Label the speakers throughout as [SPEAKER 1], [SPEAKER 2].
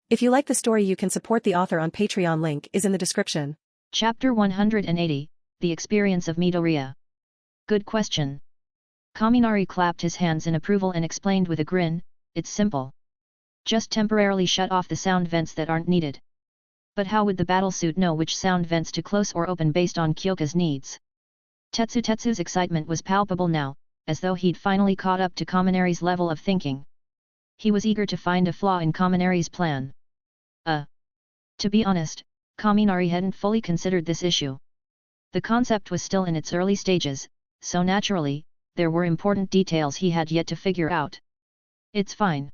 [SPEAKER 1] If you like the story, you can support the author on Patreon. Link is in the description.
[SPEAKER 2] Chapter 180, The Experience of Midoriya. Good question. Kaminari clapped his hands in approval and explained with a grin, it's simple. Just temporarily shut off the sound vents that aren't needed. But how would the battlesuit know which sound vents to close or open based on Kyoka's needs? Tetsu's excitement was palpable now, as though he'd finally caught up to Kaminari's level of thinking. He was eager to find a flaw in Kaminari's plan. To be honest, Kaminari hadn't fully considered this issue. The concept was still in its early stages, so naturally, there were important details he had yet to figure out. It's fine.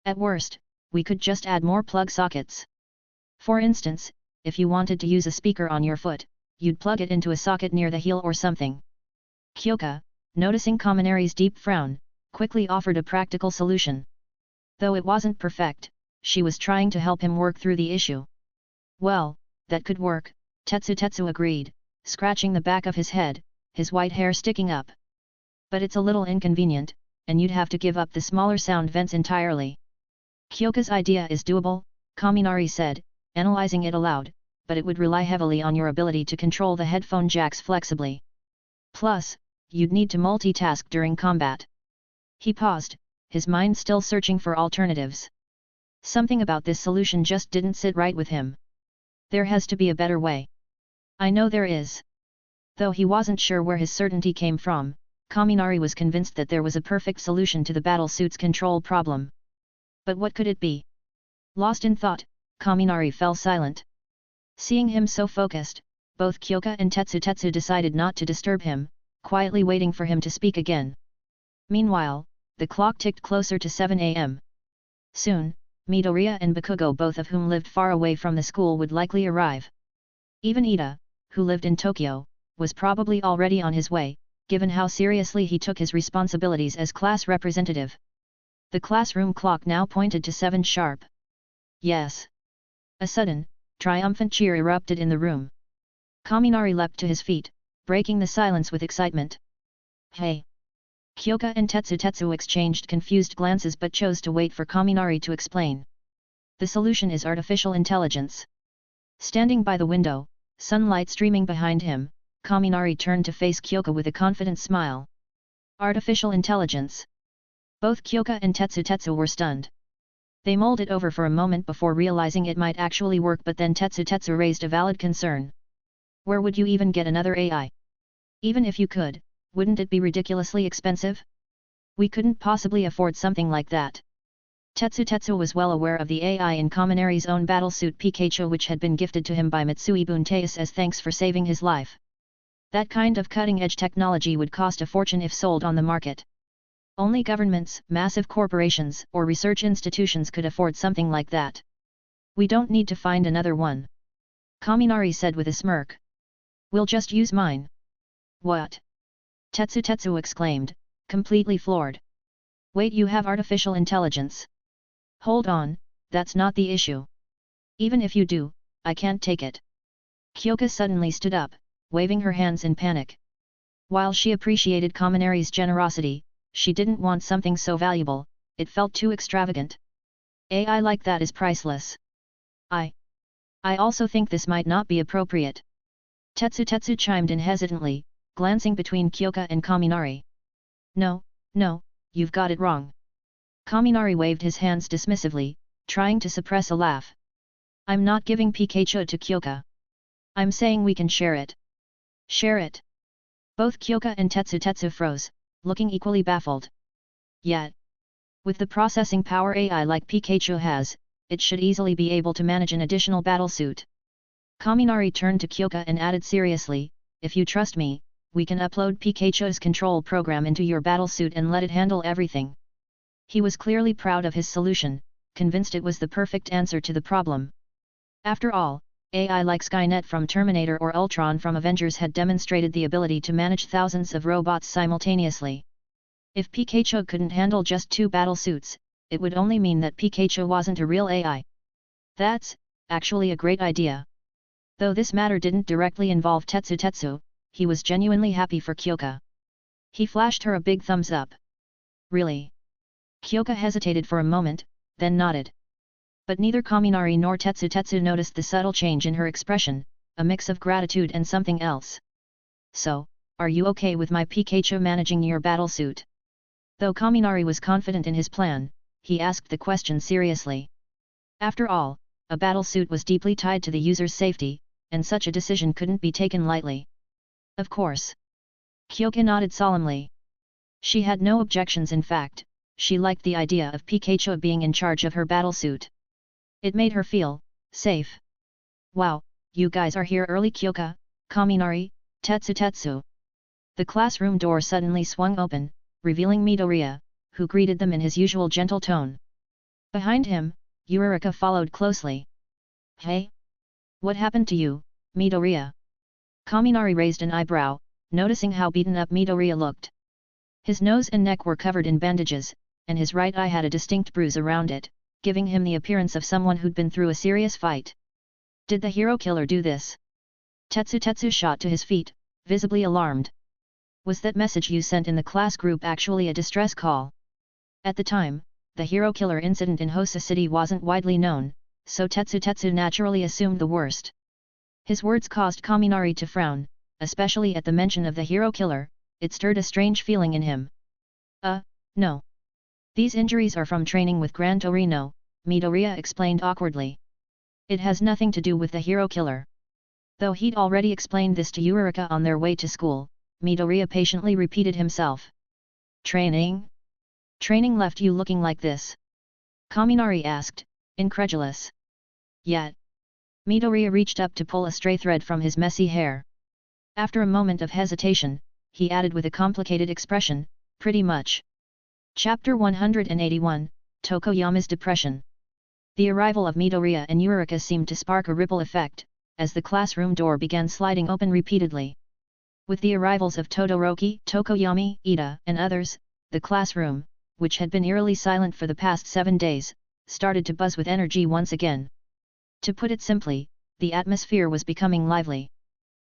[SPEAKER 2] At worst, we could just add more plug sockets. For instance, if you wanted to use a speaker on your foot, you'd plug it into a socket near the heel or something. Kyoka, noticing Kaminari's deep frown, quickly offered a practical solution. Though it wasn't perfect, she was trying to help him work through the issue. Well, that could work, Tetsu agreed, scratching the back of his head, his white hair sticking up. But it's a little inconvenient, and you'd have to give up the smaller sound vents entirely. Kyoka's idea is doable, Kaminari said, analyzing it aloud, but it would rely heavily on your ability to control the headphone jacks flexibly. Plus, you'd need to multitask during combat. He paused, his mind still searching for alternatives. Something about this solution just didn't sit right with him. There has to be a better way. I know there is. Though he wasn't sure where his certainty came from, Kaminari was convinced that there was a perfect solution to the battlesuit's control problem. But what could it be? Lost in thought, Kaminari fell silent. Seeing him so focused, both Kyoka and Tetsu decided not to disturb him, quietly waiting for him to speak again. Meanwhile, the clock ticked closer to 7 a.m. Soon, Midoriya and Bakugo, both of whom lived far away from the school, would likely arrive. Even Ida, who lived in Tokyo, was probably already on his way, given how seriously he took his responsibilities as class representative. The classroom clock now pointed to 7 sharp. Yes. A sudden, triumphant cheer erupted in the room. Kaminari leapt to his feet, breaking the silence with excitement. Hey! Kyoka and Tetsu exchanged confused glances but chose to wait for Kaminari to explain. The solution is artificial intelligence. Standing by the window, sunlight streaming behind him, Kaminari turned to face Kyoka with a confident smile. Artificial intelligence. Both Kyoka and Tetsu were stunned. They mulled it over for a moment before realizing it might actually work, but then Tetsu raised a valid concern. Where would you even get another AI? Even if you could, wouldn't it be ridiculously expensive? We couldn't possibly afford something like that. Tetsu was well aware of the AI in Kaminari's own battlesuit Pikachu, which had been gifted to him by Mitsui Bunteis as thanks for saving his life. That kind of cutting-edge technology would cost a fortune if sold on the market. Only governments, massive corporations, or research institutions could afford something like that. We don't need to find another one. Kaminari said with a smirk. We'll just use mine. What? Tetsu exclaimed, completely floored. Wait, you have artificial intelligence? Hold on, that's not the issue. Even if you do, I can't take it. Kyoka suddenly stood up, waving her hands in panic. While she appreciated Kaminari's generosity, she didn't want something so valuable, it felt too extravagant. AI like that is priceless. I also think this might not be appropriate. Tetsu chimed in hesitantly, glancing between Kyoka and Kaminari. No, you've got it wrong. Kaminari waved his hands dismissively, trying to suppress a laugh. I'm not giving Pikachu to Kyoka. I'm saying we can share it. Share it? Both Kyoka and Tetsu froze, looking equally baffled. Yet, with the processing power AI like Pikachu has, it should easily be able to manage an additional battlesuit. Kaminari turned to Kyoka and added seriously, if you trust me, we can upload Pikachu's control program into your battlesuit and let it handle everything. He was clearly proud of his solution, convinced it was the perfect answer to the problem. After all, AI like Skynet from Terminator or Ultron from Avengers had demonstrated the ability to manage thousands of robots simultaneously. If Pikachu couldn't handle just 2 battlesuits, it would only mean that Pikachu wasn't a real AI. That's actually a great idea. Though this matter didn't directly involve Tetsu, he was genuinely happy for Kyoka. He flashed her a big thumbs up. Really? Kyoka hesitated for a moment, then nodded. But neither Kaminari nor Tetsu noticed the subtle change in her expression, a mix of gratitude and something else. So, are you okay with my Pikachu managing your battlesuit? Though Kaminari was confident in his plan, he asked the question seriously. After all, a battlesuit was deeply tied to the user's safety, and such a decision couldn't be taken lightly. Of course. Kyoka nodded solemnly. She had no objections. In fact, she liked the idea of Pikachu being in charge of her battlesuit. It made her feel safe. Wow, you guys are here early. Kyoka, Kaminari, Tetsu. The classroom door suddenly swung open, revealing Midoriya, who greeted them in his usual gentle tone. Behind him, Uraraka followed closely. Hey? What happened to you, Midoriya? Kaminari raised an eyebrow, noticing how beaten up Midoriya looked. His nose and neck were covered in bandages, and his right eye had a distinct bruise around it, giving him the appearance of someone who'd been through a serious fight. Did the hero killer do this? Tetsu shot to his feet, visibly alarmed. Was that message you sent in the class group actually a distress call? At the time, the hero killer incident in Hosa City wasn't widely known, so Tetsu naturally assumed the worst. His words caused Kaminari to frown, especially at the mention of the hero killer. It stirred a strange feeling in him. No. These injuries are from training with Gran Torino, Midoriya explained awkwardly. It has nothing to do with the hero killer. Though he'd already explained this to Uraraka on their way to school, Midoriya patiently repeated himself. Training? Training left you looking like this? Kaminari asked, incredulous. Yet. Midoriya reached up to pull a stray thread from his messy hair. After a moment of hesitation, he added with a complicated expression, pretty much. Chapter 181, Tokoyama's Depression. The arrival of Midoriya and Uraraka seemed to spark a ripple effect, as the classroom door began sliding open repeatedly. With the arrivals of Todoroki, Tokoyami, Ida, and others, the classroom, which had been eerily silent for the past 7 days, started to buzz with energy once again. To put it simply, the atmosphere was becoming lively.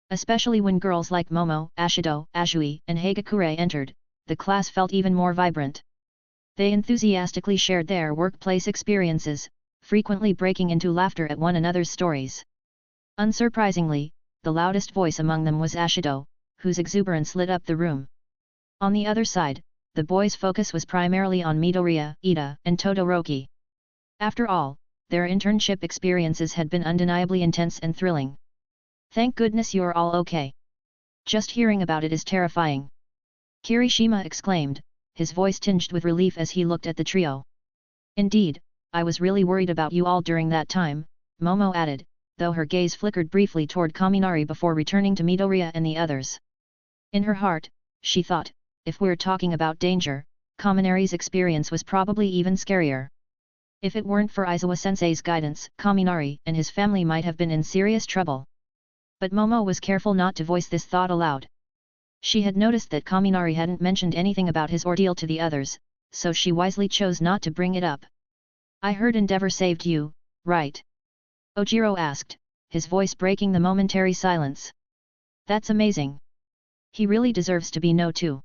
[SPEAKER 2] Especially when girls like Momo, Ashido, Azui, and Hagakure entered, the class felt even more vibrant. They enthusiastically shared their workplace experiences, frequently breaking into laughter at one another's stories. Unsurprisingly, the loudest voice among them was Ashido, whose exuberance lit up the room. On the other side, the boys' focus was primarily on Midoriya, Ida, and Todoroki. After all, their internship experiences had been undeniably intense and thrilling. Thank goodness you're all okay. Just hearing about it is terrifying. Kirishima exclaimed, his voice tinged with relief as he looked at the trio. Indeed, I was really worried about you all during that time, Momo added, though her gaze flickered briefly toward Kaminari before returning to Midoriya and the others. In her heart, she thought, if we're talking about danger, Kaminari's experience was probably even scarier. If it weren't for Aizawa-sensei's guidance, Kaminari and his family might have been in serious trouble. But Momo was careful not to voice this thought aloud. She had noticed that Kaminari hadn't mentioned anything about his ordeal to the others, so she wisely chose not to bring it up. I heard Endeavor saved you, right? Ojiro asked, his voice breaking the momentary silence. That's amazing. He really deserves to be known too.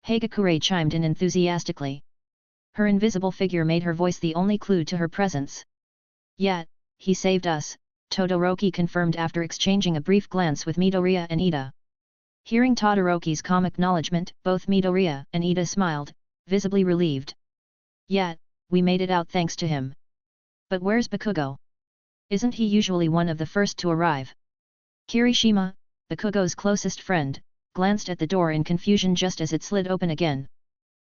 [SPEAKER 2] Hagakure chimed in enthusiastically. Her invisible figure made her voice the only clue to her presence. Yet, he saved us, Todoroki confirmed after exchanging a brief glance with Midoriya and Ida. Hearing Todoroki's calm acknowledgement, both Midoriya and Ida smiled, visibly relieved. Yet, we made it out thanks to him. But where's Bakugo? Isn't he usually one of the first to arrive? Kirishima, Bakugo's closest friend, glanced at the door in confusion just as it slid open again.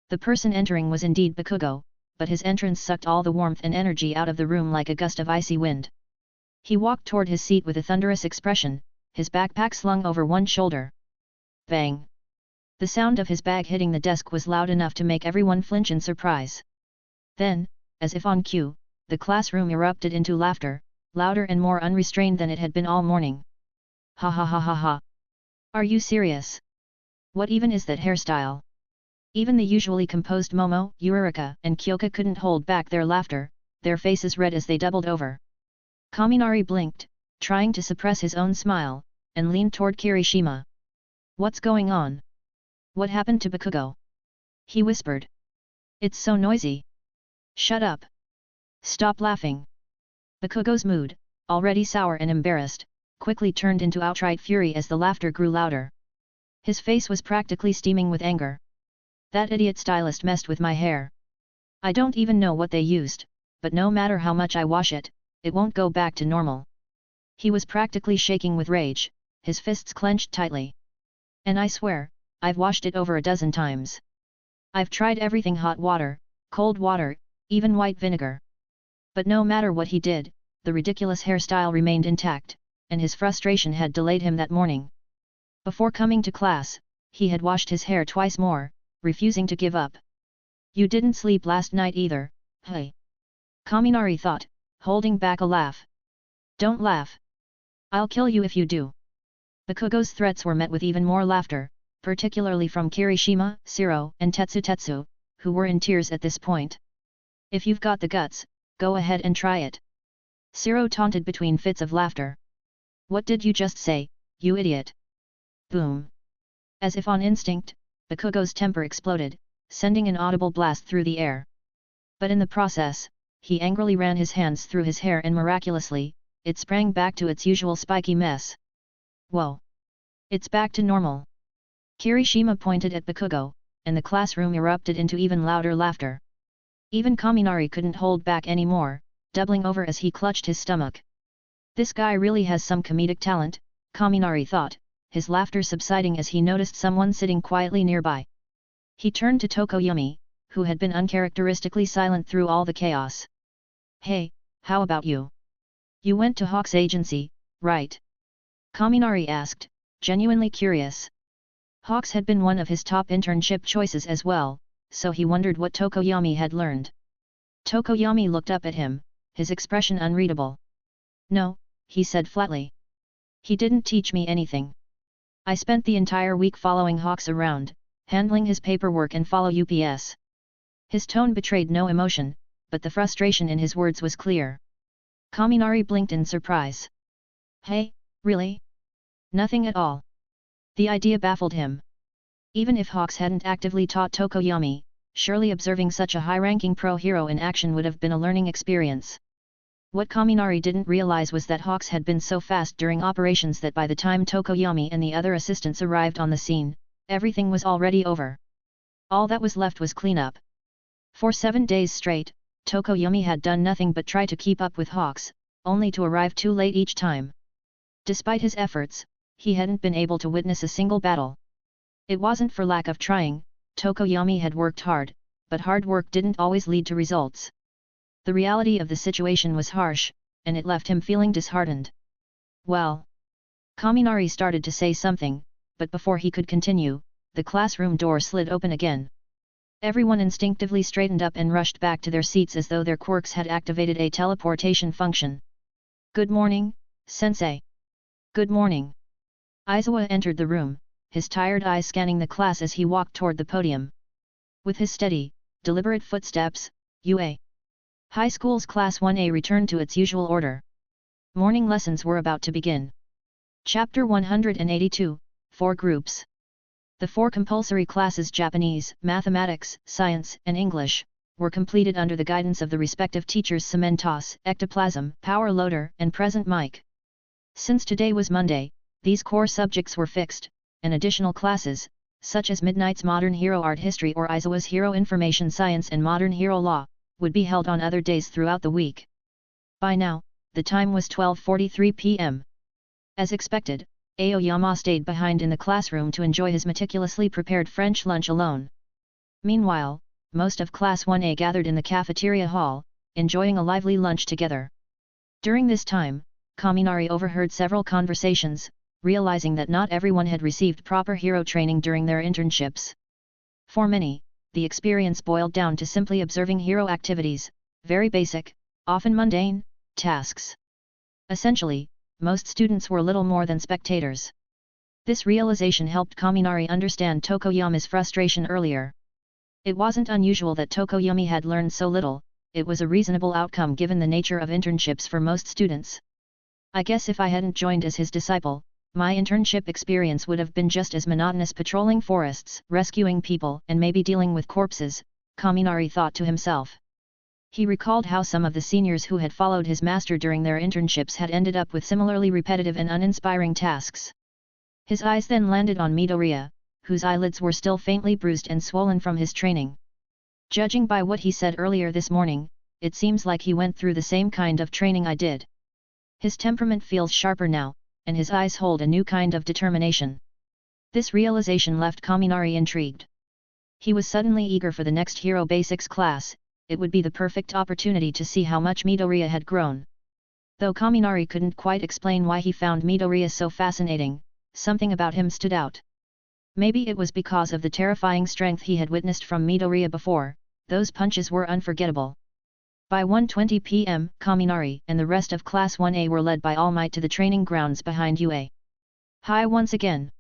[SPEAKER 2] The person entering was indeed Bakugo, but his entrance sucked all the warmth and energy out of the room like a gust of icy wind. He walked toward his seat with a thunderous expression, his backpack slung over one shoulder. Bang! The sound of his bag hitting the desk was loud enough to make everyone flinch in surprise. Then, as if on cue, the classroom erupted into laughter, louder and more unrestrained than it had been all morning. Ha ha ha ha ha! Are you serious? What even is that hairstyle? Even the usually composed Momo, Uraraka, and Kyoka couldn't hold back their laughter, their faces red as they doubled over. Kaminari blinked, trying to suppress his own smile, and leaned toward Kirishima. What's going on? What happened to Bakugo? He whispered. It's so noisy. Shut up. Stop laughing. Bakugo's mood, already sour and embarrassed, quickly turned into outright fury as the laughter grew louder. His face was practically steaming with anger. That idiot stylist messed with my hair. I don't even know what they used, but no matter how much I wash it, it won't go back to normal. He was practically shaking with rage, his fists clenched tightly. And I swear, I've washed it over a dozen times. I've tried everything: hot water, cold water, even white vinegar. But no matter what he did, the ridiculous hairstyle remained intact, and his frustration had delayed him that morning. Before coming to class, he had washed his hair twice more, refusing to give up. You didn't sleep last night either, hey? Kaminari thought, holding back a laugh. Don't laugh. I'll kill you if you do. Bakugo's threats were met with even more laughter, particularly from Kirishima, Shiro, and Tetsu, who were in tears at this point. If you've got the guts, go ahead and try it. Shiro taunted between fits of laughter. What did you just say, you idiot? Boom. As if on instinct, Bakugo's temper exploded, sending an audible blast through the air. But in the process, he angrily ran his hands through his hair and miraculously, it sprang back to its usual spiky mess. Whoa! It's back to normal. Kirishima pointed at Bakugo, and the classroom erupted into even louder laughter. Even Kaminari couldn't hold back anymore, doubling over as he clutched his stomach. This guy really has some comedic talent, Kaminari thought, his laughter subsiding as he noticed someone sitting quietly nearby. He turned to Tokoyami, who had been uncharacteristically silent through all the chaos. Hey, how about you? You went to Hawk's agency, right? Kaminari asked, genuinely curious. Hawks had been one of his top internship choices as well, so he wondered what Tokoyami had learned. Tokoyami looked up at him, his expression unreadable. No, he said flatly. He didn't teach me anything. I spent the entire week following Hawks around, handling his paperwork and follow UPS. His tone betrayed no emotion, but the frustration in his words was clear. Kaminari blinked in surprise. Hey, really? Nothing at all. The idea baffled him. Even if Hawks hadn't actively taught Tokoyami, surely observing such a high-ranking pro-hero in action would have been a learning experience. What Kaminari didn't realize was that Hawks had been so fast during operations that by the time Tokoyami and the other assistants arrived on the scene, everything was already over. All that was left was cleanup. For 7 days straight, Tokoyami had done nothing but try to keep up with Hawks, only to arrive too late each time. Despite his efforts, he hadn't been able to witness a single battle. It wasn't for lack of trying, Tokoyami had worked hard, but hard work didn't always lead to results. The reality of the situation was harsh, and it left him feeling disheartened. Well. Kaminari started to say something, but before he could continue, the classroom door slid open again. Everyone instinctively straightened up and rushed back to their seats as though their quirks had activated a teleportation function. Good morning, Sensei. Good morning. Aizawa entered the room, his tired eyes scanning the class as he walked toward the podium. With his steady, deliberate footsteps, UA High School's Class 1A returned to its usual order. Morning lessons were about to begin. Chapter 182, 4 Groups. The 4 compulsory classes Japanese, Mathematics, Science, and English, were completed under the guidance of the respective teachers Cementos, Ectoplasm, Power Loader, and Present Mic. Since today was Monday, these core subjects were fixed, and additional classes, such as Midnight's Modern Hero Art History or Aizawa's Hero Information Science and Modern Hero Law, would be held on other days throughout the week. By now, the time was 12:43 p.m. As expected, Aoyama stayed behind in the classroom to enjoy his meticulously prepared French lunch alone. Meanwhile, most of Class 1A gathered in the cafeteria hall, enjoying a lively lunch together. During this time, Kaminari overheard several conversations, realizing that not everyone had received proper hero training during their internships. For many, the experience boiled down to simply observing hero activities, very basic, often mundane, tasks. Essentially, most students were little more than spectators. This realization helped Kaminari understand Tokoyami's frustration earlier. It wasn't unusual that Tokoyami had learned so little, it was a reasonable outcome given the nature of internships for most students. I guess if I hadn't joined as his disciple, my internship experience would have been just as monotonous, patrolling forests, rescuing people, and maybe dealing with corpses, Kaminari thought to himself. He recalled how some of the seniors who had followed his master during their internships had ended up with similarly repetitive and uninspiring tasks. His eyes then landed on Midoriya, whose eyelids were still faintly bruised and swollen from his training. Judging by what he said earlier this morning, it seems like he went through the same kind of training I did. His temperament feels sharper now, and his eyes hold a new kind of determination. This realization left Kaminari intrigued. He was suddenly eager for the next Hero Basics class. It would be the perfect opportunity to see how much Midoriya had grown. Though Kaminari couldn't quite explain why he found Midoriya so fascinating, something about him stood out. Maybe it was because of the terrifying strength he had witnessed from Midoriya before. Those punches were unforgettable. By 1:20 p.m., Kaminari and the rest of Class 1A were led by All Might to the training grounds behind UA. Hi once again.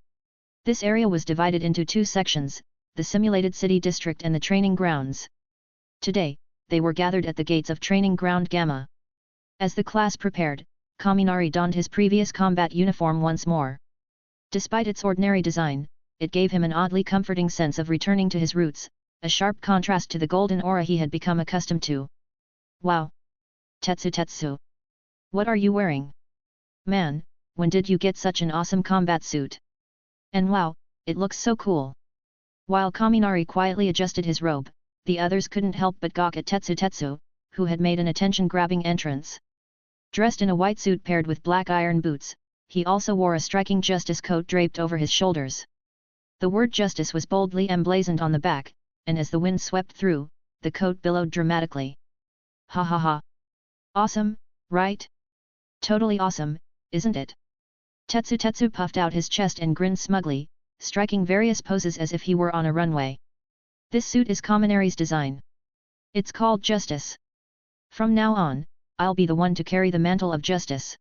[SPEAKER 2] This area was divided into two sections, the simulated city district and the training grounds. Today, they were gathered at the gates of Training Ground Gamma. As the class prepared, Kaminari donned his previous combat uniform once more. Despite its ordinary design, it gave him an oddly comforting sense of returning to his roots, a sharp contrast to the golden aura he had become accustomed to. Wow! Tetsu! What are you wearing? Man, when did you get such an awesome combat suit? And wow, it looks so cool! While Kaminari quietly adjusted his robe, the others couldn't help but gawk at Tetsu, who had made an attention-grabbing entrance. Dressed in a white suit paired with black iron boots, he also wore a striking justice coat draped over his shoulders. The word justice was boldly emblazoned on the back, and as the wind swept through, the coat billowed dramatically. Ha ha ha! Awesome, right? Totally awesome, isn't it? Tetsu puffed out his chest and grinned smugly, striking various poses as if he were on a runway. This suit is Kaminari's design. It's called Justice. From now on, I'll be the one to carry the mantle of justice.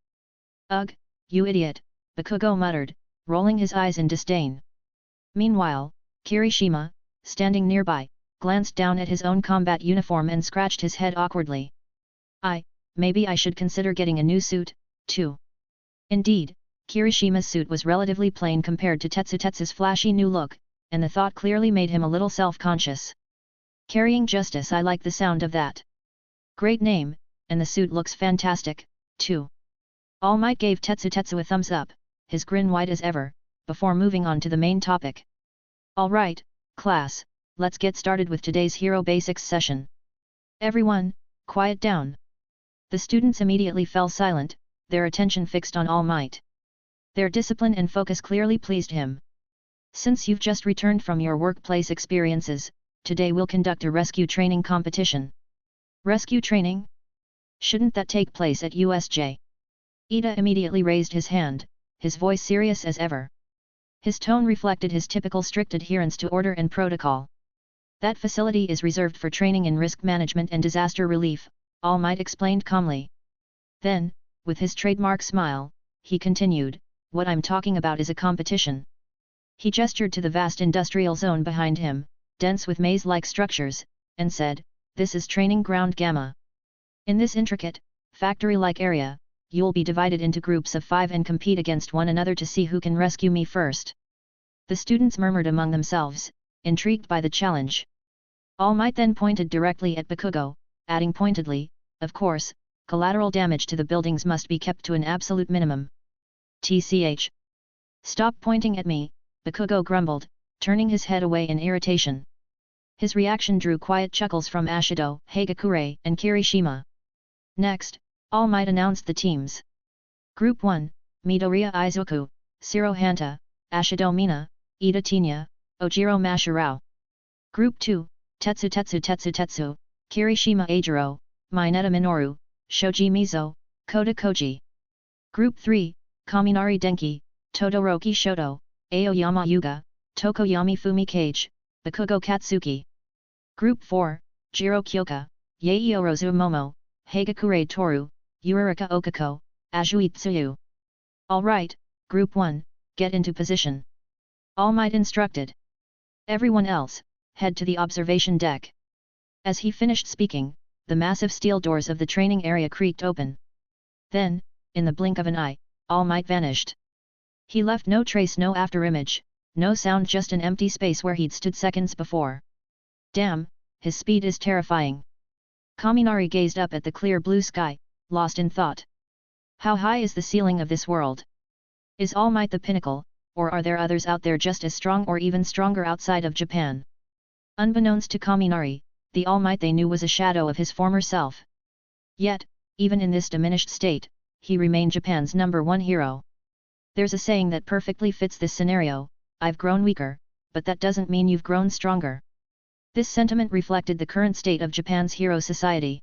[SPEAKER 2] Ugh, you idiot, Bakugo muttered, rolling his eyes in disdain. Meanwhile, Kirishima, standing nearby, glanced down at his own combat uniform and scratched his head awkwardly. Maybe I should consider getting a new suit, too. Indeed, Kirishima's suit was relatively plain compared to Tetsu's flashy new look, and the thought clearly made him a little self-conscious. Carrying justice, I like the sound of that. Great name, and the suit looks fantastic, too. All Might gave Tetsu a thumbs up, his grin wide as ever, before moving on to the main topic. Alright, class, let's get started with today's Hero Basics session. Everyone, quiet down. The students immediately fell silent, their attention fixed on All Might. Their discipline and focus clearly pleased him. Since you've just returned from your workplace experiences, today we'll conduct a rescue training competition. Rescue training? Shouldn't that take place at USJ? Ida immediately raised his hand, his voice serious as ever. His tone reflected his typical strict adherence to order and protocol. That facility is reserved for training in risk management and disaster relief, All Might explained calmly. Then, with his trademark smile, he continued, what I'm talking about is a competition. He gestured to the vast industrial zone behind him, dense with maze-like structures, and said, this is Training Ground Gamma. In this intricate, factory-like area, you'll be divided into groups of 5 and compete against one another to see who can rescue me first. The students murmured among themselves, intrigued by the challenge. All Might then pointed directly at Bakugo, adding pointedly, of course, collateral damage to the buildings must be kept to an absolute minimum. TCH. Stop pointing at me, Bakugo grumbled, turning his head away in irritation. His reaction drew quiet chuckles from Ashido, Hagakure, and Kirishima. Next, All Might announced the teams. Group 1, Midoriya Izuku, Shiro Hanta, Ashido Mina, Ida Tinya, Ojiro Mashirao. Group 2, Tetsu, Kirishima Eijiro, Mineta Minoru, Shoji Mizo, Kota Koji. Group 3, Kaminari Denki, Todoroki Shoto, Aoyama Yuga, Tokoyami Fumikage, Bakugo Katsuki. Group 4, Jiro Kyoka, Yaeorozu Momo, Hagakure Toru, Yurarika Okako, Azui Tsuyu. Alright, Group 1, get into position. All Might instructed. Everyone else, head to the observation deck. As he finished speaking, the massive steel doors of the training area creaked open. Then, in the blink of an eye, All Might vanished. He left no trace, no afterimage, no sound, just an empty space where he'd stood seconds before. Damn, his speed is terrifying. Kaminari gazed up at the clear blue sky, lost in thought. How high is the ceiling of this world? Is All Might the pinnacle, or are there others out there just as strong or even stronger outside of Japan? Unbeknownst to Kaminari, the All Might they knew was a shadow of his former self. Yet, even in this diminished state, he remained Japan's #1 hero. There's a saying that perfectly fits this scenario: I've grown weaker, but that doesn't mean you've grown stronger. This sentiment reflected the current state of Japan's hero society.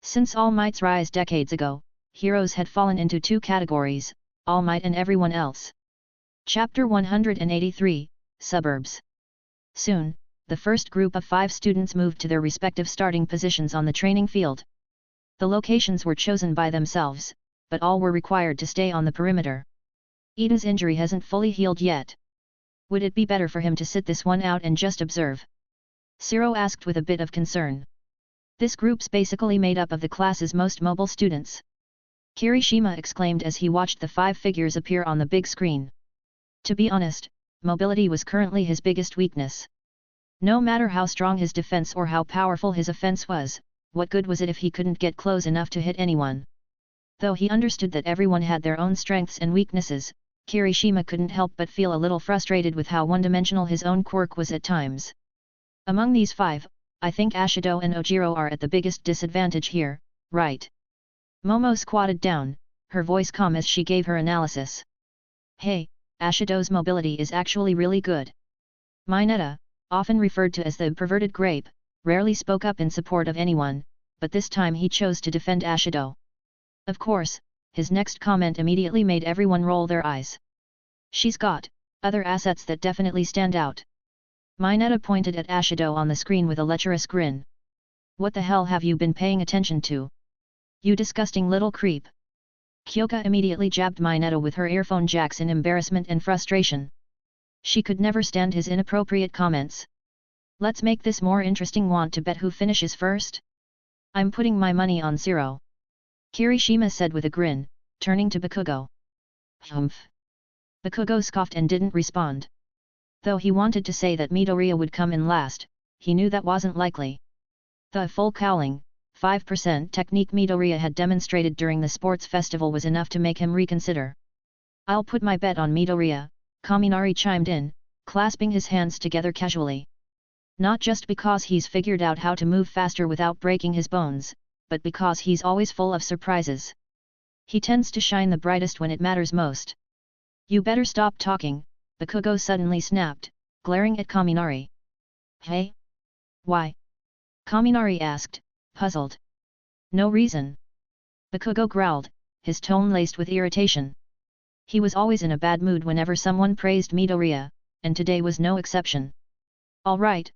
[SPEAKER 2] Since All Might's rise decades ago, heroes had fallen into two categories: All Might and everyone else. Chapter 183, Suburbs. Soon, the first group of 5 students moved to their respective starting positions on the training field. The locations were chosen by themselves, but all were required to stay on the perimeter. Ida's injury hasn't fully healed yet. Would it be better for him to sit this one out and just observe? Shiro asked with a bit of concern. This group's basically made up of the class's most mobile students. Kirishima exclaimed as he watched the 5 figures appear on the big screen. To be honest, mobility was currently his biggest weakness. No matter how strong his defense or how powerful his offense was, what good was it if he couldn't get close enough to hit anyone? Though he understood that everyone had their own strengths and weaknesses, Kirishima couldn't help but feel a little frustrated with how one-dimensional his own quirk was at times. Among these 5, I think Ashido and Ojiro are at the biggest disadvantage here, right? Momo squatted down, her voice calm as she gave her analysis. Hey, Ashido's mobility is actually really good. Mineta, often referred to as the perverted grape, rarely spoke up in support of anyone, but this time he chose to defend Ashido. Of course, his next comment immediately made everyone roll their eyes. She's got other assets that definitely stand out. Mineta pointed at Ashido on the screen with a lecherous grin. What the hell have you been paying attention to? You disgusting little creep. Kyoka immediately jabbed Mineta with her earphone jacks in embarrassment and frustration. She could never stand his inappropriate comments. Let's make this more interesting. Want to bet who finishes first? I'm putting my money on Shiro. Kirishima said with a grin, turning to Bakugo. Humph. Bakugo scoffed and didn't respond. Though he wanted to say that Midoriya would come in last, he knew that wasn't likely. The full cowling, 5% technique Midoriya had demonstrated during the sports festival was enough to make him reconsider. I'll put my bet on Midoriya, Kaminari chimed in, clasping his hands together casually. Not just because he's figured out how to move faster without breaking his bones, but because he's always full of surprises. He tends to shine the brightest when it matters most. You better stop talking, Bakugo suddenly snapped, glaring at Kaminari. Hey? Why? Kaminari asked, puzzled. No reason. Bakugo growled, his tone laced with irritation. He was always in a bad mood whenever someone praised Midoriya, and today was no exception. All right,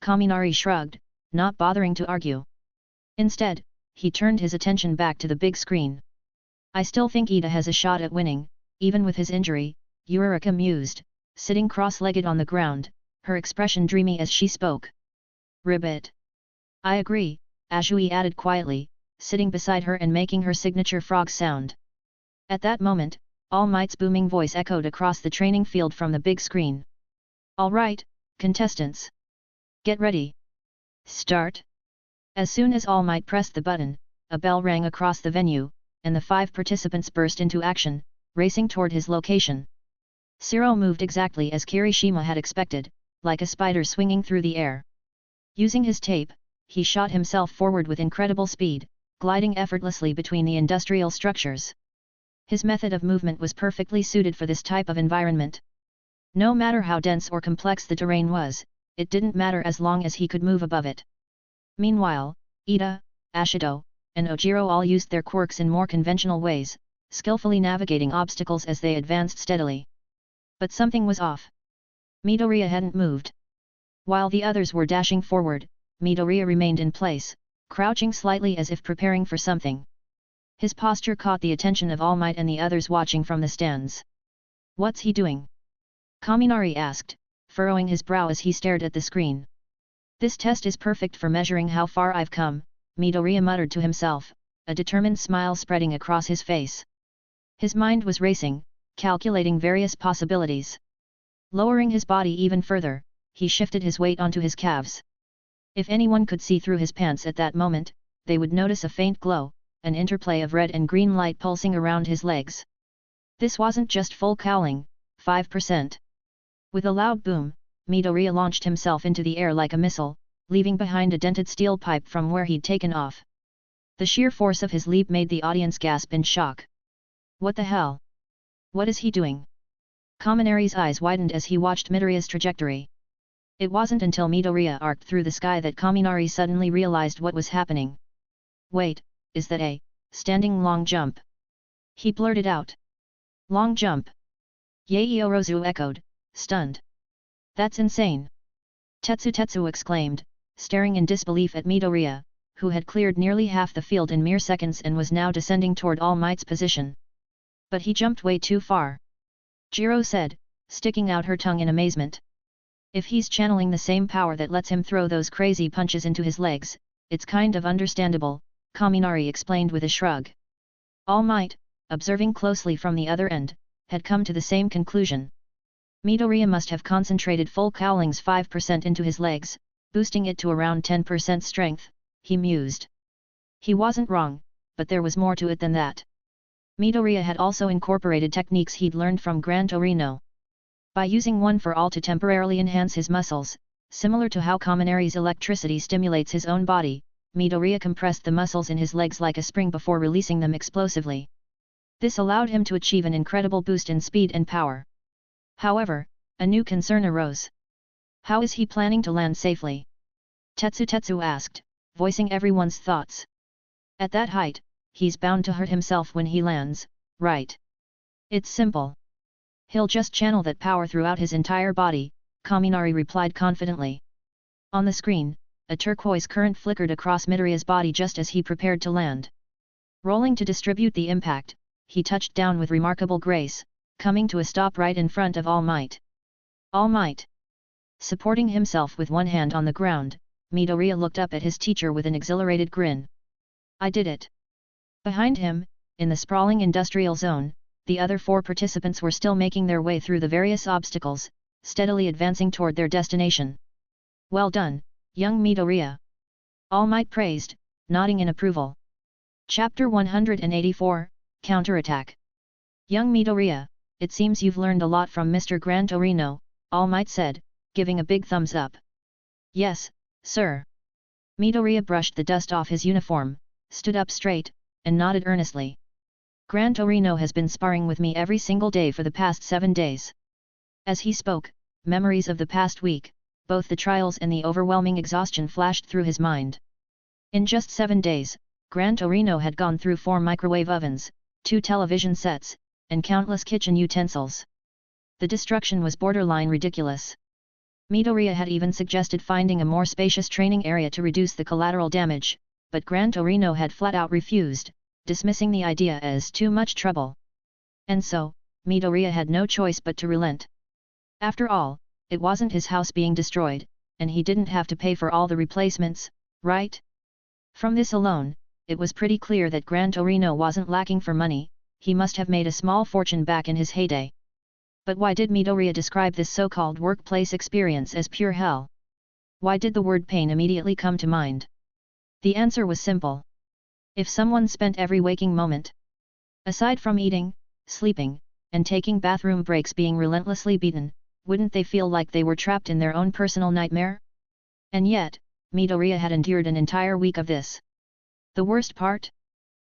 [SPEAKER 2] Kaminari shrugged, not bothering to argue. Instead, he turned his attention back to the big screen. I still think Ida has a shot at winning, even with his injury, Yurika mused, sitting cross-legged on the ground, her expression dreamy as she spoke. Ribbit. I agree, Ashui added quietly, sitting beside her and making her signature frog sound. At that moment, All Might's booming voice echoed across the training field from the big screen. All right, contestants. Get ready. Start. As soon as All Might pressed the button, a bell rang across the venue, and the 5 participants burst into action, racing toward his location. Shiro moved exactly as Kirishima had expected, like a spider swinging through the air. Using his tape, he shot himself forward with incredible speed, gliding effortlessly between the industrial structures. His method of movement was perfectly suited for this type of environment. No matter how dense or complex the terrain was, it didn't matter as long as he could move above it. Meanwhile, Ida, Ashido, and Ojiro all used their quirks in more conventional ways, skillfully navigating obstacles as they advanced steadily. But something was off. Midoriya hadn't moved. While the others were dashing forward, Midoriya remained in place, crouching slightly as if preparing for something. His posture caught the attention of All Might and the others watching from the stands. What's he doing? Kaminari asked, furrowing his brow as he stared at the screen. This test is perfect for measuring how far I've come, Midoriya muttered to himself, a determined smile spreading across his face. His mind was racing, calculating various possibilities. Lowering his body even further, he shifted his weight onto his calves. If anyone could see through his pants at that moment, they would notice a faint glow, an interplay of red and green light pulsing around his legs. This wasn't just full cowling, 5%. With a loud boom, Midoriya launched himself into the air like a missile, leaving behind a dented steel pipe from where he'd taken off. The sheer force of his leap made the audience gasp in shock. What the hell? What is he doing? Kaminari's eyes widened as he watched Midoriya's trajectory. It wasn't until Midoriya arced through the sky that Kaminari suddenly realized what was happening. Wait, is that a standing long jump? He blurted out. Long jump? Yaoyorozu echoed, stunned. That's insane! Tetsu exclaimed, staring in disbelief at Midoriya, who had cleared nearly half the field in mere seconds and was now descending toward All Might's position. But he jumped way too far. Jiro said, sticking out her tongue in amazement. If he's channeling the same power that lets him throw those crazy punches into his legs, it's kind of understandable, Kaminari explained with a shrug. All Might, observing closely from the other end, had come to the same conclusion. Midoriya must have concentrated full cowling's 5% into his legs, boosting it to around 10% strength, he mused. He wasn't wrong, but there was more to it than that. Midoriya had also incorporated techniques he'd learned from Gran Torino. By using one for all to temporarily enhance his muscles, similar to how Kaminari's electricity stimulates his own body, Midoriya compressed the muscles in his legs like a spring before releasing them explosively. This allowed him to achieve an incredible boost in speed and power. However, a new concern arose. How is he planning to land safely? Tetsu asked, voicing everyone's thoughts. At that height, he's bound to hurt himself when he lands, right? It's simple. He'll just channel that power throughout his entire body, Kaminari replied confidently. On the screen, a turquoise current flickered across Midoriya's body just as he prepared to land. Rolling to distribute the impact, he touched down with remarkable grace, coming to a stop right in front of All Might. All Might! Supporting himself with one hand on the ground, Midoriya looked up at his teacher with an exhilarated grin. I did it! Behind him, in the sprawling industrial zone, the other 4 participants were still making their way through the various obstacles, steadily advancing toward their destination. Well done, young Midoriya! All Might praised, nodding in approval. Chapter 184, Counterattack. Young Midoriya, it seems you've learned a lot from Mr. Gran Torino, All Might said, giving a big thumbs up. Yes, sir. Midoriya brushed the dust off his uniform, stood up straight, and nodded earnestly. Gran Torino has been sparring with me every single day for the past 7 days. As he spoke, memories of the past week, both the trials and the overwhelming exhaustion flashed through his mind. In just 7 days, Gran Torino had gone through 4 microwave ovens, 2 television sets, and countless kitchen utensils. The destruction was borderline ridiculous. Midoriya had even suggested finding a more spacious training area to reduce the collateral damage, but Gran Torino had flat out refused, dismissing the idea as too much trouble. And so, Midoriya had no choice but to relent. After all, it wasn't his house being destroyed, and he didn't have to pay for all the replacements, right? From this alone, it was pretty clear that Gran Torino wasn't lacking for money, he must have made a small fortune back in his heyday. But why did Midoriya describe this so-called workplace experience as pure hell? Why did the word pain immediately come to mind? The answer was simple. If someone spent every waking moment, aside from eating, sleeping, and taking bathroom breaks being relentlessly beaten, wouldn't they feel like they were trapped in their own personal nightmare? And yet, Midoriya had endured an entire week of this. The worst part?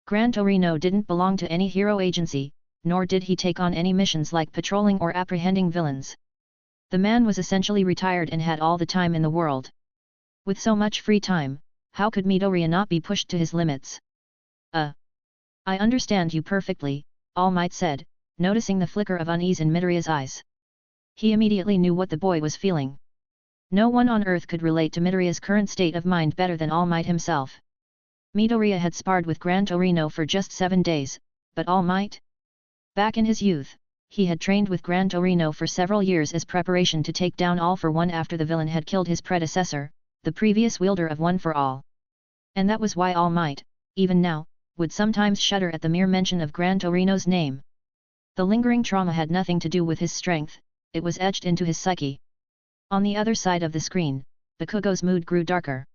[SPEAKER 2] Gran Torino didn't belong to any hero agency, nor did he take on any missions like patrolling or apprehending villains. The man was essentially retired and had all the time in the world. With so much free time, how could Midoriya not be pushed to his limits? I understand you perfectly, All Might said, noticing the flicker of unease in Midoriya's eyes. He immediately knew what the boy was feeling. No one on earth could relate to Midoriya's current state of mind better than All Might himself. Midoriya had sparred with Gran Torino for just 7 days, but All Might? Back in his youth, he had trained with Gran Torino for several years as preparation to take down All for One after the villain had killed his predecessor, the previous wielder of One for All. And that was why All Might, even now, would sometimes shudder at the mere mention of Gran Torino's name. The lingering trauma had nothing to do with his strength, it was etched into his psyche. On the other side of the screen, Bakugo's mood grew darker.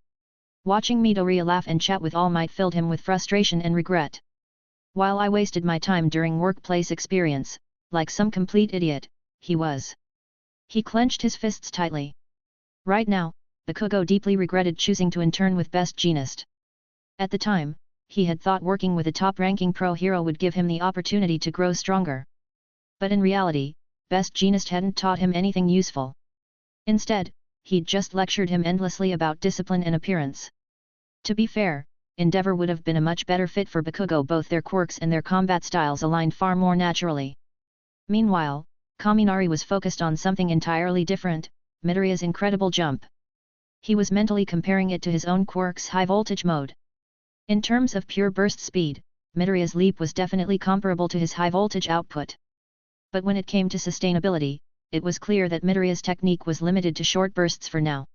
[SPEAKER 2] Watching Midoriya laugh and chat with All Might filled him with frustration and regret. While I wasted my time during workplace experience, like some complete idiot, he was. He clenched his fists tightly. Right now, Bakugo deeply regretted choosing to intern with Best Jeanist. At the time, he had thought working with a top-ranking pro hero would give him the opportunity to grow stronger. But in reality, Best Jeanist hadn't taught him anything useful. Instead, he'd just lectured him endlessly about discipline and appearance. To be fair, Endeavor would have been a much better fit for Bakugo. Both their quirks and their combat styles aligned far more naturally. Meanwhile, Kaminari was focused on something entirely different, Midoriya's incredible jump. He was mentally comparing it to his own quirk's high-voltage mode. In terms of pure burst speed, Midoriya's leap was definitely comparable to his high-voltage output. But when it came to sustainability, it was clear that Midoriya's technique was limited to short bursts for now.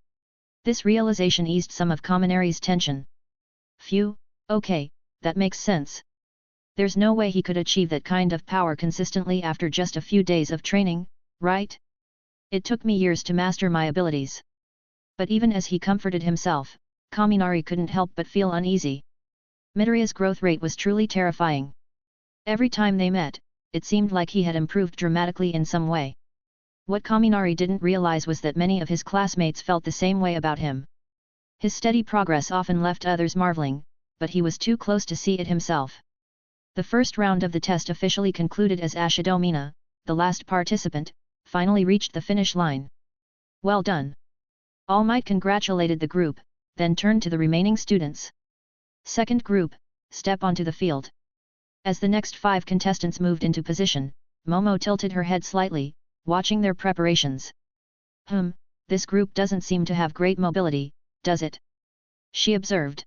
[SPEAKER 2] This realization eased some of Kaminari's tension. Phew, okay, that makes sense. There's no way he could achieve that kind of power consistently after just a few days of training, right? It took me years to master my abilities. But even as he comforted himself, Kaminari couldn't help but feel uneasy. Midoriya's growth rate was truly terrifying. Every time they met, it seemed like he had improved dramatically in some way. What Kaminari didn't realize was that many of his classmates felt the same way about him. His steady progress often left others marveling, but he was too close to see it himself. The first round of the test officially concluded as Ashido Mina, the last participant, finally reached the finish line. Well done! All Might congratulated the group, then turned to the remaining students. Second group, step onto the field. As the next 5 contestants moved into position, Momo tilted her head slightly, watching their preparations. This group doesn't seem to have great mobility, does it? She observed.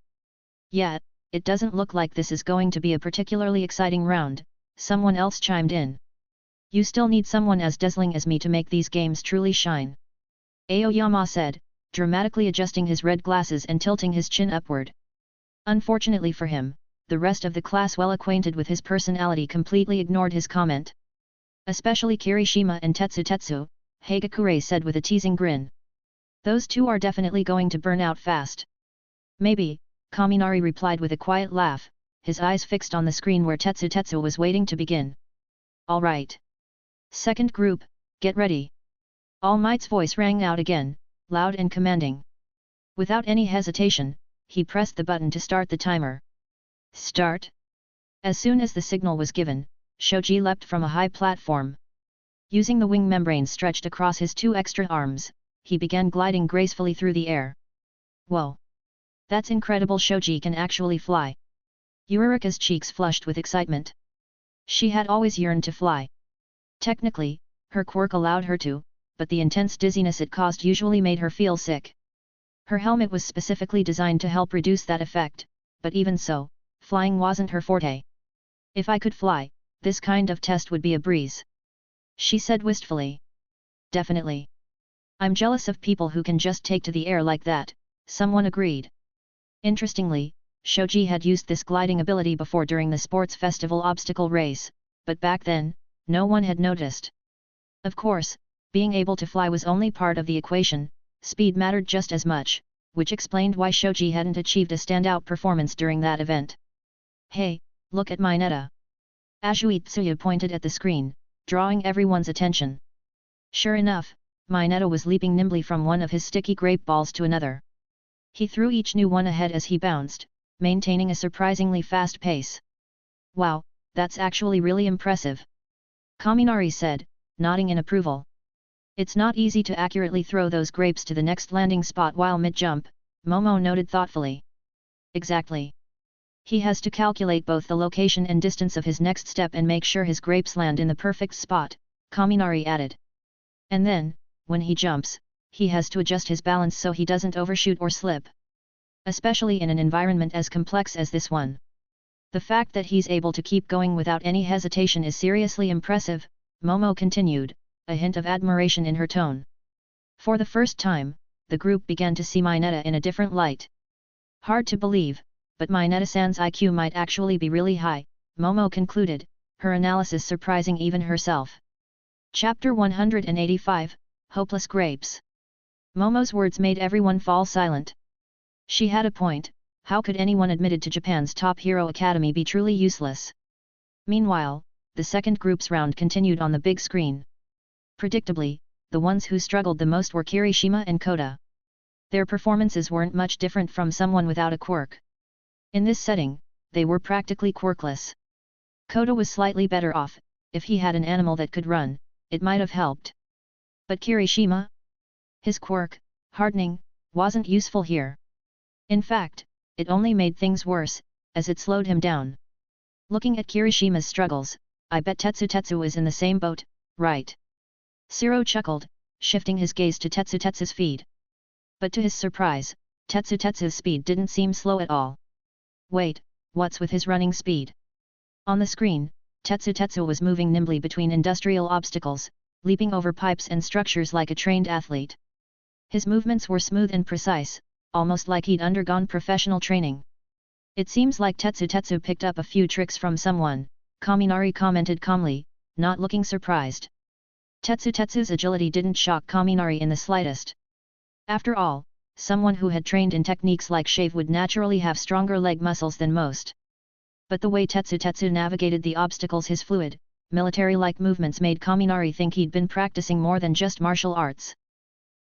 [SPEAKER 2] Yeah, it doesn't look like this is going to be a particularly exciting round, someone else chimed in. You still need someone as dazzling as me to make these games truly shine. Aoyama said, dramatically adjusting his red glasses and tilting his chin upward. Unfortunately for him, the rest of the class well acquainted with his personality completely ignored his comment. Especially Kirishima and Tetsu, Hagakure said with a teasing grin. Those two are definitely going to burn out fast. Maybe, Kaminari replied with a quiet laugh, his eyes fixed on the screen where Tetsu was waiting to begin. All right. Second group, get ready. All Might's voice rang out again, loud and commanding. Without any hesitation, he pressed the button to start the timer. Start. As soon as the signal was given, Shoji leapt from a high platform. Using the wing membrane stretched across his 2 extra arms, he began gliding gracefully through the air. Whoa! That's incredible, Shoji can actually fly. Yurika's cheeks flushed with excitement. She had always yearned to fly. Technically, her quirk allowed her to, but the intense dizziness it caused usually made her feel sick. Her helmet was specifically designed to help reduce that effect, but even so, flying wasn't her forte. If I could fly, this kind of test would be a breeze. She said wistfully. Definitely. I'm jealous of people who can just take to the air like that, someone agreed. Interestingly, Shoji had used this gliding ability before during the sports festival obstacle race, but back then, no one had noticed. Of course, being able to fly was only part of the equation, speed mattered just as much, which explained why Shoji hadn't achieved a standout performance during that event. Hey, look at Mineta. Azuitsuya pointed at the screen, drawing everyone's attention. Sure enough, Mineta was leaping nimbly from one of his sticky grape balls to another. He threw each new one ahead as he bounced, maintaining a surprisingly fast pace. Wow, that's actually really impressive. Kaminari said, nodding in approval. It's not easy to accurately throw those grapes to the next landing spot while mid-jump, Momo noted thoughtfully. Exactly. He has to calculate both the location and distance of his next step and make sure his grapes land in the perfect spot, Kaminari added. And then, when he jumps, he has to adjust his balance so he doesn't overshoot or slip. Especially in an environment as complex as this one. The fact that he's able to keep going without any hesitation is seriously impressive, Momo continued, a hint of admiration in her tone. For the first time, the group began to see Mineta in a different light. Hard to believe, but Mineta-san's IQ might actually be really high, Momo concluded, her analysis surprising even herself. Chapter 185, Hopeless Grapes. Momo's words made everyone fall silent. She had a point, how could anyone admitted to Japan's top hero academy be truly useless? Meanwhile, the second group's round continued on the big screen. Predictably, the ones who struggled the most were Kirishima and Kota. Their performances weren't much different from someone without a quirk. In this setting, they were practically quirkless. Kota was slightly better off, if he had an animal that could run, it might have helped. But Kirishima? His quirk, hardening, wasn't useful here. In fact, it only made things worse, as it slowed him down. Looking at Kirishima's struggles, I bet Tetsu is in the same boat, right? Siro chuckled, shifting his gaze to Tetsu's feed. But to his surprise, Tetsu's speed didn't seem slow at all. Wait, what's with his running speed? On the screen, Tetsu was moving nimbly between industrial obstacles, leaping over pipes and structures like a trained athlete. His movements were smooth and precise, almost like he'd undergone professional training. It seems like Tetsu picked up a few tricks from someone, Kaminari commented calmly, not looking surprised. Tetsu's agility didn't shock Kaminari in the slightest. After all, someone who had trained in techniques like shave would naturally have stronger leg muscles than most. But the way Tetsu navigated the obstacles, his fluid, military-like movements made Kaminari think he'd been practicing more than just martial arts.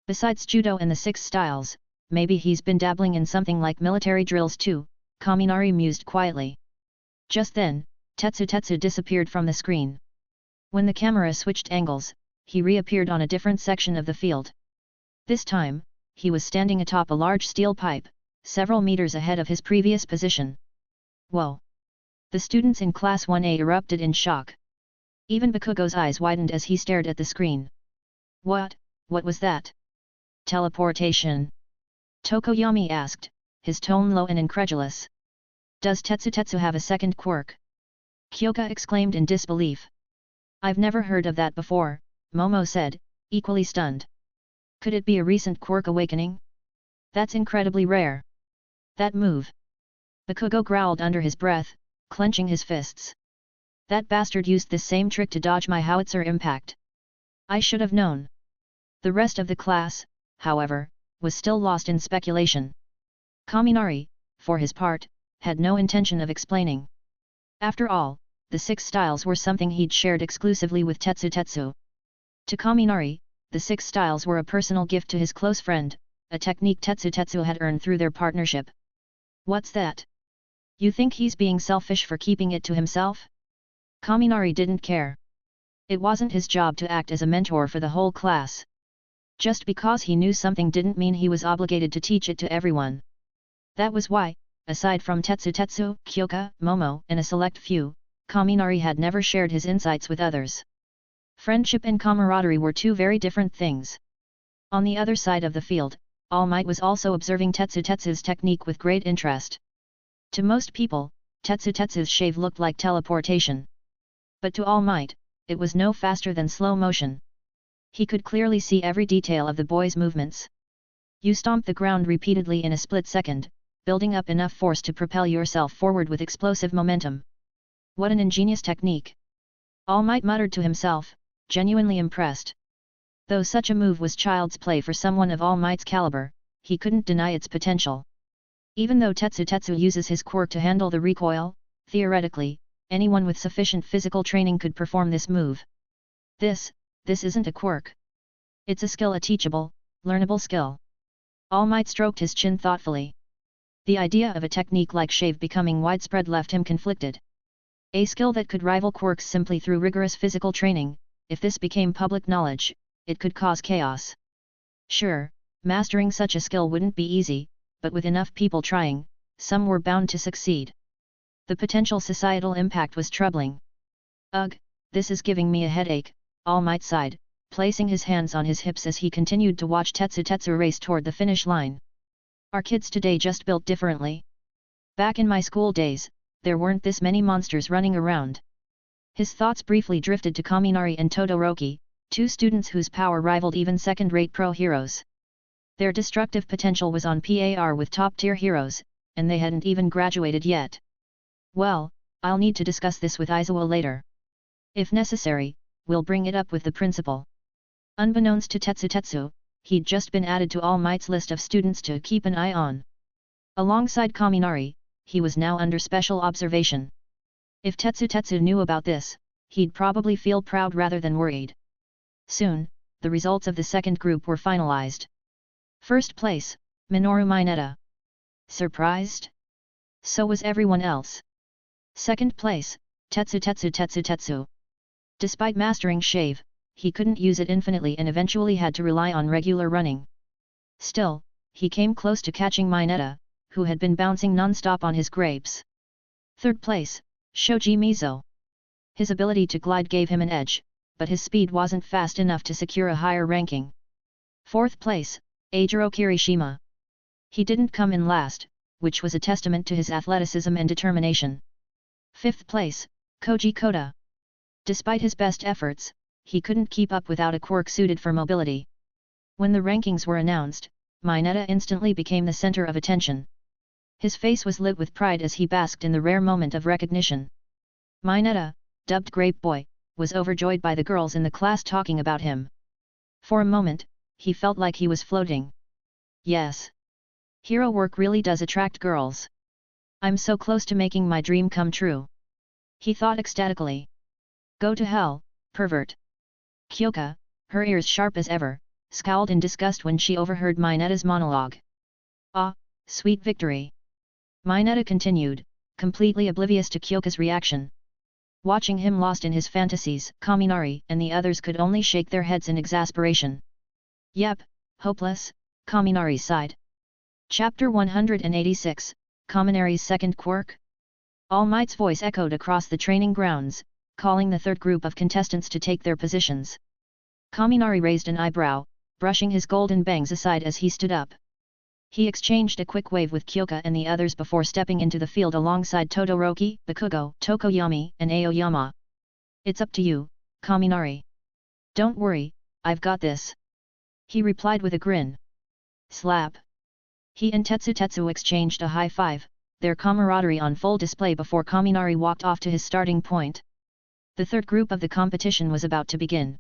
[SPEAKER 2] Besides judo and the 6 styles, maybe he's been dabbling in something like military drills too, Kaminari mused quietly. Just then, Tetsu disappeared from the screen. When the camera switched angles, he reappeared on a different section of the field. This time, he was standing atop a large steel pipe, several meters ahead of his previous position. Whoa! The students in Class 1A erupted in shock. Even Bakugo's eyes widened as he stared at the screen. What was that? Teleportation? Tokoyami asked, his tone low and incredulous. Does Tetsu have a second quirk? Kyoka exclaimed in disbelief. I've never heard of that before, Momo said, equally stunned. Could it be a recent quirk awakening? That's incredibly rare. That move. Bakugo growled under his breath, clenching his fists. That bastard used this same trick to dodge my howitzer impact. I should have known. The rest of the class, however, was still lost in speculation. Kaminari, for his part, had no intention of explaining. After all, the 6 styles were something he'd shared exclusively with Tetsu. To Kaminari, the 6 styles were a personal gift to his close friend, a technique Tetsu had earned through their partnership. What's that? You think he's being selfish for keeping it to himself? Kaminari didn't care. It wasn't his job to act as a mentor for the whole class. Just because he knew something didn't mean he was obligated to teach it to everyone. That was why, aside from Tetsu, Kyoka, Momo, and a select few, Kaminari had never shared his insights with others. Friendship and camaraderie were 2 very different things. On the other side of the field, All Might was also observing Tetsu's technique with great interest. To most people, Tetsu's shave looked like teleportation. But to All Might, it was no faster than slow motion. He could clearly see every detail of the boy's movements. You stomp the ground repeatedly in a split second, building up enough force to propel yourself forward with explosive momentum. What an ingenious technique! All Might muttered to himself, genuinely impressed. Though such a move was child's play for someone of All Might's caliber, he couldn't deny its potential. Even though Tetsu uses his quirk to handle the recoil, theoretically, anyone with sufficient physical training could perform this move. This isn't a quirk. It's a skill, a teachable, learnable skill. All Might stroked his chin thoughtfully. The idea of a technique like shave becoming widespread left him conflicted. A skill that could rival quirks simply through rigorous physical training, if this became public knowledge, it could cause chaos. Sure, mastering such a skill wouldn't be easy, but with enough people trying, some were bound to succeed. The potential societal impact was troubling. Ugh, this is giving me a headache, All Might sighed, placing his hands on his hips as he continued to watch Tetsu race toward the finish line. Are kids today just built differently? Back in my school days, there weren't this many monsters running around. His thoughts briefly drifted to Kaminari and Todoroki, 2 students whose power rivaled even second-rate pro heroes. Their destructive potential was on par with top-tier heroes, and they hadn't even graduated yet. Well, I'll need to discuss this with Aizawa later. If necessary, we'll bring it up with the principal. Unbeknownst to Tetsu, he'd just been added to All Might's list of students to keep an eye on. Alongside Kaminari, he was now under special observation. If Tetsu knew about this, he'd probably feel proud rather than worried. Soon, the results of the second group were finalized. First place, Minoru Mineta. Surprised? So was everyone else. Second place, Tetsu. Despite mastering Shave, he couldn't use it infinitely and eventually had to rely on regular running. Still, he came close to catching Mineta, who had been bouncing non-stop on his grapes. Third place, Shoji Mizo. His ability to glide gave him an edge, but his speed wasn't fast enough to secure a higher ranking. Fourth place, Eijiro Kirishima. He didn't come in last, which was a testament to his athleticism and determination. Fifth place, Koji Koda. Despite his best efforts, he couldn't keep up without a quirk suited for mobility. When the rankings were announced, Mineta instantly became the center of attention. His face was lit with pride as he basked in the rare moment of recognition. Mineta, dubbed Grape Boy, was overjoyed by the girls in the class talking about him. For a moment, he felt like he was floating. Yes. Hero work really does attract girls. I'm so close to making my dream come true. He thought ecstatically. Go to hell, pervert. Kyoka, her ears sharp as ever, scowled in disgust when she overheard Mineta's monologue. Ah, sweet victory. Mineta continued, completely oblivious to Kyoka's reaction. Watching him lost in his fantasies, Kaminari and the others could only shake their heads in exasperation. Yep, hopeless, Kaminari sighed. Chapter 186, Kaminari's second quirk? All Might's voice echoed across the training grounds, calling the third group of contestants to take their positions. Kaminari raised an eyebrow, brushing his golden bangs aside as he stood up. He exchanged a quick wave with Kyoka and the others before stepping into the field alongside Todoroki, Bakugo, Tokoyami, and Aoyama. It's up to you, Kaminari. Don't worry, I've got this. He replied with a grin. Slap. He and Tetsu exchanged a high five, their camaraderie on full display before Kaminari walked off to his starting point. The third group of the competition was about to begin.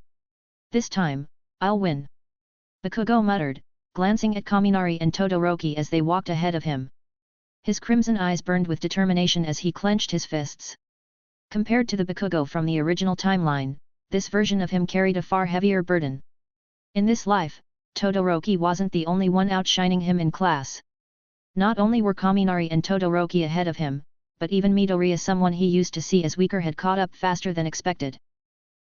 [SPEAKER 2] This time, I'll win. Bakugo muttered, glancing at Kaminari and Todoroki as they walked ahead of him. His crimson eyes burned with determination as he clenched his fists. Compared to the Bakugo from the original timeline, this version of him carried a far heavier burden. In this life, Todoroki wasn't the only one outshining him in class. Not only were Kaminari and Todoroki ahead of him, but even Midoriya, someone he used to see as weaker, had caught up faster than expected.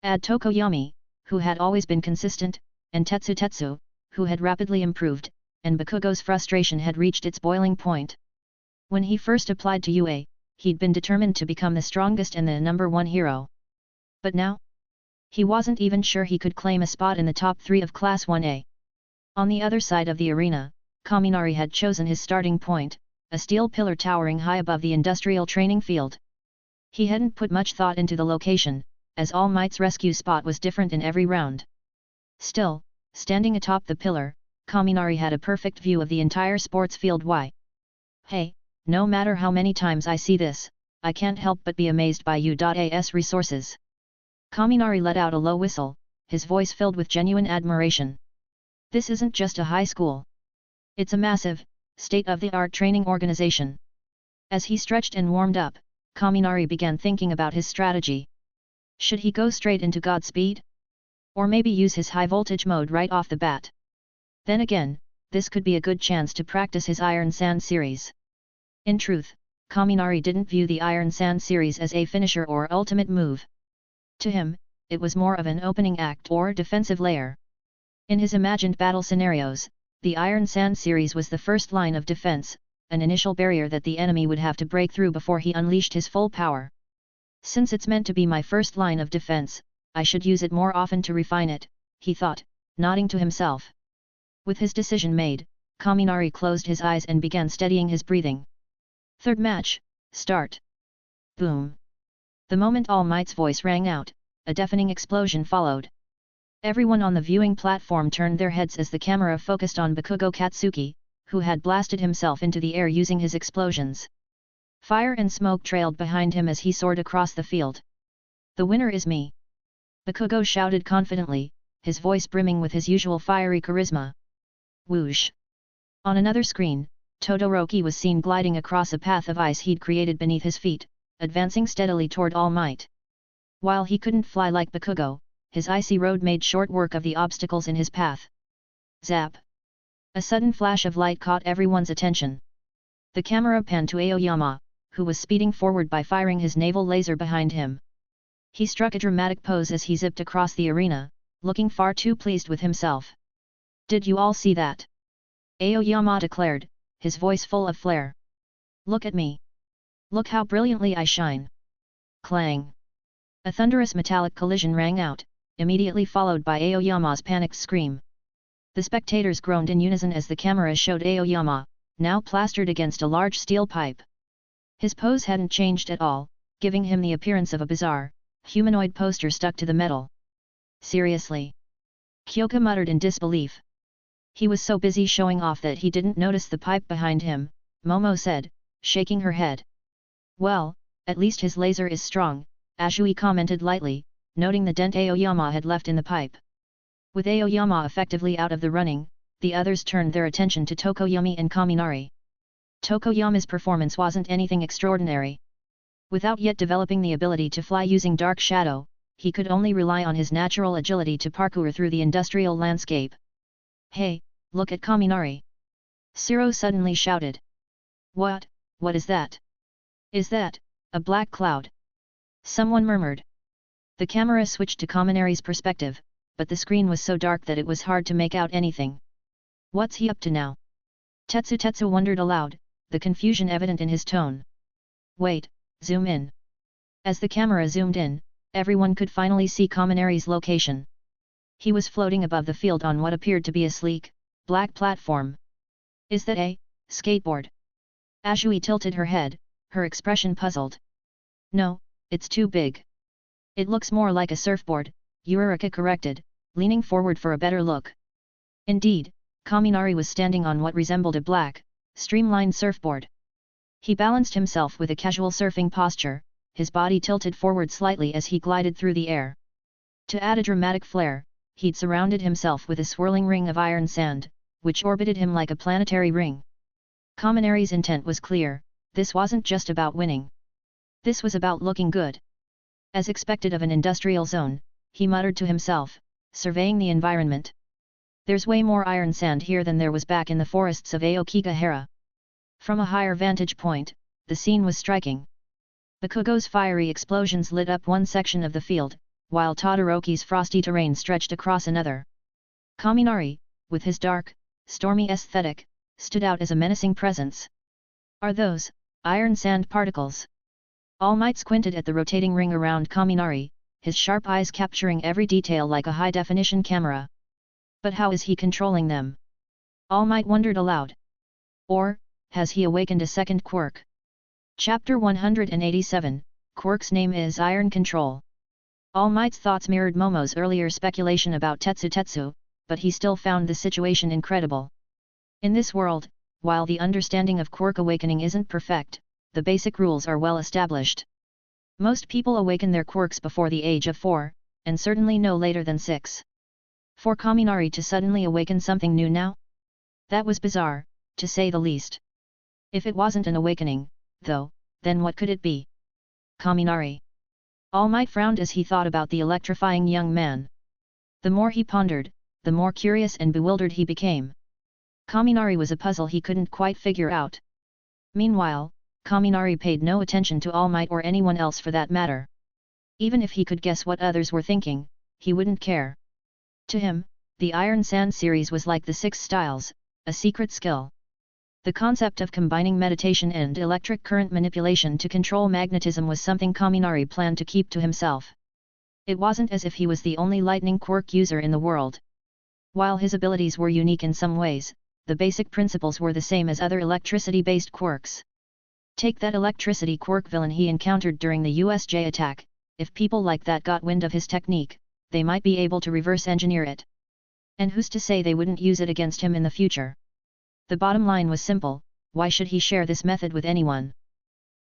[SPEAKER 2] Add Tokoyami, who had always been consistent, and Tetsu, who had rapidly improved, and Bakugo's frustration had reached its boiling point. When he first applied to UA, he'd been determined to become the strongest and the #1 hero. But now? He wasn't even sure he could claim a spot in the top 3 of Class 1A. On the other side of the arena, Kaminari had chosen his starting point, a steel pillar towering high above the industrial training field. He hadn't put much thought into the location, as All Might's rescue spot was different in every round. Still, standing atop the pillar, Kaminari had a perfect view of the entire sports field. Why? Hey, no matter how many times I see this, I can't help but be amazed by UA's resources. Kaminari let out a low whistle, his voice filled with genuine admiration. This isn't just a high school. It's a massive, state-of-the-art training organization. As he stretched and warmed up, Kaminari began thinking about his strategy. Should he go straight into Godspeed? Or maybe use his high-voltage mode right off the bat? Then again, this could be a good chance to practice his Iron Sand series. In truth, Kaminari didn't view the Iron Sand series as a finisher or ultimate move. To him, it was more of an opening act or defensive layer. In his imagined battle scenarios, the Iron Sand series was the first line of defense, an initial barrier that the enemy would have to break through before he unleashed his full power. Since it's meant to be my first line of defense, I should use it more often to refine it, he thought, nodding to himself. With his decision made, Kaminari closed his eyes and began steadying his breathing. Third match, start. Boom. The moment All Might's voice rang out, a deafening explosion followed. Everyone on the viewing platform turned their heads as the camera focused on Bakugo Katsuki, who had blasted himself into the air using his explosions. Fire and smoke trailed behind him as he soared across the field. The winner is me! Bakugo shouted confidently, his voice brimming with his usual fiery charisma. Whoosh! On another screen, Todoroki was seen gliding across a path of ice he'd created beneath his feet, advancing steadily toward All Might. While he couldn't fly like Bakugo, his icy road made short work of the obstacles in his path. Zap! A sudden flash of light caught everyone's attention. The camera panned to Aoyama, who was speeding forward by firing his naval laser behind him. He struck a dramatic pose as he zipped across the arena, looking far too pleased with himself. "Did you all see that?" Aoyama declared, his voice full of flair. "Look at me! Look how brilliantly I shine!" Clang! A thunderous metallic collision rang out, immediately followed by Aoyama's panicked scream. The spectators groaned in unison as the camera showed Aoyama, now plastered against a large steel pipe. His pose hadn't changed at all, giving him the appearance of a bizarre, humanoid poster stuck to the metal. "Seriously?" Kyoka muttered in disbelief. "He was so busy showing off that he didn't notice the pipe behind him," Momo said, shaking her head. "Well, at least his laser is strong," Ashui commented lightly, noting the dent Aoyama had left in the pipe. With Aoyama effectively out of the running, the others turned their attention to Tokoyami and Kaminari. Tokoyami's performance wasn't anything extraordinary. Without yet developing the ability to fly using Dark Shadow, he could only rely on his natural agility to parkour through the industrial landscape. "Hey, look at Kaminari!" Siro suddenly shouted. What is that?" "Is that a black cloud?" someone murmured. The camera switched to Kaminari's perspective, but the screen was so dark that it was hard to make out anything. "What's he up to now?" Tetsu wondered aloud, the confusion evident in his tone. "Wait, zoom in." As the camera zoomed in, everyone could finally see Kaminari's location. He was floating above the field on what appeared to be a sleek, black platform. "Is that a skateboard?" Ashui tilted her head, her expression puzzled. "No, it's too big. It looks more like a surfboard," Yurika corrected, leaning forward for a better look. Indeed, Kaminari was standing on what resembled a black, streamlined surfboard. He balanced himself with a casual surfing posture, his body tilted forward slightly as he glided through the air. To add a dramatic flair, he'd surrounded himself with a swirling ring of iron sand, which orbited him like a planetary ring. Kaminari's intent was clear, this wasn't just about winning. This was about looking good. As expected of an industrial zone, he muttered to himself, surveying the environment. "There's way more iron sand here than there was back in the forests of Aokigahara." From a higher vantage point, the scene was striking. Bakugo's fiery explosions lit up one section of the field, while Todoroki's frosty terrain stretched across another. Kaminari, with his dark, stormy aesthetic, stood out as a menacing presence. "Are those iron sand particles?" All Might squinted at the rotating ring around Kaminari, his sharp eyes capturing every detail like a high-definition camera. "But how is he controlling them?" All Might wondered aloud. "Or, has he awakened a second quirk?" Chapter 187, Quirk's name is Iron Control. All Might's thoughts mirrored Momo's earlier speculation about Tetsu, but he still found the situation incredible. In this world, while the understanding of quirk awakening isn't perfect, the basic rules are well established. Most people awaken their quirks before the age of 4, and certainly no later than 6. For Kaminari to suddenly awaken something new now? That was bizarre, to say the least. If it wasn't an awakening, though, then what could it be? Kaminari. All Might frowned as he thought about the electrifying young man. The more he pondered, the more curious and bewildered he became. Kaminari was a puzzle he couldn't quite figure out. Meanwhile, Kaminari paid no attention to All Might or anyone else for that matter. Even if he could guess what others were thinking, he wouldn't care. To him, the Iron Sand series was like the 6 styles, a secret skill. The concept of combining meditation and electric current manipulation to control magnetism was something Kaminari planned to keep to himself. It wasn't as if he was the only lightning quirk user in the world. While his abilities were unique in some ways, the basic principles were the same as other electricity-based quirks. Take that electricity quirk villain he encountered during the USJ attack. If people like that got wind of his technique, they might be able to reverse engineer it. And who's to say they wouldn't use it against him in the future? The bottom line was simple: why should he share this method with anyone?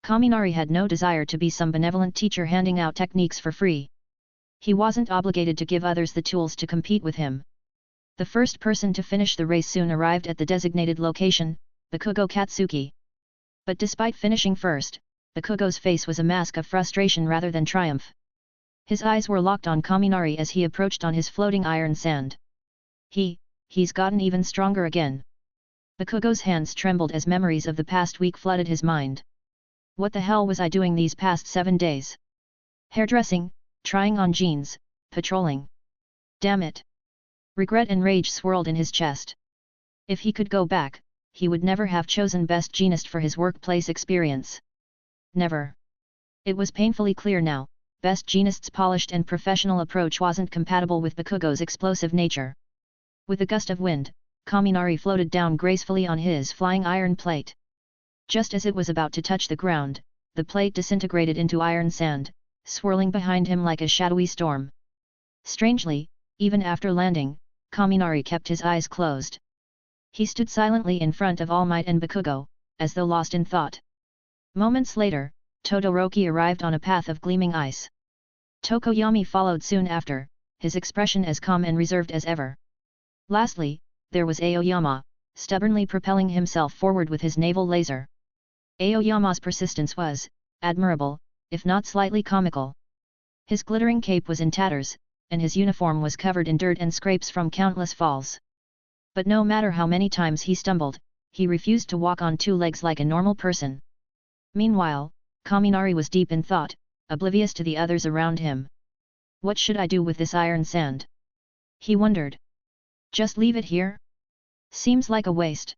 [SPEAKER 2] Kaminari had no desire to be some benevolent teacher handing out techniques for free. He wasn't obligated to give others the tools to compete with him. The first person to finish the race soon arrived at the designated location, Bakugo Katsuki. But despite finishing first, Bakugo's face was a mask of frustration rather than triumph. His eyes were locked on Kaminari as he approached on his floating iron sand. He's gotten even stronger again. Bakugo's hands trembled as memories of the past week flooded his mind. What the hell was I doing these past 7 days? Hairdressing, trying on jeans, patrolling. Damn it! Regret and rage swirled in his chest. If he could go back, he would never have chosen Best Jeanist for his workplace experience. Never. It was painfully clear now, Best Jeanist's polished and professional approach wasn't compatible with Bakugo's explosive nature. With a gust of wind, Kaminari floated down gracefully on his flying iron plate. Just as it was about to touch the ground, the plate disintegrated into iron sand, swirling behind him like a shadowy storm. Strangely, even after landing, Kaminari kept his eyes closed. He stood silently in front of All Might and Bakugo, as though lost in thought. Moments later, Todoroki arrived on a path of gleaming ice. Tokoyami followed soon after, his expression as calm and reserved as ever. Lastly, there was Aoyama, stubbornly propelling himself forward with his naval laser. Aoyama's persistence was admirable, if not slightly comical. His glittering cape was in tatters, and his uniform was covered in dirt and scrapes from countless falls. But no matter how many times he stumbled, he refused to walk on 2 legs like a normal person. Meanwhile, Kaminari was deep in thought, oblivious to the others around him. What should I do with this iron sand? He wondered. Just leave it here? Seems like a waste.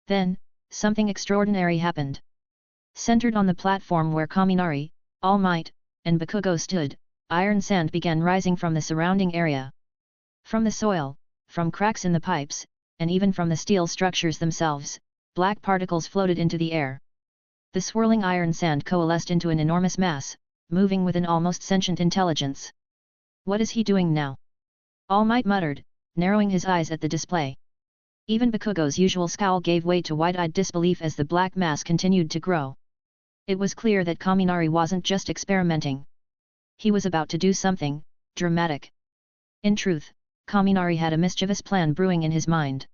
[SPEAKER 2] Then, something extraordinary happened. Centered on the platform where Kaminari, All Might, and Bakugo stood, iron sand began rising from the surrounding area. From the soil, from cracks in the pipes, and even from the steel structures themselves, black particles floated into the air. The swirling iron sand coalesced into an enormous mass, moving with an almost sentient intelligence. What is he doing now? All Might muttered, narrowing his eyes at the display. Even Bakugo's usual scowl gave way to wide-eyed disbelief as the black mass continued to grow. It was clear that Kaminari wasn't just experimenting. He was about to do something dramatic. In truth, Kaminari had a mischievous plan brewing in his mind.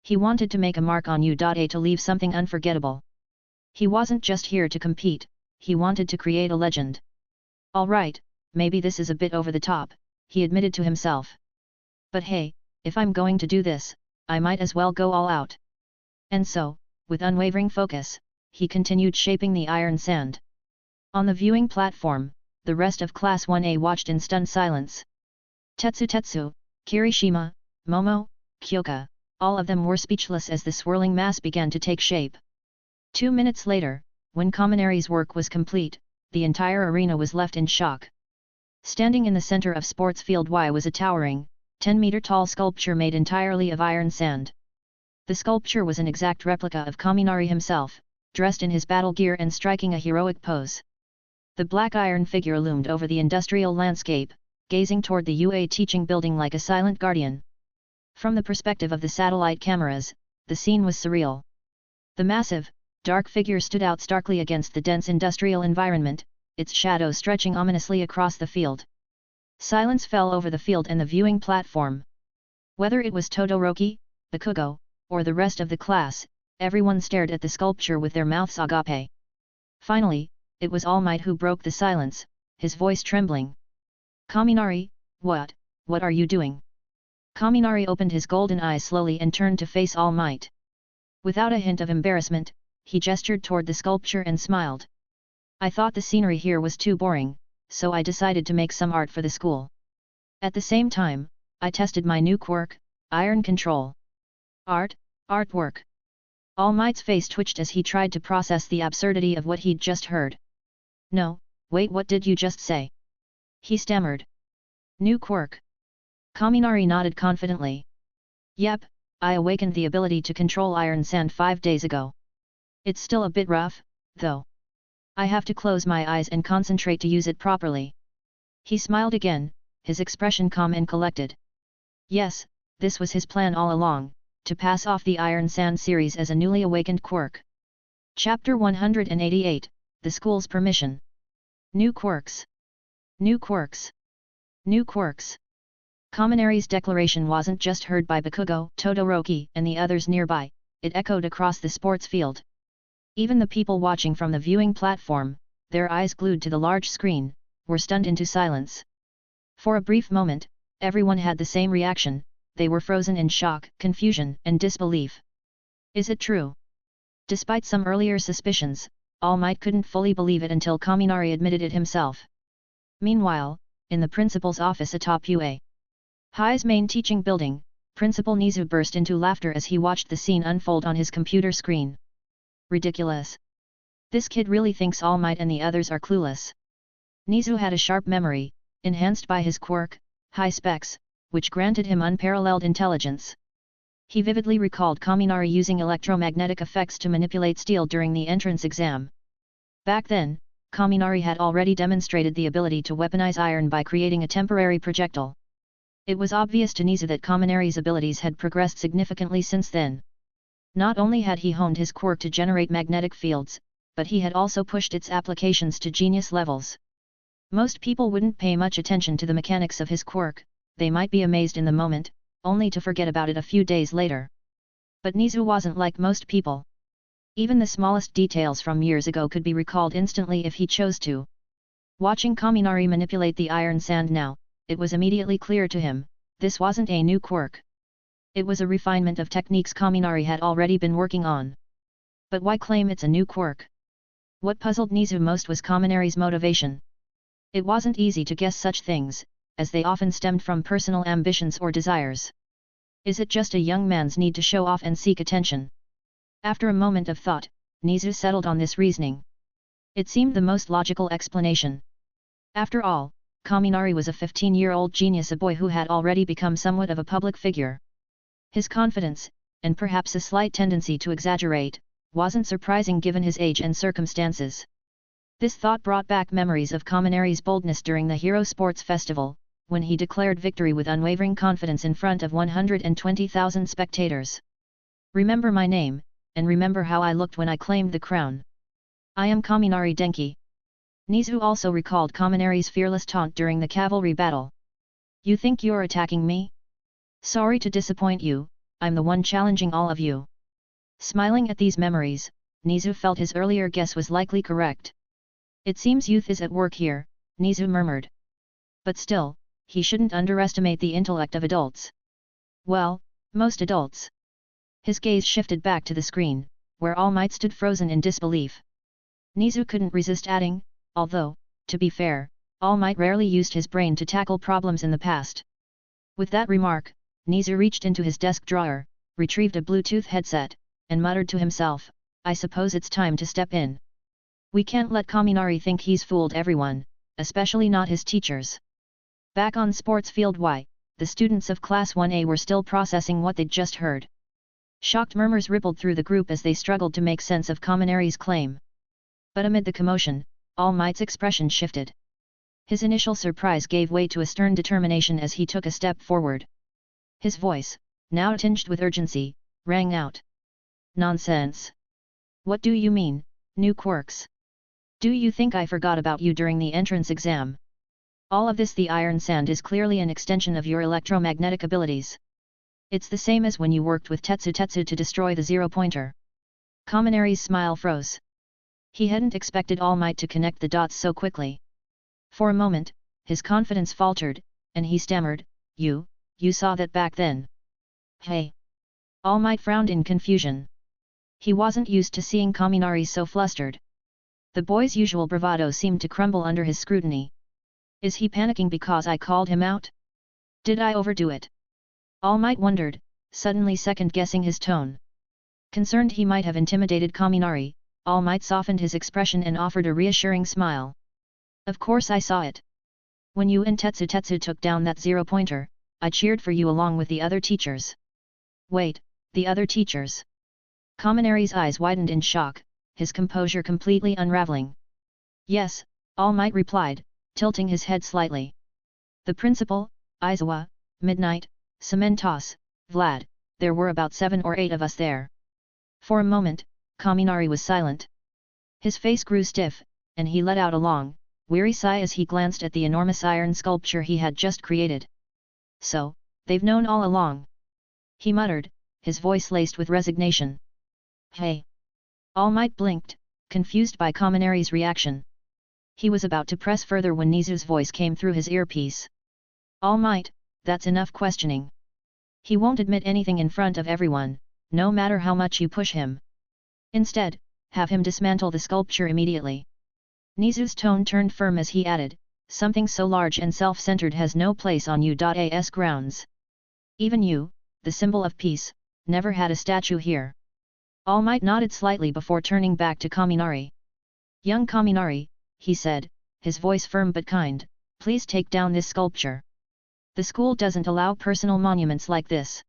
[SPEAKER 2] He wanted to make a mark on U.A to leave something unforgettable. He wasn't just here to compete, he wanted to create a legend. Alright, maybe this is a bit over the top, he admitted to himself. But hey, if I'm going to do this, I might as well go all out. And so, with unwavering focus, he continued shaping the iron sand. On the viewing platform, the rest of Class 1A watched in stunned silence. Tetsu, Kirishima, Momo, Kyoka, all of them were speechless as the swirling mass began to take shape. 2 minutes later, when Kaminari's work was complete, the entire arena was left in shock. Standing in the center of Sports Field Y was a towering, 10-meter-tall sculpture made entirely of iron sand. The sculpture was an exact replica of Kaminari himself, dressed in his battle gear and striking a heroic pose. The black iron figure loomed over the industrial landscape, gazing toward the UA teaching building like a silent guardian. From the perspective of the satellite cameras, the scene was surreal. The massive, dark figure stood out starkly against the dense industrial environment, its shadow stretching ominously across the field. Silence fell over the field and the viewing platform. Whether it was Todoroki, Bakugo, or the rest of the class, everyone stared at the sculpture with their mouths agape. Finally, it was All Might who broke the silence, his voice trembling. Kaminari, what are you doing? Kaminari opened his golden eyes slowly and turned to face All Might. Without a hint of embarrassment, he gestured toward the sculpture and smiled. I thought the scenery here was too boring, so I decided to make some art for the school. At the same time, I tested my new quirk, iron control. Artwork. All Might's face twitched as he tried to process the absurdity of what he'd just heard. No, wait, what did you just say? He stammered. New quirk. Kaminari nodded confidently. Yep, I awakened the ability to control iron sand 5 days ago. It's still a bit rough, though. I have to close my eyes and concentrate to use it properly. He smiled again, his expression calm and collected. Yes, this was his plan all along, to pass off the Iron Sand series as a newly awakened quirk. Chapter 188, The School's Permission. New quirks. New quirks. New quirks. Kaminari's declaration wasn't just heard by Bakugo, Todoroki, and the others nearby, it echoed across the sports field. Even the people watching from the viewing platform, their eyes glued to the large screen, were stunned into silence. For a brief moment, everyone had the same reaction, they were frozen in shock, confusion, and disbelief. Is it true? Despite some earlier suspicions, All Might couldn't fully believe it until Kaminari admitted it himself. Meanwhile, in the principal's office atop UA High's main teaching building, Principal Nizu burst into laughter as he watched the scene unfold on his computer screen. Ridiculous. This kid really thinks All Might and the others are clueless. Nizu had a sharp memory, enhanced by his quirk, high specs, which granted him unparalleled intelligence. He vividly recalled Kaminari using electromagnetic effects to manipulate steel during the entrance exam. Back then, Kaminari had already demonstrated the ability to weaponize iron by creating a temporary projectile. It was obvious to Nizu that Kaminari's abilities had progressed significantly since then. Not only had he honed his quirk to generate magnetic fields, but he had also pushed its applications to genius levels. Most people wouldn't pay much attention to the mechanics of his quirk, they might be amazed in the moment, only to forget about it a few days later. But Nizu wasn't like most people. Even the smallest details from years ago could be recalled instantly if he chose to. Watching Kaminari manipulate the iron sand now, it was immediately clear to him, this wasn't a new quirk. It was a refinement of techniques Kaminari had already been working on. But why claim it's a new quirk? What puzzled Nizu most was Kaminari's motivation. It wasn't easy to guess such things, as they often stemmed from personal ambitions or desires. Is it just a young man's need to show off and seek attention? After a moment of thought, Nizu settled on this reasoning. It seemed the most logical explanation. After all, Kaminari was a 15-year-old genius, a boy who had already become somewhat of a public figure. His confidence, and perhaps a slight tendency to exaggerate, wasn't surprising given his age and circumstances. This thought brought back memories of Kaminari's boldness during the Hero Sports Festival, when he declared victory with unwavering confidence in front of 120,000 spectators. Remember my name, and remember how I looked when I claimed the crown. I am Kaminari Denki. Nizu also recalled Kaminari's fearless taunt during the cavalry battle. You think you're attacking me? Sorry to disappoint you, I'm the one challenging all of you. Smiling at these memories, Nizu felt his earlier guess was likely correct. It seems youth is at work here, Nizu murmured. But still, he shouldn't underestimate the intellect of adults. Well, most adults. His gaze shifted back to the screen, where All Might stood frozen in disbelief. Nizu couldn't resist adding, although, to be fair, All Might rarely used his brain to tackle problems in the past. With that remark, Nizu reached into his desk drawer, retrieved a Bluetooth headset, and muttered to himself, I suppose it's time to step in. We can't let Kaminari think he's fooled everyone, especially not his teachers. Back on Sports Field Y, the students of Class 1A were still processing what they'd just heard. Shocked murmurs rippled through the group as they struggled to make sense of Kaminari's claim. But amid the commotion, All Might's expression shifted. His initial surprise gave way to a stern determination as he took a step forward. His voice, now tinged with urgency, rang out. Nonsense! What do you mean, new quirks? Do you think I forgot about you during the entrance exam? All of this, the iron sand is clearly an extension of your electromagnetic abilities. It's the same as when you worked with Tetsu to destroy the zero-pointer. Kaminari's smile froze. He hadn't expected All Might to connect the dots so quickly. For a moment, his confidence faltered, and he stammered, You saw that back then? Hey! All Might frowned in confusion. He wasn't used to seeing Kaminari so flustered. The boy's usual bravado seemed to crumble under his scrutiny. Is he panicking because I called him out? Did I overdo it? All Might wondered, suddenly second-guessing his tone. Concerned he might have intimidated Kaminari, All Might softened his expression and offered a reassuring smile. Of course I saw it. When you and Tetsu took down that zero-pointer, I cheered for you along with the other teachers. Wait, the other teachers? Kaminari's eyes widened in shock, his composure completely unraveling. Yes, All Might replied, tilting his head slightly. The principal, Aizawa, Midnight, Cementos, Vlad, there were about 7 or 8 of us there. For a moment, Kaminari was silent. His face grew stiff, and he let out a long, weary sigh as he glanced at the enormous iron sculpture he had just created. So, they've known all along. He muttered, his voice laced with resignation. Hey! All Might blinked, confused by Kaminari's reaction. He was about to press further when Nizu's voice came through his earpiece. All Might, that's enough questioning. He won't admit anything in front of everyone, no matter how much you push him. Instead, have him dismantle the sculpture immediately. Nizu's tone turned firm as he added, something so large and self-centered has no place on U.A.'s grounds. Even you, the symbol of peace, never had a statue here. All Might nodded slightly before turning back to Kaminari. Young Kaminari, he said, his voice firm but kind, please take down this sculpture. The school doesn't allow personal monuments like this.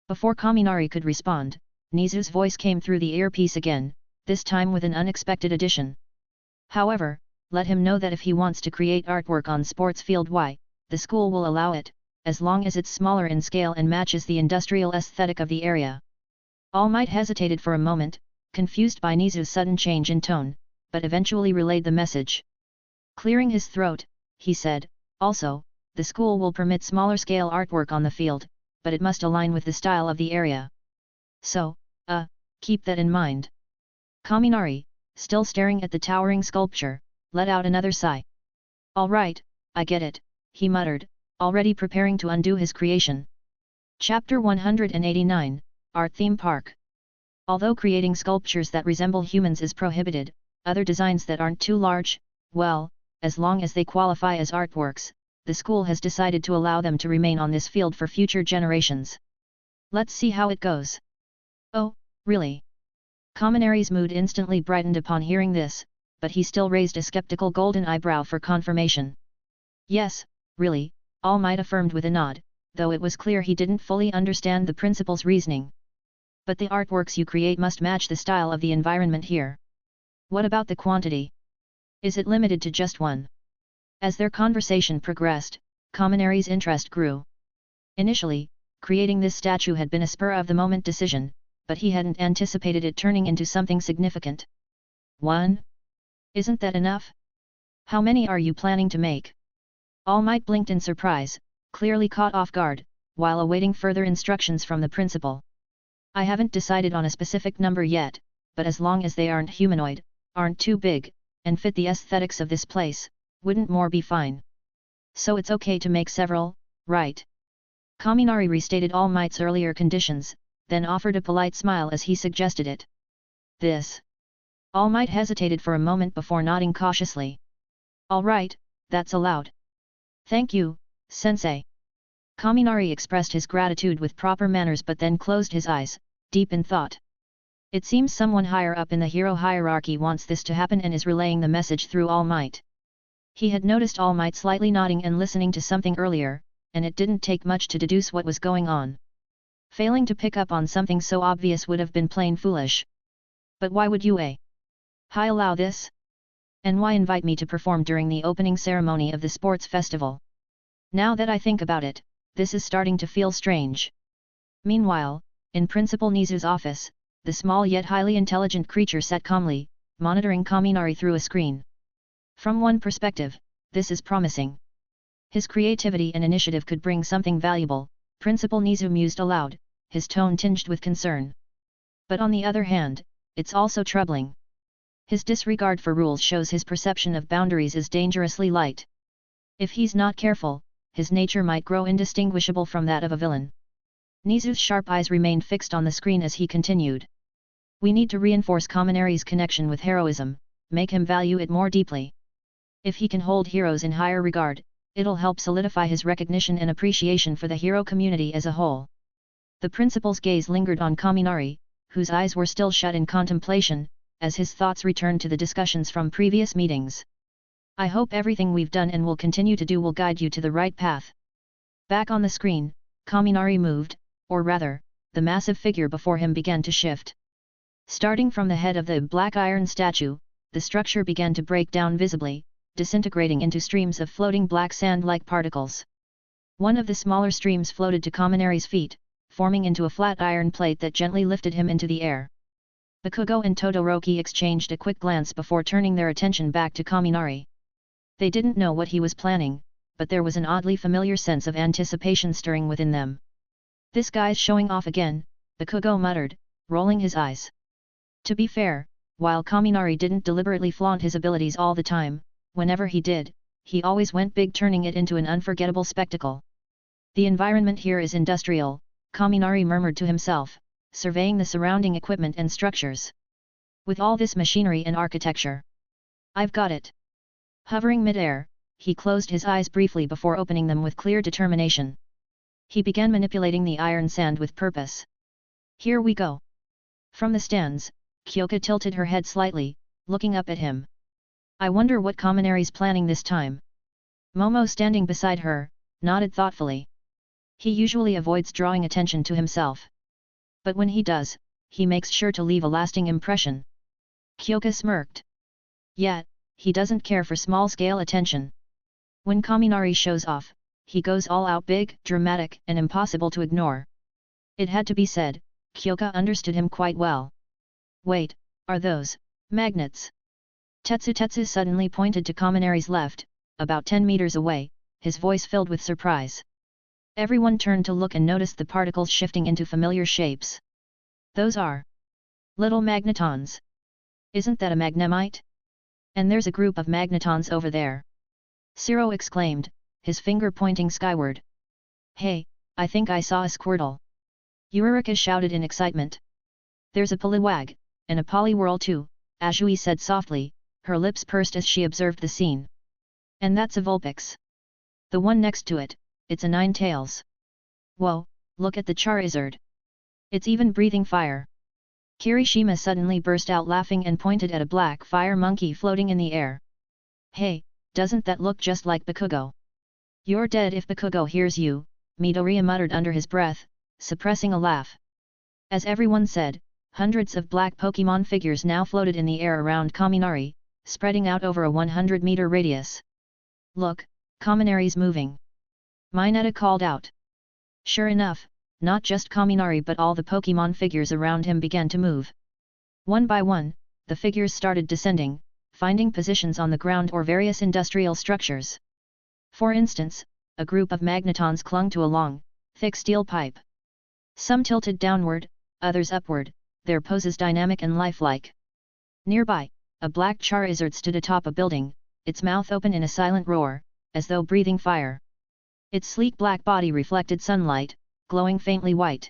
[SPEAKER 2] Before Kaminari could respond, Nizu's voice came through the earpiece again, this time with an unexpected addition. However, let him know that if he wants to create artwork on sports field Y, the school will allow it, as long as it's smaller in scale and matches the industrial aesthetic of the area. All Might hesitated for a moment, confused by Nizu's sudden change in tone, but eventually relayed the message. Clearing his throat, he said, also, the school will permit smaller-scale artwork on the field, but it must align with the style of the area. So, keep that in mind. Kaminari, still staring at the towering sculpture, let out another sigh. All right, I get it, he muttered, already preparing to undo his creation. Chapter 189, Art Theme Park. Although creating sculptures that resemble humans is prohibited, other designs that aren't too large, well, as long as they qualify as artworks, the school has decided to allow them to remain on this field for future generations. Let's see how it goes. Oh, really? Kaminari's mood instantly brightened upon hearing this, but he still raised a skeptical golden eyebrow for confirmation. Yes, really, All Might affirmed with a nod, though it was clear he didn't fully understand the principal's reasoning. But the artworks you create must match the style of the environment here. What about the quantity? Is it limited to just one? As their conversation progressed, Kaminari's interest grew. Initially, creating this statue had been a spur-of-the-moment decision, but he hadn't anticipated it turning into something significant. One? Isn't that enough? How many are you planning to make? All Might blinked in surprise, clearly caught off guard, while awaiting further instructions from the principal. I haven't decided on a specific number yet, but as long as they aren't humanoid, aren't too big, and fit the aesthetics of this place, wouldn't more be fine? So it's okay to make several, right? Kaminari restated All Might's earlier conditions, then offered a polite smile as he suggested it. This. All Might hesitated for a moment before nodding cautiously. All right, that's allowed. Thank you, Sensei. Kaminari expressed his gratitude with proper manners but then closed his eyes, deep in thought. It seems someone higher up in the hero hierarchy wants this to happen and is relaying the message through All Might. He had noticed All Might slightly nodding and listening to something earlier, and it didn't take much to deduce what was going on. Failing to pick up on something so obvious would have been plain foolish. But why would UA Hi allow this? And why invite me to perform during the opening ceremony of the sports festival? Now that I think about it, this is starting to feel strange. Meanwhile, in Principal Nizu's office, the small yet highly intelligent creature sat calmly, monitoring Kaminari through a screen. From one perspective, this is promising. His creativity and initiative could bring something valuable, Principal Nizu mused aloud, his tone tinged with concern. But on the other hand, it's also troubling. His disregard for rules shows his perception of boundaries is dangerously light. If he's not careful, his nature might grow indistinguishable from that of a villain. Nizu's sharp eyes remained fixed on the screen as he continued. We need to reinforce Kaminari's connection with heroism, make him value it more deeply. If he can hold heroes in higher regard, it'll help solidify his recognition and appreciation for the hero community as a whole. The principal's gaze lingered on Kaminari, whose eyes were still shut in contemplation, as his thoughts returned to the discussions from previous meetings. I hope everything we've done and will continue to do will guide you to the right path. Back on the screen, Kaminari moved, or rather, the massive figure before him began to shift. Starting from the head of the black iron statue, the structure began to break down visibly, disintegrating into streams of floating black sand-like particles. One of the smaller streams floated to Kaminari's feet, forming into a flat iron plate that gently lifted him into the air. Bakugo and Todoroki exchanged a quick glance before turning their attention back to Kaminari. They didn't know what he was planning, but there was an oddly familiar sense of anticipation stirring within them. "This guy's showing off again," Bakugo muttered, rolling his eyes. To be fair, while Kaminari didn't deliberately flaunt his abilities all the time, whenever he did, he always went big, turning it into an unforgettable spectacle. "The environment here is industrial," Kaminari murmured to himself, surveying the surrounding equipment and structures. "With all this machinery and architecture, I've got it." Hovering mid-air, he closed his eyes briefly before opening them with clear determination. He began manipulating the iron sand with purpose. "Here we go." From the stands, Kyoka tilted her head slightly, looking up at him. "I wonder what Kaminari's planning this time." Momo, standing beside her, nodded thoughtfully. He usually avoids drawing attention to himself. But when he does, he makes sure to leave a lasting impression. Kyoka smirked. Yet, he doesn't care for small-scale attention. When Kaminari shows off, he goes all out, big, dramatic, and impossible to ignore. It had to be said, Kyoka understood him quite well. "Wait, are those magnets?" Tetsu suddenly pointed to Kaminari's left, about 10 meters away, his voice filled with surprise. Everyone turned to look and noticed the particles shifting into familiar shapes. "Those are little magnetons. Isn't that a magnemite? And there's a group of magnetons over there," Zero exclaimed, his finger pointing skyward. "Hey, I think I saw a Squirtle," Eureka shouted in excitement. "There's a Poliwag, and a Poliwhirl too," Azui said softly, her lips pursed as she observed the scene. "And that's a Vulpix. The one next to it, it's a Ninetales. Whoa, look at the Charizard. It's even breathing fire." Kirishima suddenly burst out laughing and pointed at a black fire monkey floating in the air. "Hey, doesn't that look just like Bakugo?" "You're dead if Bakugo hears you," Midoriya muttered under his breath, suppressing a laugh. As everyone said, hundreds of black Pokémon figures now floated in the air around Kaminari, spreading out over a 100-meter radius. "Look, Kaminari's moving!" Mineta called out. Sure enough, not just Kaminari but all the Pokémon figures around him began to move. One by one, the figures started descending, finding positions on the ground or various industrial structures. For instance, a group of magnetons clung to a long, thick steel pipe. Some tilted downward, others upward, their poses dynamic and lifelike. Nearby, a black Charizard stood atop a building, its mouth open in a silent roar, as though breathing fire. Its sleek black body reflected sunlight, glowing faintly white.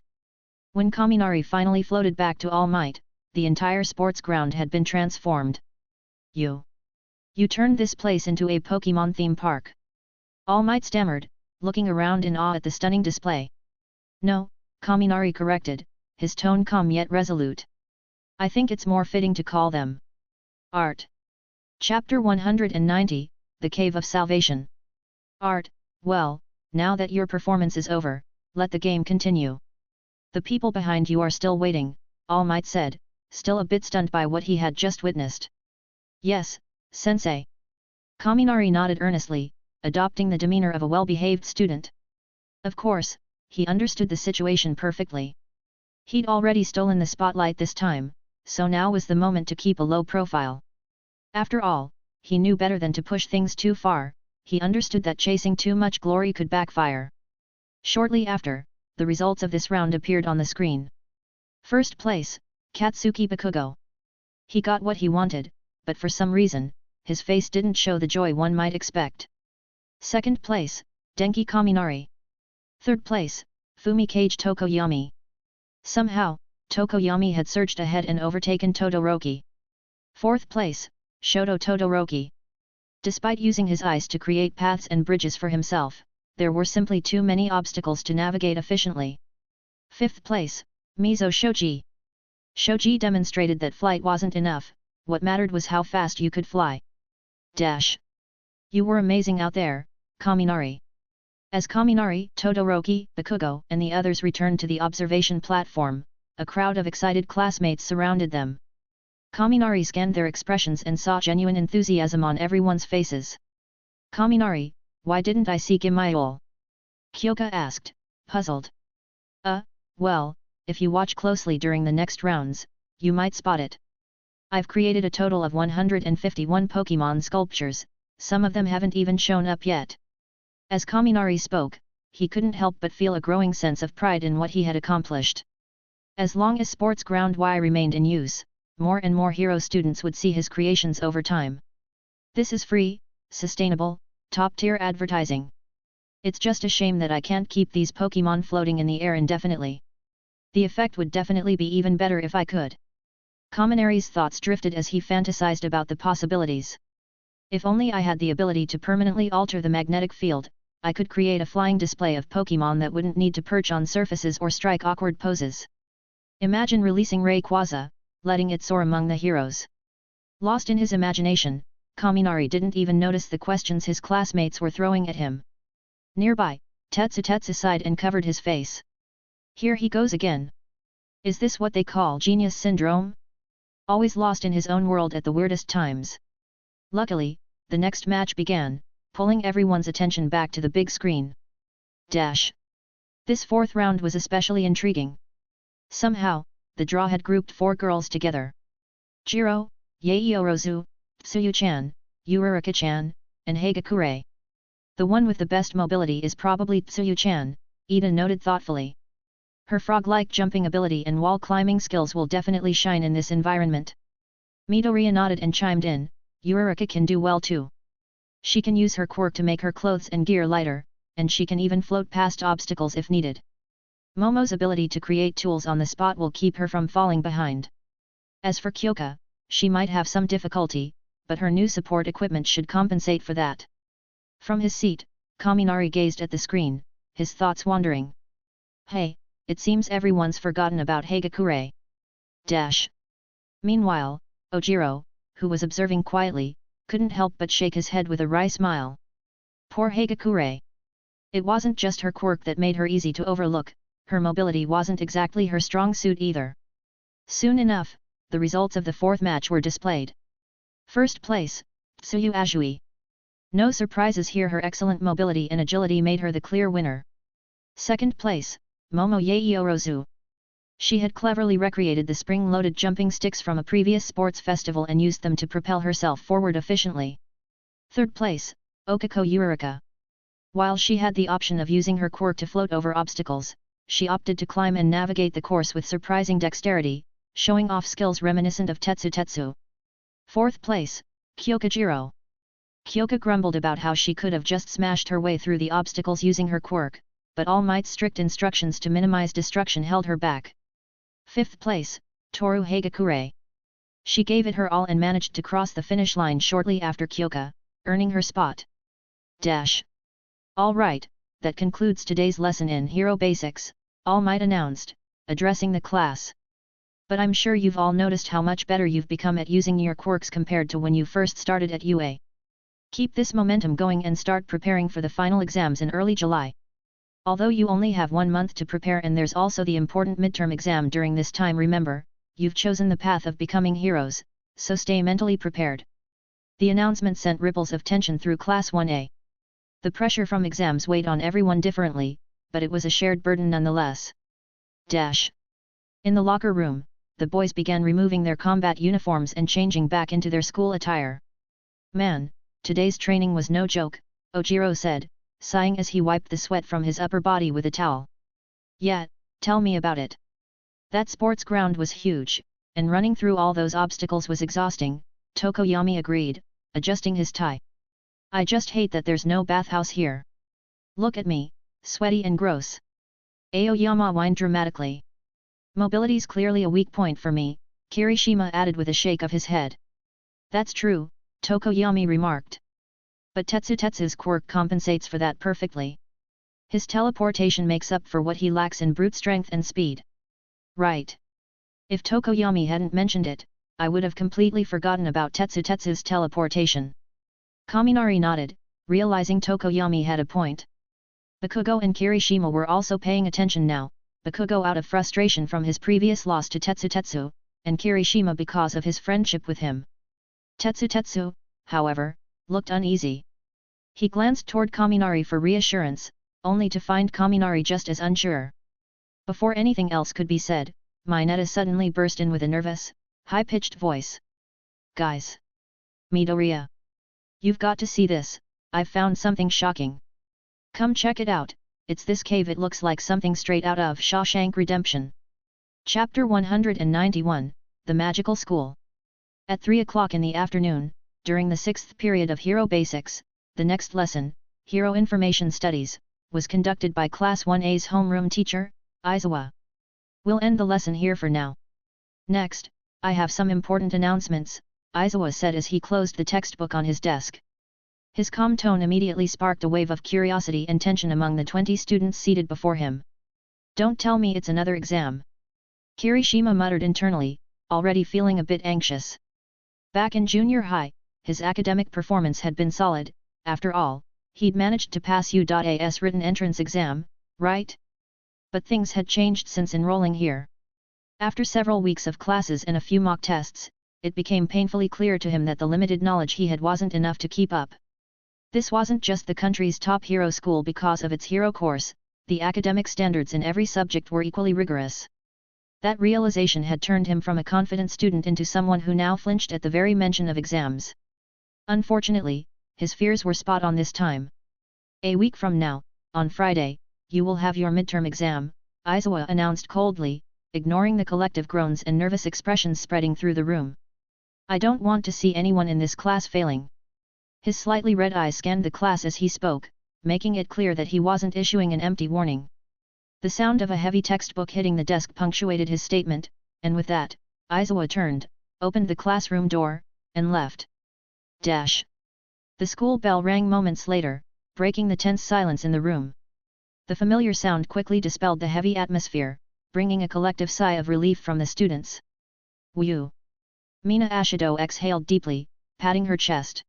[SPEAKER 2] When Kaminari finally floated back to All Might, the entire sports ground had been transformed. You turned this place into a Pokémon theme park." All Might stammered, looking around in awe at the stunning display. "No," Kaminari corrected, his tone calm yet resolute. "I think it's more fitting to call them art." Chapter 190, The Cave of Salvation. "Art, well, now that your performance is over, let the game continue. The people behind you are still waiting," All Might said, still a bit stunned by what he had just witnessed. "Yes, sensei." Kaminari nodded earnestly, adopting the demeanor of a well-behaved student. Of course, he understood the situation perfectly. He'd already stolen the spotlight this time, so now was the moment to keep a low profile. After all, he knew better than to push things too far. He understood that chasing too much glory could backfire. Shortly after, the results of this round appeared on the screen. First place, Katsuki Bakugo. He got what he wanted, but for some reason, his face didn't show the joy one might expect. Second place, Denki Kaminari. Third place, Fumikage Tokoyami. Somehow, Tokoyami had surged ahead and overtaken Todoroki. Fourth place, Shoto Todoroki. Despite using his eyes to create paths and bridges for himself, there were simply too many obstacles to navigate efficiently. Fifth place, Mizo Shoji. Shoji demonstrated that flight wasn't enough, what mattered was how fast you could fly. Dash. You were amazing out there, Kaminari. As Kaminari, Todoroki, Bakugo, and the others returned to the observation platform, a crowd of excited classmates surrounded them. Kaminari scanned their expressions and saw genuine enthusiasm on everyone's faces. "Kaminari, why didn't I see Gimayol?" Kyoka asked, puzzled. Well, if you watch closely during the next rounds, you might spot it. I've created a total of 151 Pokémon sculptures, some of them haven't even shown up yet. As Kaminari spoke, he couldn't help but feel a growing sense of pride in what he had accomplished. As long as Sports Ground Y remained in use, more and more hero students would see his creations over time. This is free, sustainable, top-tier advertising. It's just a shame that I can't keep these Pokémon floating in the air indefinitely. The effect would definitely be even better if I could. Kaminari's thoughts drifted as he fantasized about the possibilities. If only I had the ability to permanently alter the magnetic field, I could create a flying display of Pokémon that wouldn't need to perch on surfaces or strike awkward poses. Imagine releasing Rayquaza, letting it soar among the heroes. Lost in his imagination, Kaminari didn't even notice the questions his classmates were throwing at him. Nearby, Tetsu sighed and covered his face. Here he goes again. Is this what they call genius syndrome? Always lost in his own world at the weirdest times. Luckily, the next match began, pulling everyone's attention back to the big screen. This fourth round was especially intriguing. Somehow, the draw had grouped 4 girls together. Jiro, Yaeorozu, Tsuyu-chan, Uraraka-chan, and Hagakure. The one with the best mobility is probably Tsuyu-chan, Ida noted thoughtfully. Her frog-like jumping ability and wall-climbing skills will definitely shine in this environment. Midoriya nodded and chimed in, Uraraka can do well too. She can use her quirk to make her clothes and gear lighter, and she can even float past obstacles if needed. Momo's ability to create tools on the spot will keep her from falling behind. As for Kyoka, she might have some difficulty, but her new support equipment should compensate for that. From his seat, Kaminari gazed at the screen, his thoughts wandering. Hey, it seems everyone's forgotten about Hagakure. Meanwhile, Ojiro, who was observing quietly, couldn't help but shake his head with a wry smile. Poor Hagakure. It wasn't just her quirk that made her easy to overlook, her mobility wasn't exactly her strong suit either. Soon enough, the results of the fourth match were displayed. First place, Tsuyu Ajui. No surprises here, her excellent mobility and agility made her the clear winner. Second place, Momo Yaeorozu. She had cleverly recreated the spring-loaded jumping sticks from a previous sports festival and used them to propel herself forward efficiently. Third place, Okako Uraraka. While she had the option of using her quirk to float over obstacles, she opted to climb and navigate the course with surprising dexterity, showing off skills reminiscent of Tetsu. Fourth place, Kyoka Jiro. Kyoka grumbled about how she could have just smashed her way through the obstacles using her quirk, but All Might's strict instructions to minimize destruction held her back. Fifth place, Toru Hagakure. She gave it her all and managed to cross the finish line shortly after Kyoka, earning her spot. Alright, that concludes today's lesson in Hero Basics, All Might announced, addressing the class. But I'm sure you've all noticed how much better you've become at using your quirks compared to when you first started at UA. Keep this momentum going and start preparing for the final exams in early July. Although you only have 1 month to prepare and there's also the important midterm exam during this time, remember, you've chosen the path of becoming heroes, so stay mentally prepared. The announcement sent ripples of tension through Class 1A. The pressure from exams weighed on everyone differently, but it was a shared burden nonetheless. In the locker room, the boys began removing their combat uniforms and changing back into their school attire. Man, today's training was no joke, Ojiro said, sighing as he wiped the sweat from his upper body with a towel. Yeah, tell me about it. That sports ground was huge, and running through all those obstacles was exhausting, Tokoyami agreed, adjusting his tie. I just hate that there's no bathhouse here. Look at me, sweaty and gross. Aoyama whined dramatically. Mobility's clearly a weak point for me, Kirishima added with a shake of his head. That's true, Tokoyami remarked. But Tetsu's quirk compensates for that perfectly. His teleportation makes up for what he lacks in brute strength and speed. Right. If Tokoyami hadn't mentioned it, I would have completely forgotten about Tetsu's teleportation. Kaminari nodded, realizing Tokoyami had a point. Bakugo and Kirishima were also paying attention now, Bakugo out of frustration from his previous loss to Tetsu, and Kirishima because of his friendship with him. Tetsu, however, looked uneasy. He glanced toward Kaminari for reassurance, only to find Kaminari just as unsure. Before anything else could be said, Mineta suddenly burst in with a nervous, high-pitched voice. Guys! Midoriya! You've got to see this, I've found something shocking. Come check it out, it's this cave. It looks like something straight out of Shawshank Redemption. Chapter 191, The Magical School. At 3 o'clock in the afternoon, during the 6th period of Hero Basics, the next lesson, Hero Information Studies, was conducted by Class 1A's homeroom teacher, Aizawa. We'll end the lesson here for now. Next, I have some important announcements, Aizawa said as he closed the textbook on his desk. His calm tone immediately sparked a wave of curiosity and tension among the 20 students seated before him. Don't tell me it's another exam. Kirishima muttered internally, already feeling a bit anxious. Back in junior high, his academic performance had been solid. After all, he'd managed to pass UAS written entrance exam, right? But things had changed since enrolling here. After several weeks of classes and a few mock tests, it became painfully clear to him that the limited knowledge he had wasn't enough to keep up. This wasn't just the country's top hero school because of its hero course, the academic standards in every subject were equally rigorous. That realization had turned him from a confident student into someone who now flinched at the very mention of exams. Unfortunately, his fears were spot on this time. A week from now, on Friday, you will have your midterm exam, Aizawa announced coldly, ignoring the collective groans and nervous expressions spreading through the room. I don't want to see anyone in this class failing. His slightly red eyes scanned the class as he spoke, making it clear that he wasn't issuing an empty warning. The sound of a heavy textbook hitting the desk punctuated his statement, and with that, Aizawa turned, opened the classroom door, and left. Dash. The school bell rang moments later, breaking the tense silence in the room. The familiar sound quickly dispelled the heavy atmosphere, bringing a collective sigh of relief from the students. Whew. Mina Ashido exhaled deeply, patting her chest.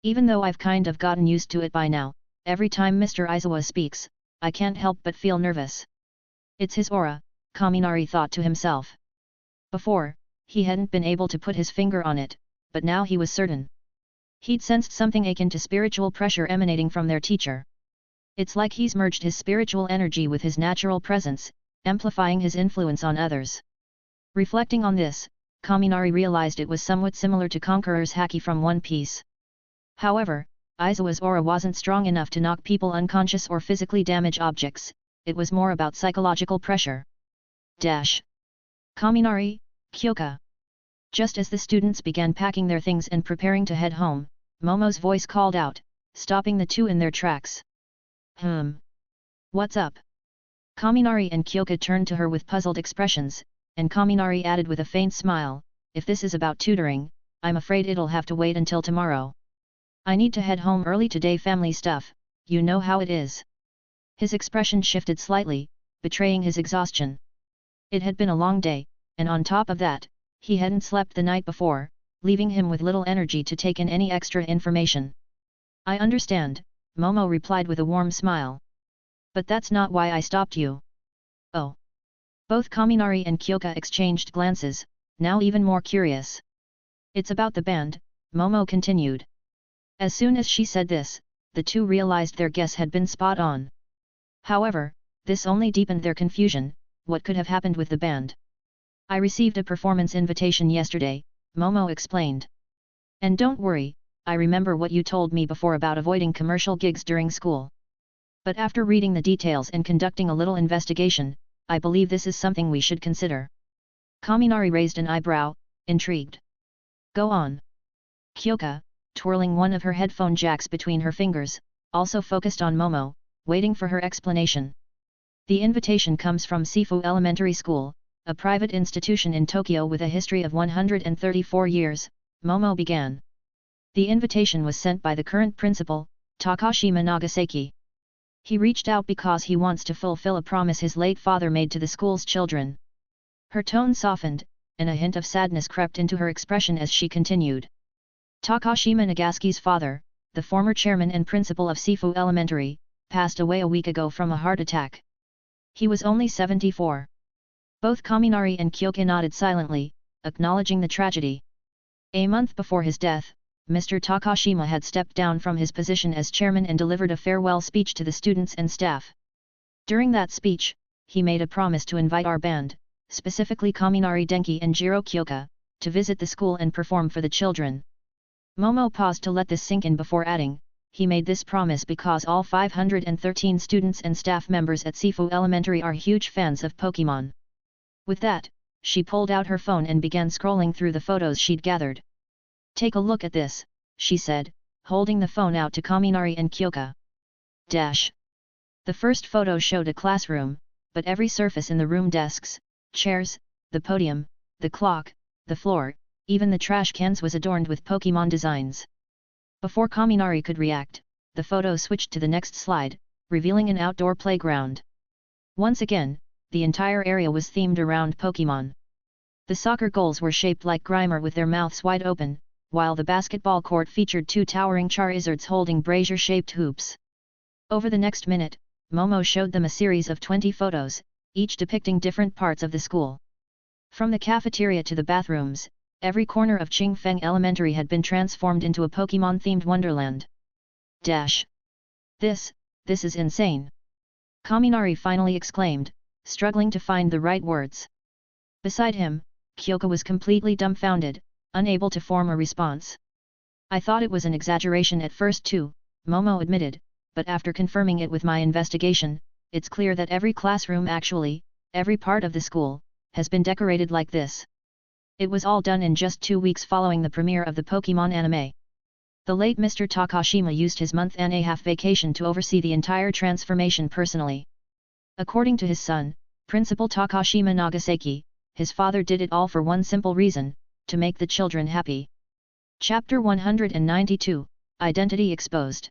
[SPEAKER 2] Even though I've kind of gotten used to it by now, every time Mr. Aizawa speaks, I can't help but feel nervous. It's his aura, Kaminari thought to himself. Before, he hadn't been able to put his finger on it, but now he was certain. He'd sensed something akin to spiritual pressure emanating from their teacher. It's like he's merged his spiritual energy with his natural presence, amplifying his influence on others. Reflecting on this, Kaminari realized it was somewhat similar to Conqueror's haki from One Piece. However, Aizawa's aura wasn't strong enough to knock people unconscious or physically damage objects, it was more about psychological pressure. Dash. Kaminari, Kyoka. Just as the students began packing their things and preparing to head home, Momo's voice called out, stopping the two in their tracks. What's up? Kaminari and Kyoka turned to her with puzzled expressions, and Kaminari added with a faint smile, if this is about tutoring, I'm afraid it'll have to wait until tomorrow. I need to head home early today, family stuff, you know how it is. His expression shifted slightly, betraying his exhaustion. It had been a long day, and on top of that, he hadn't slept the night before, leaving him with little energy to take in any extra information. I understand, Momo replied with a warm smile. But that's not why I stopped you. Oh. Both Kaminari and Kyoka exchanged glances, now even more curious. It's about the band, Momo continued. As soon as she said this, the two realized their guess had been spot on. However, this only deepened their confusion. What could have happened with the band? I received a performance invitation yesterday, Momo explained. And don't worry, I remember what you told me before about avoiding commercial gigs during school. But after reading the details and conducting a little investigation, I believe this is something we should consider. Kaminari raised an eyebrow, intrigued. Go on. Kyoka, twirling one of her headphone jacks between her fingers, also focused on Momo, waiting for her explanation. The invitation comes from Sifu Elementary School, a private institution in Tokyo with a history of 134 years, Momo began. The invitation was sent by the current principal, Takashima Nagasaki. He reached out because he wants to fulfill a promise his late father made to the school's children. Her tone softened, and a hint of sadness crept into her expression as she continued. Takashima Nagasaki's father, the former chairman and principal of Sifu Elementary, passed away a week ago from a heart attack. He was only 74. Both Kaminari and Kyoka nodded silently, acknowledging the tragedy. A month before his death, Mr. Takashima had stepped down from his position as chairman and delivered a farewell speech to the students and staff. During that speech, he made a promise to invite our band, specifically Kaminari Denki and Jiro Kyoka, to visit the school and perform for the children. Momo paused to let this sink in before adding, he made this promise because all 513 students and staff members at Sifu Elementary are huge fans of Pokemon. With that, she pulled out her phone and began scrolling through the photos she'd gathered. "Take a look at this," she said, holding the phone out to Kaminari and Kyoka. The first photo showed a classroom, but every surface in the room, desks, chairs, the podium, the clock, the floor, even the trash cans, was adorned with Pokemon designs. Before Kaminari could react, the photo switched to the next slide, revealing an outdoor playground. Once again, the entire area was themed around Pokemon. The soccer goals were shaped like Grimer with their mouths wide open, while the basketball court featured two towering Charizards holding brazier-shaped hoops. Over the next minute, Momo showed them a series of 20 photos, each depicting different parts of the school. From the cafeteria to the bathrooms, every corner of Qingfeng Elementary had been transformed into a Pokemon-themed wonderland. This is insane! Kaminari finally exclaimed, struggling to find the right words. Beside him, Kyoka was completely dumbfounded, unable to form a response. "I thought it was an exaggeration at first too," Momo admitted, "but after confirming it with my investigation, it's clear that every classroom, actually, every part of the school, has been decorated like this. It was all done in just 2 weeks following the premiere of the Pokemon anime. The late Mr. Takashima used his month-and-a-half vacation to oversee the entire transformation personally. According to his son, Principal Takashima Nagasaki, his father did it all for one simple reason: to make the children happy." Chapter 192, Identity Exposed.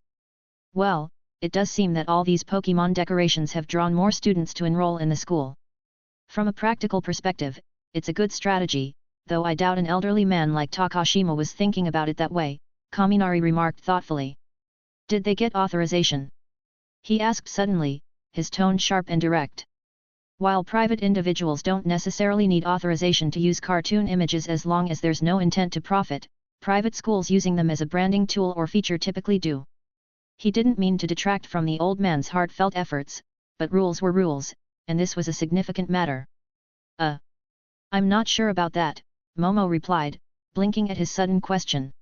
[SPEAKER 2] Well, it does seem that all these Pokemon decorations have drawn more students to enroll in the school. From a practical perspective, it's a good strategy, though I doubt an elderly man like Takashima was thinking about it that way, Kaminari remarked thoughtfully. "Did they get authorization?" he asked suddenly, his tone sharp and direct. While private individuals don't necessarily need authorization to use cartoon images as long as there's no intent to profit, private schools using them as a branding tool or feature typically do. He didn't mean to detract from the old man's heartfelt efforts, but rules were rules, and this was a significant matter. I'm not sure about that," Momo replied, blinking at his sudden question.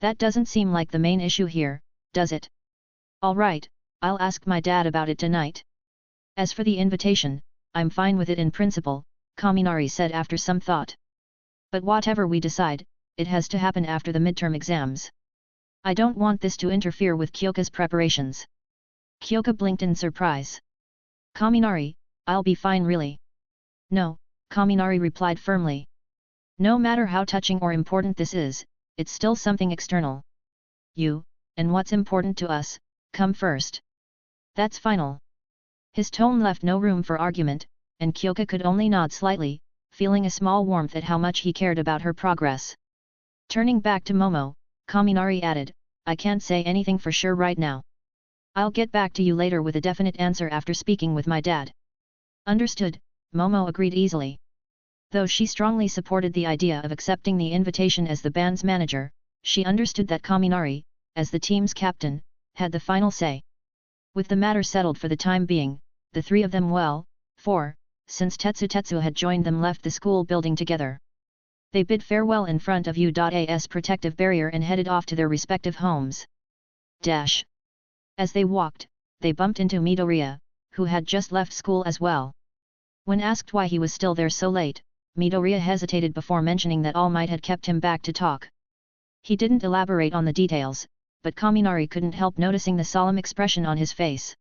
[SPEAKER 2] "That doesn't seem like the main issue here, does it?" "All right, I'll ask my dad about it tonight. As for the invitation, I'm fine with it in principle," Kaminari said after some thought. "But whatever we decide, it has to happen after the midterm exams. I don't want this to interfere with Kyoka's preparations." Kyoka blinked in surprise. "Kaminari, I'll be fine really." "No," Kaminari replied firmly. "No matter how touching or important this is, it's still something external. You, and what's important to us, come first. That's final." His tone left no room for argument, and Kyoka could only nod slightly, feeling a small warmth at how much he cared about her progress. Turning back to Momo, Kaminari added, "I can't say anything for sure right now. I'll get back to you later with a definite answer after speaking with my dad." "Understood," Momo agreed easily. Though she strongly supported the idea of accepting the invitation as the band's manager, she understood that Kaminari, as the team's captain, had the final say. With the matter settled for the time being, the three of them since Tetsu had joined them, left the school building together. They bid farewell in front of U.A.'s protective barrier and headed off to their respective homes. As they walked, they bumped into Midoriya, who had just left school as well. When asked why he was still there so late, Midoriya hesitated before mentioning that All Might had kept him back to talk. He didn't elaborate on the details, but Kaminari couldn't help noticing the solemn expression on his face.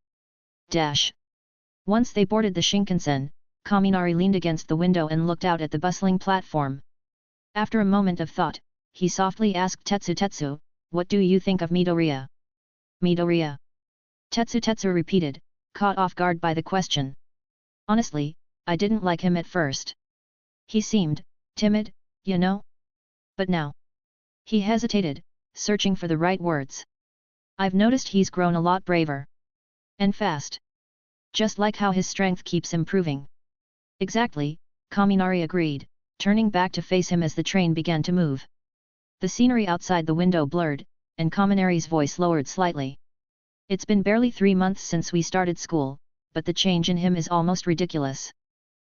[SPEAKER 2] Once they boarded the Shinkansen, Kaminari leaned against the window and looked out at the bustling platform. After a moment of thought, he softly asked Tetsu, "What do you think of Midoriya?" "Midoriya?" Tetsu repeated, caught off guard by the question. "Honestly, I didn't like him at first. He seemed timid, you know? But now..." He hesitated, searching for the right words. "I've noticed he's grown a lot braver. And fast. Just like how his strength keeps improving." "Exactly," Kaminari agreed, turning back to face him as the train began to move. The scenery outside the window blurred, and Kaminari's voice lowered slightly. "It's been barely 3 months since we started school, but the change in him is almost ridiculous.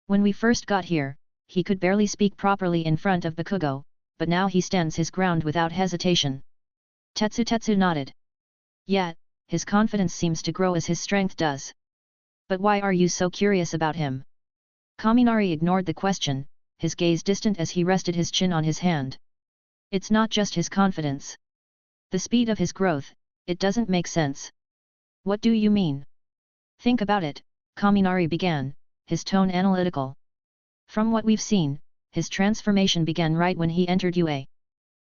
[SPEAKER 2] When we first got here, he could barely speak properly in front of Bakugo, but now he stands his ground without hesitation." Tetsu nodded. Yet, his confidence seems to grow as his strength does. But why are you so curious about him? Kaminari ignored the question, his gaze distant as he rested his chin on his hand. It's not just his confidence. The speed of his growth, it doesn't make sense. What do you mean? Think about it, Kaminari began, his tone analytical. From what we've seen, his transformation began right when he entered UA.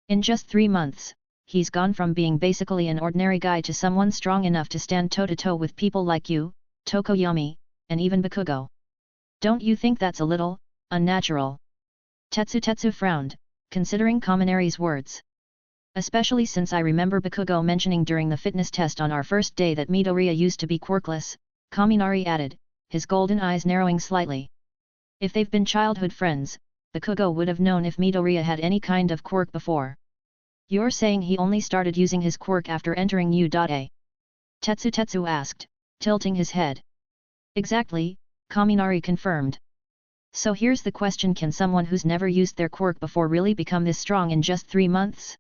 [SPEAKER 2] In just 3 months, he's gone from being basically an ordinary guy to someone strong enough to stand toe-to-toe with people like you, Tokoyami, and even Bakugo. Don't you think that's a little unnatural? Tetsu frowned, considering Kaminari's words. Especially since I remember Bakugo mentioning during the fitness test on our first day that Midoriya used to be quirkless, Kaminari added, his golden eyes narrowing slightly. If they've been childhood friends, Bakugo would have known if Midoriya had any kind of quirk before. You're saying he only started using his quirk after entering U.A? Tetsu asked, tilting his head. Exactly, Kaminari confirmed. So here's the question, can someone who's never used their quirk before really become this strong in just 3 months?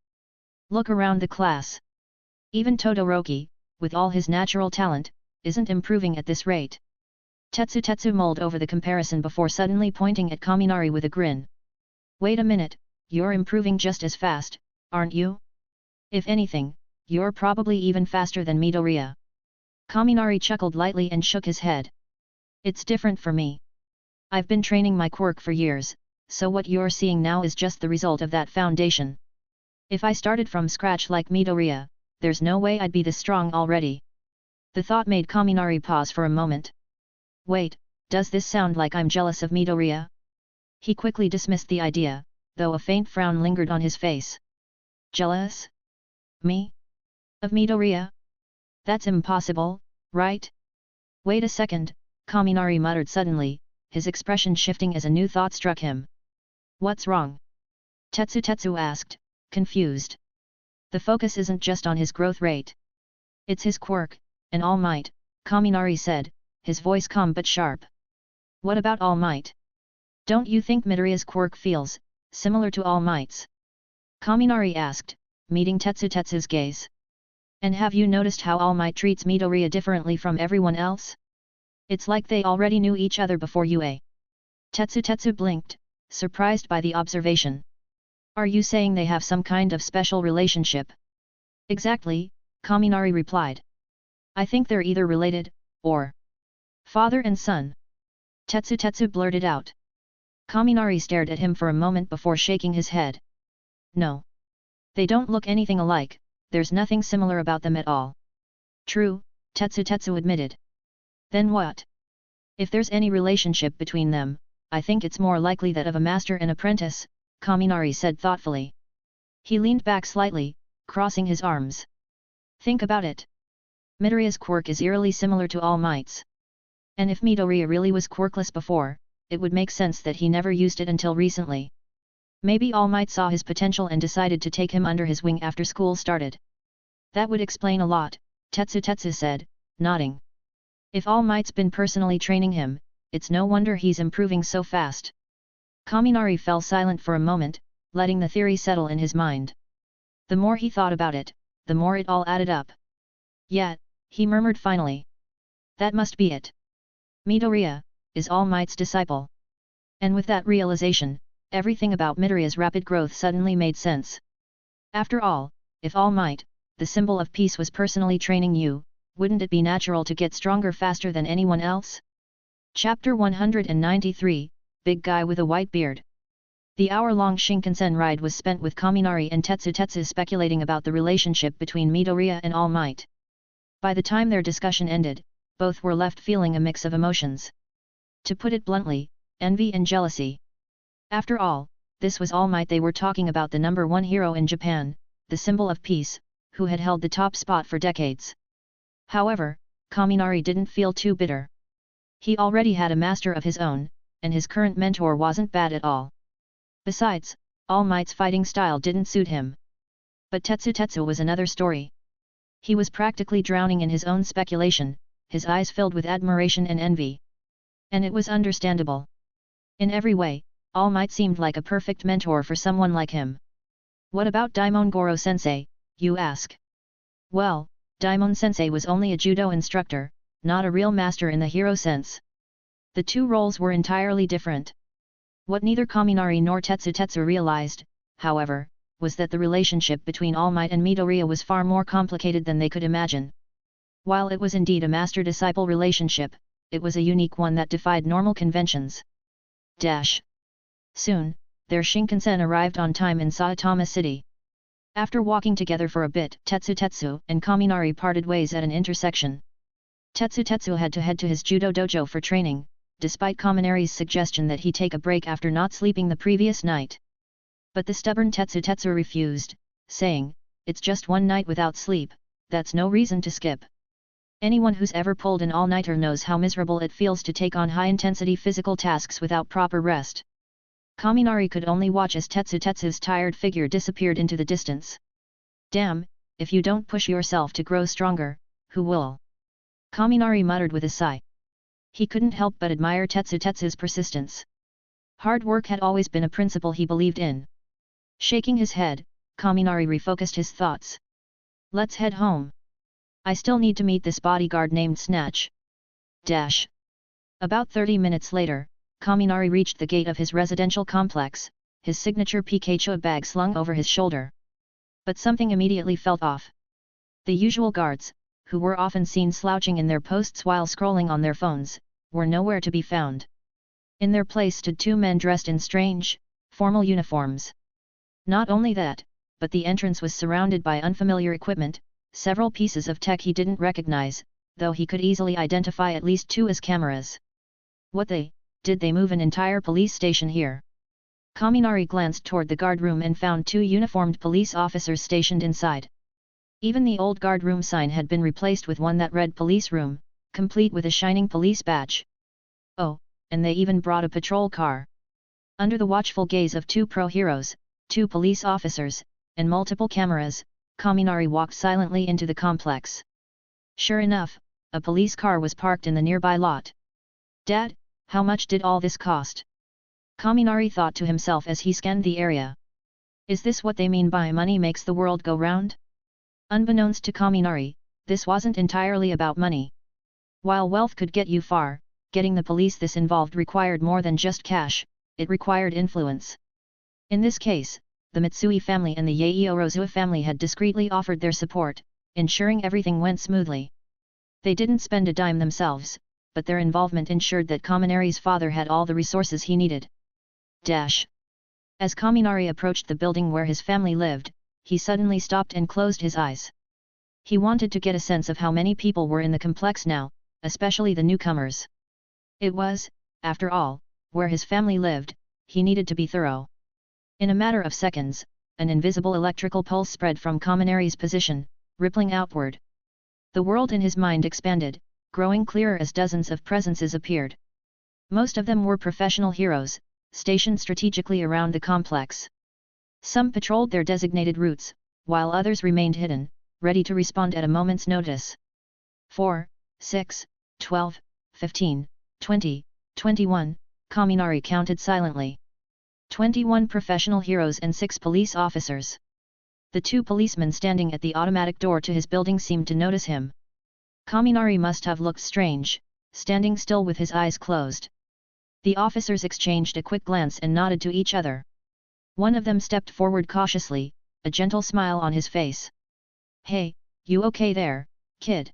[SPEAKER 2] Look around the class. Even Todoroki, with all his natural talent, isn't improving at this rate. Tetsu mulled over the comparison before suddenly pointing at Kaminari with a grin. Wait a minute, you're improving just as fast, aren't you? If anything, you're probably even faster than Midoriya. Kaminari chuckled lightly and shook his head. It's different for me. I've been training my quirk for years, so what you're seeing now is just the result of that foundation. If I started from scratch like Midoriya, there's no way I'd be this strong already. The thought made Kaminari pause for a moment. Wait, does this sound like I'm jealous of Midoriya? He quickly dismissed the idea, though a faint frown lingered on his face. Jealous? Me? Of Midoriya? That's impossible, right? Wait a second, Kaminari muttered suddenly, his expression shifting as a new thought struck him. What's wrong? Tetsu asked, confused. The focus isn't just on his growth rate. It's his quirk, and All Might, Kaminari said, his voice calm but sharp. What about All Might? Don't you think Midoriya's quirk feels similar to All Might's? Kaminari asked, meeting Tetsu's gaze. And have you noticed how All Might treats Midoriya differently from everyone else? It's like they already knew each other before UA. Tetsu blinked, surprised by the observation. Are you saying they have some kind of special relationship? Exactly, Kaminari replied. I think they're either related, or father and son. Tetsu blurted out. Kaminari stared at him for a moment before shaking his head. No. They don't look anything alike, there's nothing similar about them at all. True, Tetsu admitted. Then what? If there's any relationship between them, I think it's more likely that of a master and apprentice, Kaminari said thoughtfully. He leaned back slightly, crossing his arms. Think about it. Midoriya's quirk is eerily similar to All Might's. And if Midoriya really was quirkless before, it would make sense that he never used it until recently. Maybe All Might saw his potential and decided to take him under his wing after school started. That would explain a lot, Tetsu said, nodding. If All Might's been personally training him, it's no wonder he's improving so fast. Kaminari fell silent for a moment, letting the theory settle in his mind. The more he thought about it, the more it all added up. Yet, he murmured finally. That must be it. Midoriya is All Might's disciple. And with that realization, everything about Midoriya's rapid growth suddenly made sense. After all, if All Might, the symbol of peace, was personally training you, wouldn't it be natural to get stronger faster than anyone else? Chapter 193, Big Guy with a White Beard. The hour-long Shinkansen ride was spent with Kaminari and Tetsu speculating about the relationship between Midoriya and All Might. By the time their discussion ended, both were left feeling a mix of emotions. To put it bluntly, envy and jealousy. After all, this was All Might they were talking about, the #1 hero in Japan, the symbol of peace, who had held the top spot for decades. However, Kaminari didn't feel too bitter. He already had a master of his own, and his current mentor wasn't bad at all. Besides, All Might's fighting style didn't suit him. But Tetsu was another story. He was practically drowning in his own speculation, his eyes filled with admiration and envy. And it was understandable. In every way, All Might seemed like a perfect mentor for someone like him. What about Daimon Goro-sensei, you ask? Well, Daimon-sensei was only a judo instructor, not a real master in the hero sense. The two roles were entirely different. What neither Kaminari nor Tetsu realized, however, was that the relationship between All Might and Midoriya was far more complicated than they could imagine. While it was indeed a master-disciple relationship, it was a unique one that defied normal conventions. Soon, their Shinkansen arrived on time in Saitama City. After walking together for a bit, Tetsu and Kaminari parted ways at an intersection. Tetsu had to head to his judo dojo for training, despite Kaminari's suggestion that he take a break after not sleeping the previous night. But the stubborn Tetsu refused, saying, "It's just one night without sleep, that's no reason to skip." Anyone who's ever pulled an all-nighter knows how miserable it feels to take on high-intensity physical tasks without proper rest. Kaminari could only watch as Tetsu's tired figure disappeared into the distance. "Damn, if you don't push yourself to grow stronger, who will?" Kaminari muttered with a sigh. He couldn't help but admire Tetsu's persistence. Hard work had always been a principle he believed in. Shaking his head, Kaminari refocused his thoughts. "Let's head home. I still need to meet this bodyguard named Snatch." About 30 minutes later, Kaminari reached the gate of his residential complex, his signature Pikachu bag slung over his shoulder. But something immediately felt off. The usual guards, who were often seen slouching in their posts while scrolling on their phones, were nowhere to be found. In their place stood two men dressed in strange, formal uniforms. Not only that, but the entrance was surrounded by unfamiliar equipment, several pieces of tech he didn't recognize, though he could easily identify at least two as cameras. Did they move an entire police station here? Kaminari glanced toward the guard room and found two uniformed police officers stationed inside. Even the old guard room sign had been replaced with one that read police room, complete with a shining police badge. Oh, and they even brought a patrol car. Under the watchful gaze of two pro-heroes, two police officers, and multiple cameras, Kaminari walked silently into the complex. Sure enough, a police car was parked in the nearby lot. "Dad, how much did all this cost?" Kaminari thought to himself as he scanned the area. Is this what they mean by money makes the world go round? Unbeknownst to Kaminari, this wasn't entirely about money. While wealth could get you far, getting the police this involved required more than just cash, it required influence. In this case, the Mitsui family and the Yaeyorozua family had discreetly offered their support, ensuring everything went smoothly. They didn't spend a dime themselves, but their involvement ensured that Kaminari's father had all the resources he needed. As Kaminari approached the building where his family lived, he suddenly stopped and closed his eyes. He wanted to get a sense of how many people were in the complex now, especially the newcomers. It was, after all, where his family lived, he needed to be thorough. In a matter of seconds, an invisible electrical pulse spread from Kaminari's position, rippling outward. The world in his mind expanded, growing clearer as dozens of presences appeared. Most of them were professional heroes, stationed strategically around the complex. Some patrolled their designated routes, while others remained hidden, ready to respond at a moment's notice. 4, 6, 12, 15, 20, 21, Kaminari counted silently. 21 professional heroes and 6 police officers. The 2 policemen standing at the automatic door to his building seemed to notice him. Kaminari must have looked strange, standing still with his eyes closed. The officers exchanged a quick glance and nodded to each other. One of them stepped forward cautiously, a gentle smile on his face. "Hey, you okay there, kid?"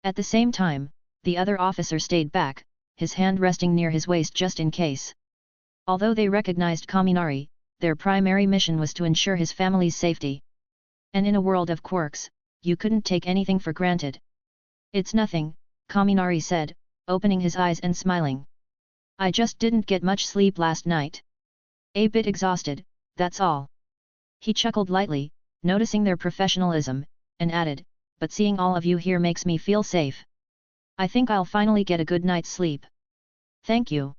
[SPEAKER 2] At the same time, the other officer stayed back, his hand resting near his waist just in case. Although they recognized Kaminari, their primary mission was to ensure his family's safety. And in a world of quirks, you couldn't take anything for granted. "It's nothing," Kaminari said, opening his eyes and smiling. "I just didn't get much sleep last night. A bit exhausted, that's all." He chuckled lightly, noticing their professionalism, and added, "But seeing all of you here makes me feel safe. I think I'll finally get a good night's sleep." "Thank you."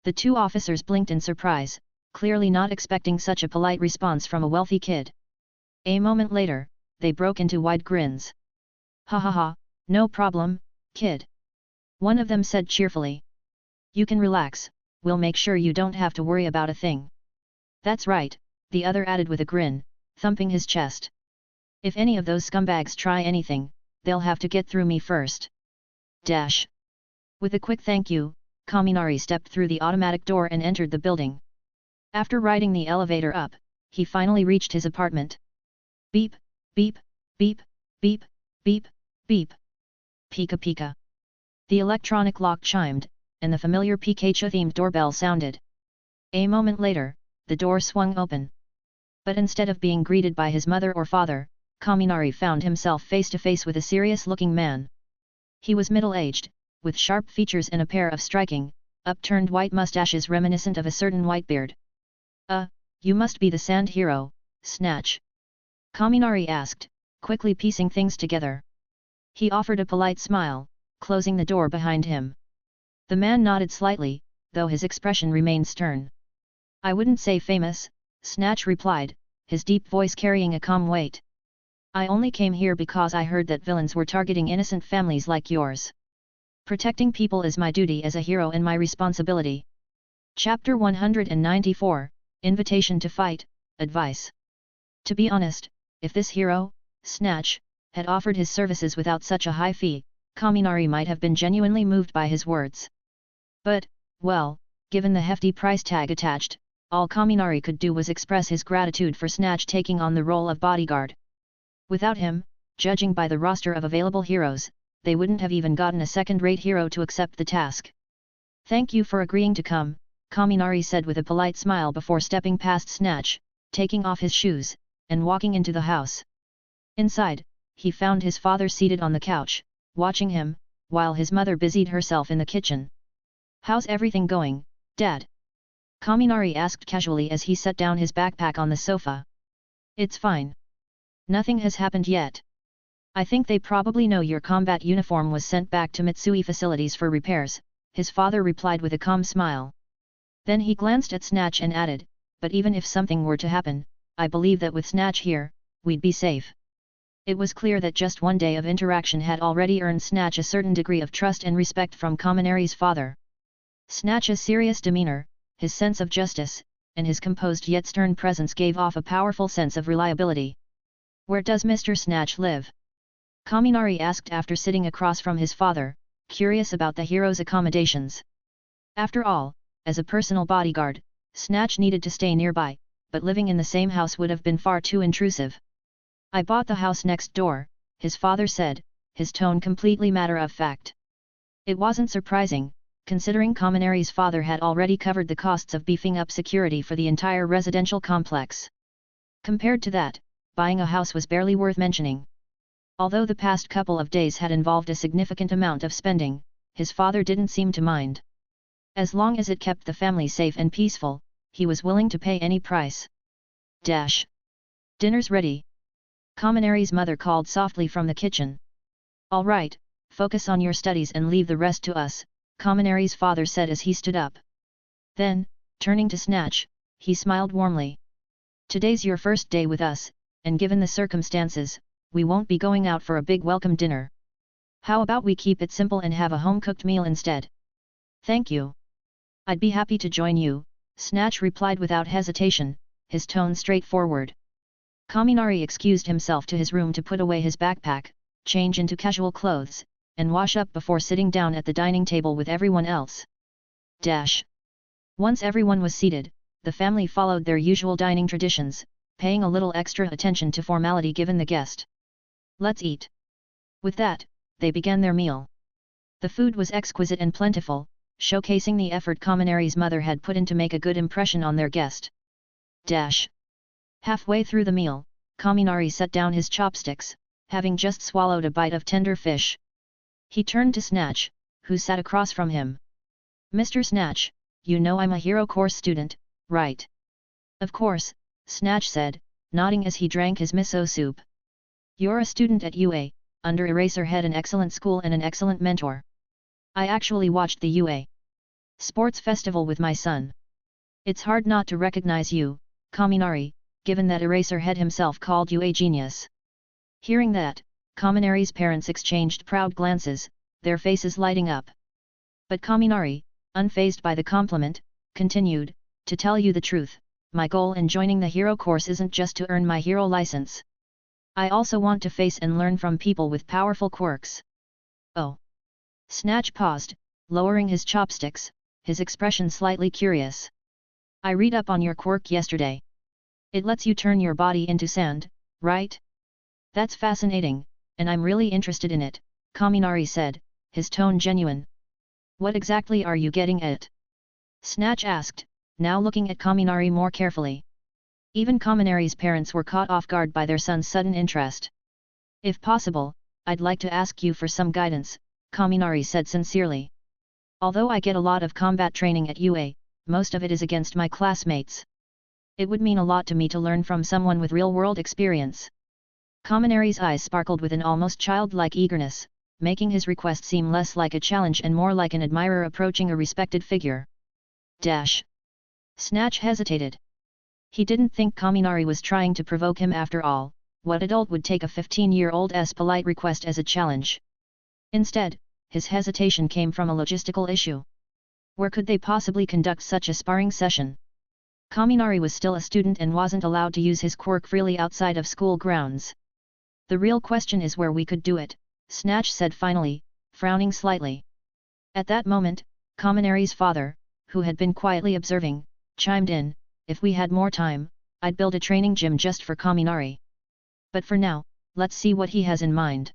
[SPEAKER 2] The 2 officers blinked in surprise, clearly not expecting such a polite response from a wealthy kid. A moment later, they broke into wide grins. "Ha ha ha, no problem, kid," one of them said cheerfully. "You can relax, we'll make sure you don't have to worry about a thing." "That's right," the other added with a grin, thumping his chest. "If any of those scumbags try anything, they'll have to get through me first. Dash. With a quick thank you, Kaminari stepped through the automatic door and entered the building. After riding the elevator up, he finally reached his apartment. Beep, beep, beep, beep, beep, beep. Pika pika. The electronic lock chimed, and the familiar Pikachu-themed doorbell sounded. A moment later, the door swung open. But instead of being greeted by his mother or father, Kaminari found himself face to face with a serious-looking man. He was middle-aged, with sharp features and a pair of striking, upturned white mustaches reminiscent of a certain Whitebeard. You must be the sand hero, Snatch. Kaminari asked, quickly piecing things together. He offered a polite smile, closing the door behind him. The man nodded slightly, though his expression remained stern. I wouldn't say famous, Snatch replied, his deep voice carrying a calm weight. I only came here because I heard that villains were targeting innocent families like yours. Protecting people is my duty as a hero and my responsibility. Chapter 194, Invitation to Fight, Advice. To be honest, if this hero, Snatch, had offered his services without such a high fee, Kaminari might have been genuinely moved by his words. But, well, given the hefty price tag attached, all Kaminari could do was express his gratitude for Snatch taking on the role of bodyguard. Without him, judging by the roster of available heroes, they wouldn't have even gotten a second-rate hero to accept the task. Thank you for agreeing to come, Kaminari said with a polite smile before stepping past Snatch, taking off his shoes, and walking into the house. Inside, he found his father seated on the couch, watching him, while his mother busied herself in the kitchen. How's everything going, Dad? Kaminari asked casually as he set down his backpack on the sofa. It's fine. Nothing has happened yet. I think they probably know your combat uniform was sent back to Mitsui facilities for repairs, his father replied with a calm smile. Then he glanced at Snatch and added, but even if something were to happen, I believe that with Snatch here, we'd be safe. It was clear that just one day of interaction had already earned Snatch a certain degree of trust and respect from Kaminari's father. Snatch's serious demeanor, his sense of justice, and his composed yet stern presence gave off a powerful sense of reliability. Where does Mr. Snatch live? Kaminari asked after sitting across from his father, curious about the hero's accommodations. After all, as a personal bodyguard, Snatch needed to stay nearby, but living in the same house would have been far too intrusive. I bought the house next door, his father said, his tone completely matter-of-fact. It wasn't surprising, considering Kaminari's father had already covered the costs of beefing up security for the entire residential complex. Compared to that, buying a house was barely worth mentioning. Although the past couple of days had involved a significant amount of spending, his father didn't seem to mind. As long as it kept the family safe and peaceful, he was willing to pay any price. Dash. Dinner's ready. Kaminari's mother called softly from the kitchen. All right, focus on your studies and leave the rest to us, Kaminari's father said as he stood up. Then, turning to Snatch, he smiled warmly. Today's your first day with us, and given the circumstances, we won't be going out for a big welcome dinner. How about we keep it simple and have a home-cooked meal instead? Thank you. I'd be happy to join you, Snatch replied without hesitation, his tone straightforward. Kaminari excused himself to his room to put away his backpack, change into casual clothes, and wash up before sitting down at the dining table with everyone else. Dash. Once everyone was seated, the family followed their usual dining traditions, paying a little extra attention to formality given the guest. Let's eat. With that, they began their meal. The food was exquisite and plentiful, showcasing the effort Kaminari's mother had put in to make a good impression on their guest. Dash. Halfway through the meal, Kaminari set down his chopsticks, having just swallowed a bite of tender fish. He turned to Snatch, who sat across from him. Mr. Snatch, you know I'm a hero course student, right? Of course, Snatch said, nodding as he drank his miso soup. You're a student at UA, under Eraserhead, an excellent school and an excellent mentor. I actually watched the UA Sports Festival with my son. It's hard not to recognize you, Kaminari, given that Eraserhead himself called you a genius. Hearing that, Kaminari's parents exchanged proud glances, their faces lighting up. But Kaminari, unfazed by the compliment, continued, to tell you the truth, my goal in joining the hero course isn't just to earn my hero license. I also want to face and learn from people with powerful quirks. Oh. Snatch paused, lowering his chopsticks, his expression slightly curious. I read up on your quirk yesterday. It lets you turn your body into sand, right? That's fascinating, and I'm really interested in it, Kaminari said, his tone genuine. What exactly are you getting at? Snatch asked, now looking at Kaminari more carefully. Even Kaminari's parents were caught off guard by their son's sudden interest. If possible, I'd like to ask you for some guidance, Kaminari said sincerely. Although I get a lot of combat training at UA, most of it is against my classmates. It would mean a lot to me to learn from someone with real-world experience. Kaminari's eyes sparkled with an almost childlike eagerness, making his request seem less like a challenge and more like an admirer approaching a respected figure. Snatch hesitated. He didn't think Kaminari was trying to provoke him after all. What adult would take a 15-year-old's polite request as a challenge? Instead, his hesitation came from a logistical issue. Where could they possibly conduct such a sparring session? Kaminari was still a student and wasn't allowed to use his quirk freely outside of school grounds. The real question is where we could do it, Snatch said finally, frowning slightly. At that moment, Kaminari's father, who had been quietly observing, chimed in, if we had more time, I'd build a training gym just for Kaminari. But for now, let's see what he has in mind.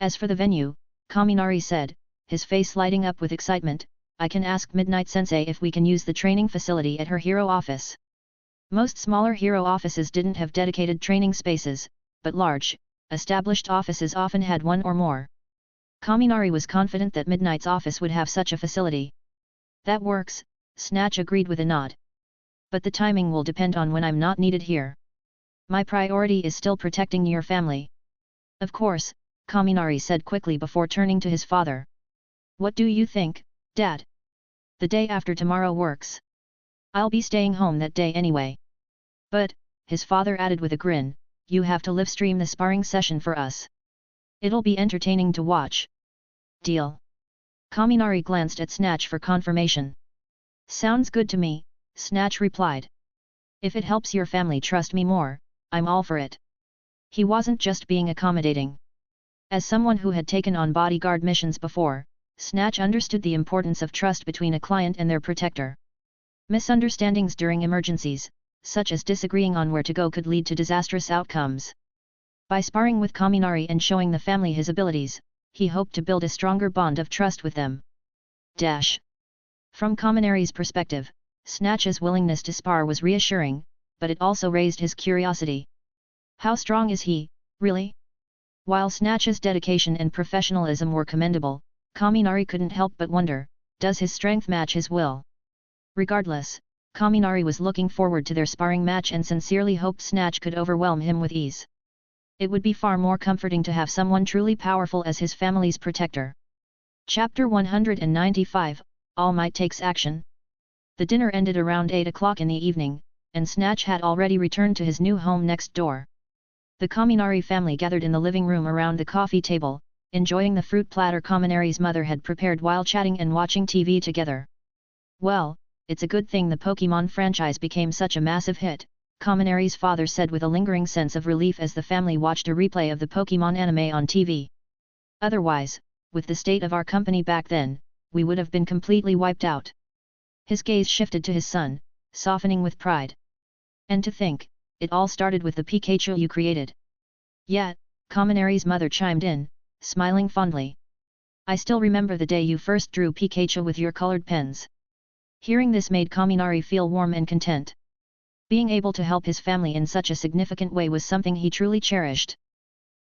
[SPEAKER 2] As for the venue, Kaminari said, his face lighting up with excitement, I can ask Midnight Sensei if we can use the training facility at her hero office. Most smaller hero offices didn't have dedicated training spaces, but large, established offices often had one or more. Kaminari was confident that Midnight's office would have such a facility. That works, Snatch agreed with a nod. But the timing will depend on when I'm not needed here. My priority is still protecting your family. Of course, Kaminari said quickly before turning to his father. What do you think, Dad? The day after tomorrow works. I'll be staying home that day anyway. But, his father added with a grin, you have to live stream the sparring session for us. It'll be entertaining to watch. Deal. Kaminari glanced at Snatch for confirmation. Sounds good to me, Snatch replied. If it helps your family trust me more, I'm all for it. He wasn't just being accommodating. As someone who had taken on bodyguard missions before, Snatch understood the importance of trust between a client and their protector. Misunderstandings during emergencies, such as disagreeing on where to go, could lead to disastrous outcomes. By sparring with Kaminari and showing the family his abilities, he hoped to build a stronger bond of trust with them. From Kaminari's perspective, Snatch's willingness to spar was reassuring, but it also raised his curiosity. How strong is he, really? While Snatch's dedication and professionalism were commendable, Kaminari couldn't help but wonder, does his strength match his will? Regardless, Kaminari was looking forward to their sparring match and sincerely hoped Snatch could overwhelm him with ease. It would be far more comforting to have someone truly powerful as his family's protector. Chapter 195, All Might Takes Action. The dinner ended around 8 o'clock in the evening, and Snatch had already returned to his new home next door. The Kaminari family gathered in the living room around the coffee table, enjoying the fruit platter Kaminari's mother had prepared while chatting and watching TV together. Well, it's a good thing the Pokemon franchise became such a massive hit, Kaminari's father said with a lingering sense of relief as the family watched a replay of the Pokemon anime on TV. Otherwise, with the state of our company back then, we would have been completely wiped out. His gaze shifted to his son, softening with pride. And to think, it all started with the Pikachu you created. Yeah, Kaminari's mother chimed in, smiling fondly. I still remember the day you first drew Pikachu with your colored pens. Hearing this made Kaminari feel warm and content. Being able to help his family in such a significant way was something he truly cherished.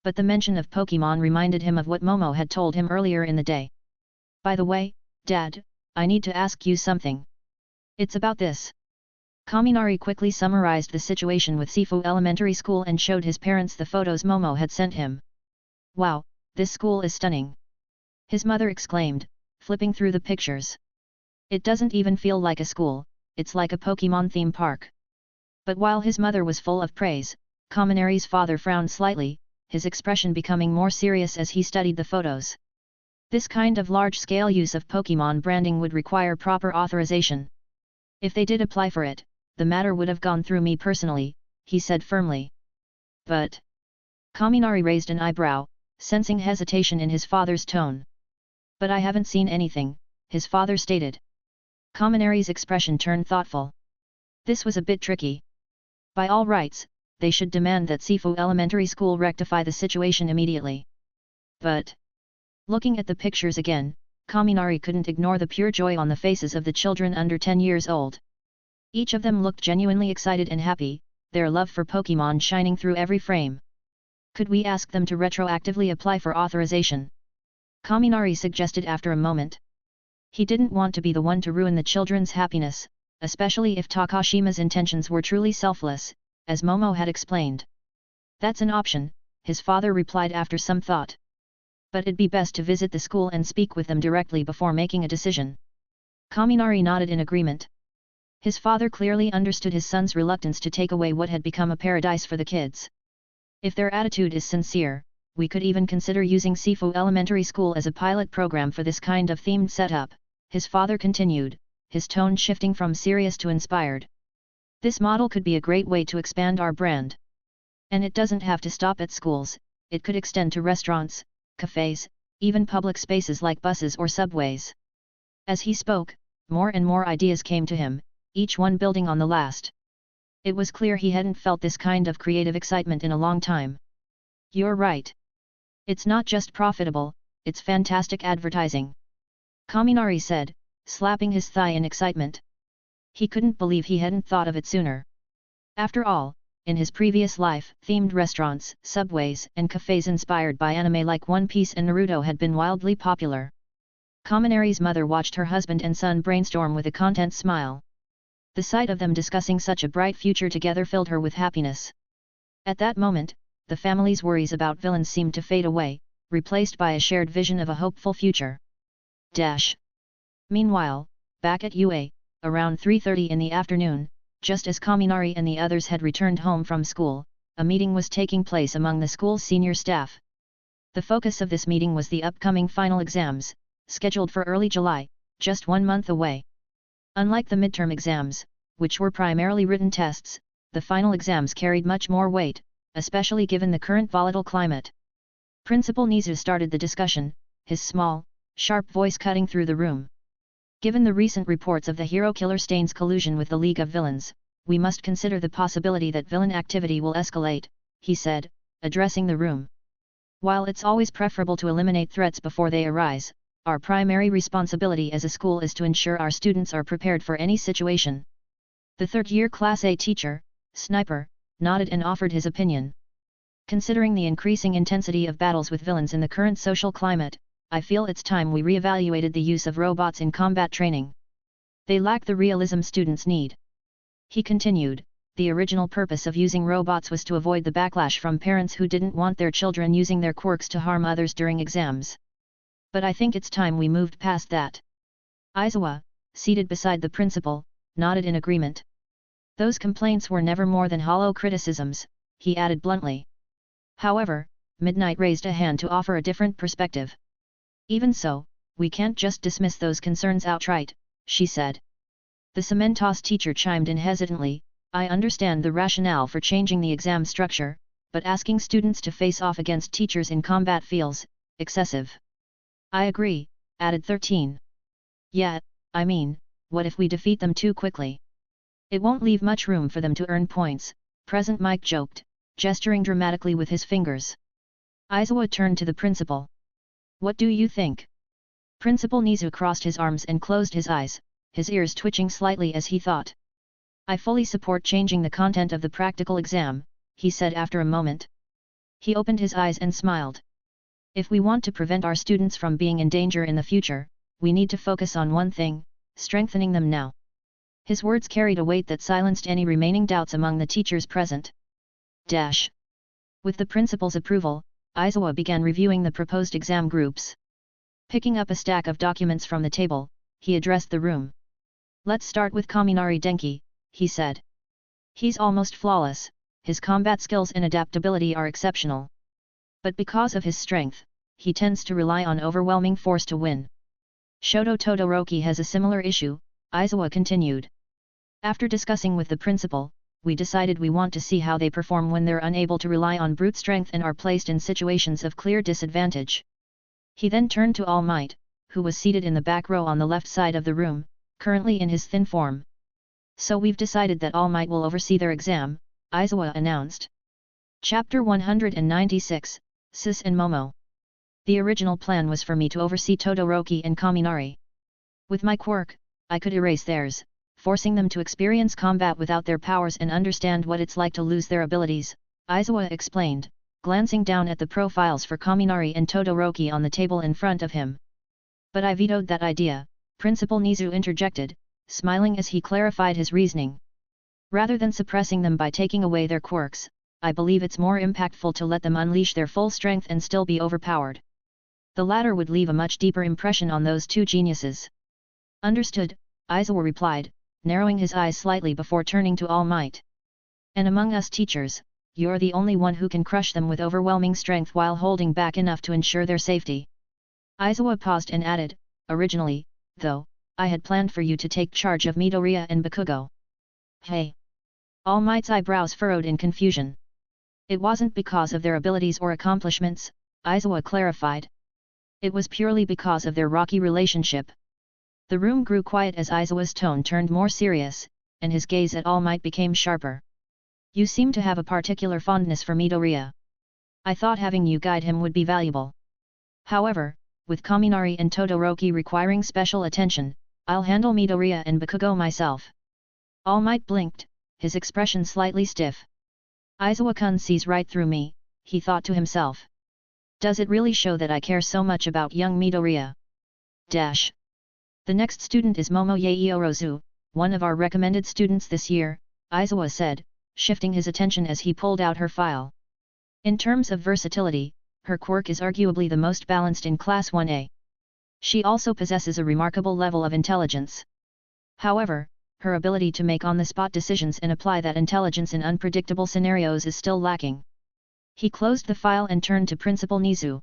[SPEAKER 2] But the mention of Pokemon reminded him of what Momo had told him earlier in the day. By the way, Dad, I need to ask you something. It's about this. Kaminari quickly summarized the situation with Sifu Elementary School and showed his parents the photos Momo had sent him. Wow, this school is stunning! His mother exclaimed, flipping through the pictures. It doesn't even feel like a school, it's like a Pokemon theme park. But while his mother was full of praise, Kaminari's father frowned slightly, his expression becoming more serious as he studied the photos. This kind of large-scale use of Pokemon branding would require proper authorization. If they did apply for it, the matter would have gone through me personally, he said firmly. But Kaminari raised an eyebrow, sensing hesitation in his father's tone. But I haven't seen anything, his father stated. Kaminari's expression turned thoughtful. This was a bit tricky. By all rights, they should demand that Sifu Elementary School rectify the situation immediately. But, looking at the pictures again, Kaminari couldn't ignore the pure joy on the faces of the children under 10 years old. Each of them looked genuinely excited and happy, their love for Pokémon shining through every frame. Could we ask them to retroactively apply for authorization? Kaminari suggested after a moment. He didn't want to be the one to ruin the children's happiness, especially if Takashima's intentions were truly selfless, as Momo had explained. That's an option, his father replied after some thought. But it'd be best to visit the school and speak with them directly before making a decision. Kaminari nodded in agreement. His father clearly understood his son's reluctance to take away what had become a paradise for the kids. If their attitude is sincere, we could even consider using Sifu Elementary School as a pilot program for this kind of themed setup, his father continued, his tone shifting from serious to inspired. This model could be a great way to expand our brand. And it doesn't have to stop at schools, it could extend to restaurants, cafes, even public spaces like buses or subways. As he spoke, more and more ideas came to him, each one building on the last. It was clear he hadn't felt this kind of creative excitement in a long time. You're right. It's not just profitable, it's fantastic advertising. Kaminari said, slapping his thigh in excitement. He couldn't believe he hadn't thought of it sooner. After all, in his previous life, themed restaurants, subways, and cafes inspired by anime like One Piece and Naruto had been wildly popular. Kaminari's mother watched her husband and son brainstorm with a content smile. The sight of them discussing such a bright future together filled her with happiness. At that moment, the family's worries about villains seemed to fade away, replaced by a shared vision of a hopeful future. Meanwhile, back at UA, around 3:30 in the afternoon, just as Kaminari and the others had returned home from school, a meeting was taking place among the school's senior staff. The focus of this meeting was the upcoming final exams, scheduled for early July, just 1 month away. Unlike the midterm exams, which were primarily written tests, the final exams carried much more weight, especially given the current volatile climate. Principal Nizu started the discussion, his small, sharp voice cutting through the room. Given the recent reports of the hero killer Stain's collusion with the League of Villains, we must consider the possibility that villain activity will escalate, he said, addressing the room. While it's always preferable to eliminate threats before they arise, our primary responsibility as a school is to ensure our students are prepared for any situation. The third-year Class A teacher, Sniper, nodded and offered his opinion. Considering the increasing intensity of battles with villains in the current social climate, I feel it's time we re-evaluated the use of robots in combat training. They lack the realism students need. He continued, the original purpose of using robots was to avoid the backlash from parents who didn't want their children using their quirks to harm others during exams. But I think it's time we moved past that. Aizawa, seated beside the principal, nodded in agreement. Those complaints were never more than hollow criticisms, he added bluntly. However, Midnight raised a hand to offer a different perspective. Even so, we can't just dismiss those concerns outright, she said. The Cementos teacher chimed in hesitantly, I understand the rationale for changing the exam structure, but asking students to face off against teachers in combat feels excessive. I agree, added 13. Yeah, I mean, what if we defeat them too quickly? It won't leave much room for them to earn points, Present Mike joked, gesturing dramatically with his fingers. Aizawa turned to the principal. What do you think? Principal Nizu crossed his arms and closed his eyes, his ears twitching slightly as he thought. I fully support changing the content of the practical exam, he said after a moment. He opened his eyes and smiled. If we want to prevent our students from being in danger in the future, we need to focus on one thing, strengthening them now. His words carried a weight that silenced any remaining doubts among the teachers present. With the principal's approval, Aizawa began reviewing the proposed exam groups. Picking up a stack of documents from the table, he addressed the room. Let's start with Kaminari Denki, he said. He's almost flawless, his combat skills and adaptability are exceptional. But because of his strength, he tends to rely on overwhelming force to win. Shoto Todoroki has a similar issue, Aizawa continued. After discussing with the principal, we decided we want to see how they perform when they're unable to rely on brute strength and are placed in situations of clear disadvantage. He then turned to All Might, who was seated in the back row on the left side of the room, currently in his thin form. So we've decided that All Might will oversee their exam, Aizawa announced. Chapter 196, Sis and Momo. The original plan was for me to oversee Todoroki and Kaminari. With my quirk, I could erase theirs, forcing them to experience combat without their powers and understand what it's like to lose their abilities, Aizawa explained, glancing down at the profiles for Kaminari and Todoroki on the table in front of him. But I vetoed that idea, Principal Nizu interjected, smiling as he clarified his reasoning. Rather than suppressing them by taking away their quirks, I believe it's more impactful to let them unleash their full strength and still be overpowered. The latter would leave a much deeper impression on those two geniuses. Understood, Aizawa replied, narrowing his eyes slightly before turning to All Might. And among us teachers, you're the only one who can crush them with overwhelming strength while holding back enough to ensure their safety. Aizawa paused and added, originally, though, I had planned for you to take charge of Midoriya and Bakugo. Hey! All Might's eyebrows furrowed in confusion. It wasn't because of their abilities or accomplishments, Aizawa clarified. It was purely because of their rocky relationship. The room grew quiet as Aizawa's tone turned more serious, and his gaze at All Might became sharper. You seem to have a particular fondness for Midoriya. I thought having you guide him would be valuable. However, with Kaminari and Todoroki requiring special attention, I'll handle Midoriya and Bakugo myself. All Might blinked, his expression slightly stiff. Aizawa-kun sees right through me, he thought to himself. Does it really show that I care so much about young Midoriya? Dash. The next student is Momo Yaeorozu, one of our recommended students this year, Aizawa said, shifting his attention as he pulled out her file. In terms of versatility, her quirk is arguably the most balanced in Class 1A. She also possesses a remarkable level of intelligence. However, her ability to make on-the-spot decisions and apply that intelligence in unpredictable scenarios is still lacking. He closed the file and turned to Principal Nizu.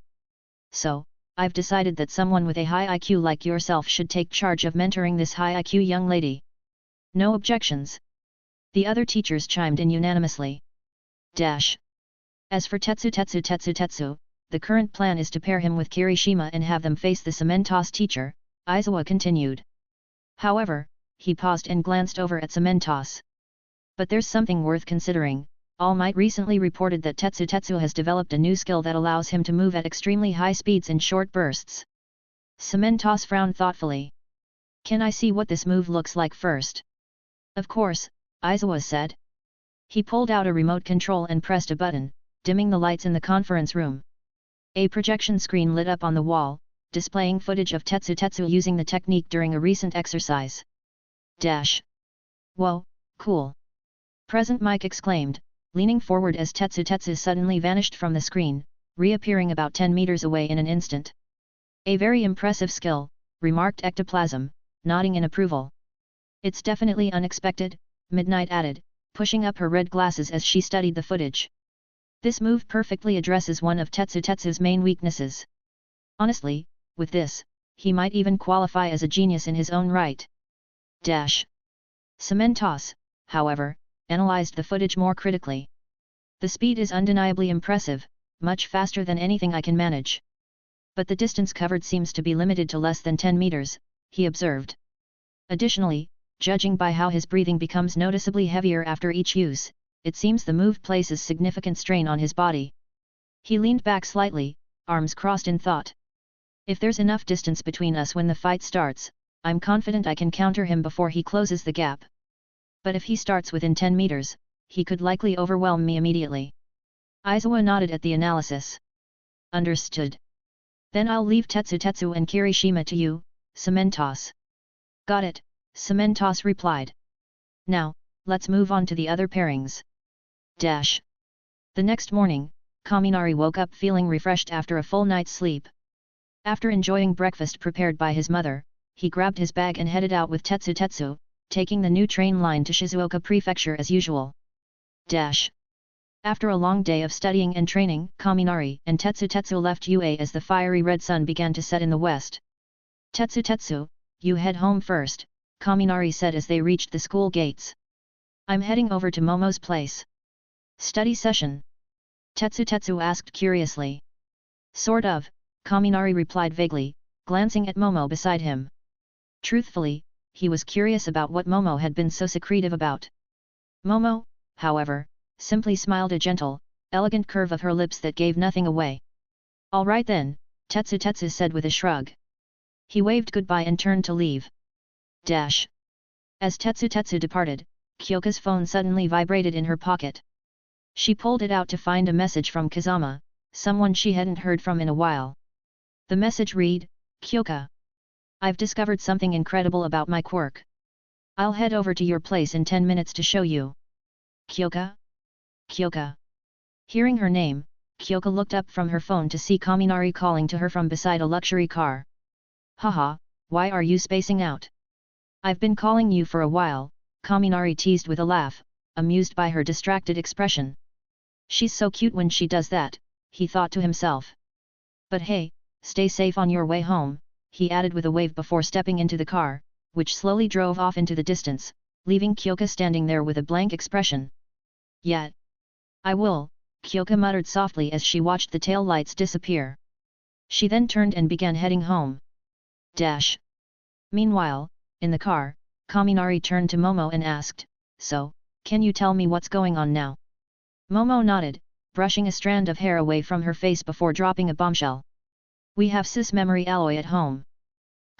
[SPEAKER 2] So, I've decided that someone with a high IQ like yourself should take charge of mentoring this high IQ young lady. No objections. The other teachers chimed in unanimously. Dash. As for Tetsu, the current plan is to pair him with Kirishima and have them face the cement toss teacher, Aizawa continued. However, he paused and glanced over at cement toss. But there's something worth considering. All Might recently reported that Tetsu has developed a new skill that allows him to move at extremely high speeds in short bursts. Cement toss frowned thoughtfully. Can I see what this move looks like first? Of course, Aizawa said. He pulled out a remote control and pressed a button, dimming the lights in the conference room. A projection screen lit up on the wall, displaying footage of Tetsu using the technique during a recent exercise. Dash. Whoa, cool. Present Mike exclaimed, leaning forward as Tetsu suddenly vanished from the screen, reappearing about 10 meters away in an instant. A very impressive skill, remarked Ectoplasm, nodding in approval. It's definitely unexpected, Midnight added, pushing up her red glasses as she studied the footage. This move perfectly addresses one of Tetsu's main weaknesses. Honestly, with this, he might even qualify as a genius in his own right. Dash. Cement toss, however, analyzed the footage more critically. The speed is undeniably impressive, much faster than anything I can manage. But the distance covered seems to be limited to less than 10 meters, he observed. Additionally, judging by how his breathing becomes noticeably heavier after each use, it seems the move places significant strain on his body. He leaned back slightly, arms crossed in thought. If there's enough distance between us when the fight starts, I'm confident I can counter him before he closes the gap. But if he starts within 10 meters, he could likely overwhelm me immediately. Aizawa nodded at the analysis. Understood. Then I'll leave Tetsu and Kirishima to you, Cement toss. Got it, Cement toss replied. Now, let's move on to the other pairings. Dash. The next morning, Kaminari woke up feeling refreshed after a full night's sleep. After enjoying breakfast prepared by his mother, he grabbed his bag and headed out with Tetsu, taking the new train line to Shizuoka Prefecture as usual. Dash. After a long day of studying and training, Kaminari and Tetsu left UA as the fiery red sun began to set in the west. Tetsu, you head home first, Kaminari said as they reached the school gates. I'm heading over to Momo's place. Study session? Tetsu asked curiously. Sort of, Kaminari replied vaguely, glancing at Momo beside him. Truthfully, he was curious about what Momo had been so secretive about. Momo, however, simply smiled a gentle, elegant curve of her lips that gave nothing away. All right then, Tetsu said with a shrug. He waved goodbye and turned to leave. Dash. As Tetsu departed, Kyoka's phone suddenly vibrated in her pocket. She pulled it out to find a message from Kazama, someone she hadn't heard from in a while. The message read, Kyoka. I've discovered something incredible about my quirk. I'll head over to your place in 10 minutes to show you. Kyoka? Kyoka. Hearing her name, Kyoka looked up from her phone to see Kaminari calling to her from beside a luxury car. Haha, why are you spacing out? I've been calling you for a while, Kaminari teased with a laugh, amused by her distracted expression. She's so cute when she does that, he thought to himself. But hey, stay safe on your way home, he added with a wave before stepping into the car, which slowly drove off into the distance, leaving Kyoka standing there with a blank expression. Yet. I will, Kyoka muttered softly as she watched the tail lights disappear. She then turned and began heading home. Dash. Meanwhile, in the car, Kaminari turned to Momo and asked, So, can you tell me what's going on now? Momo nodded, brushing a strand of hair away from her face before dropping a bombshell. We have cis memory alloy at home.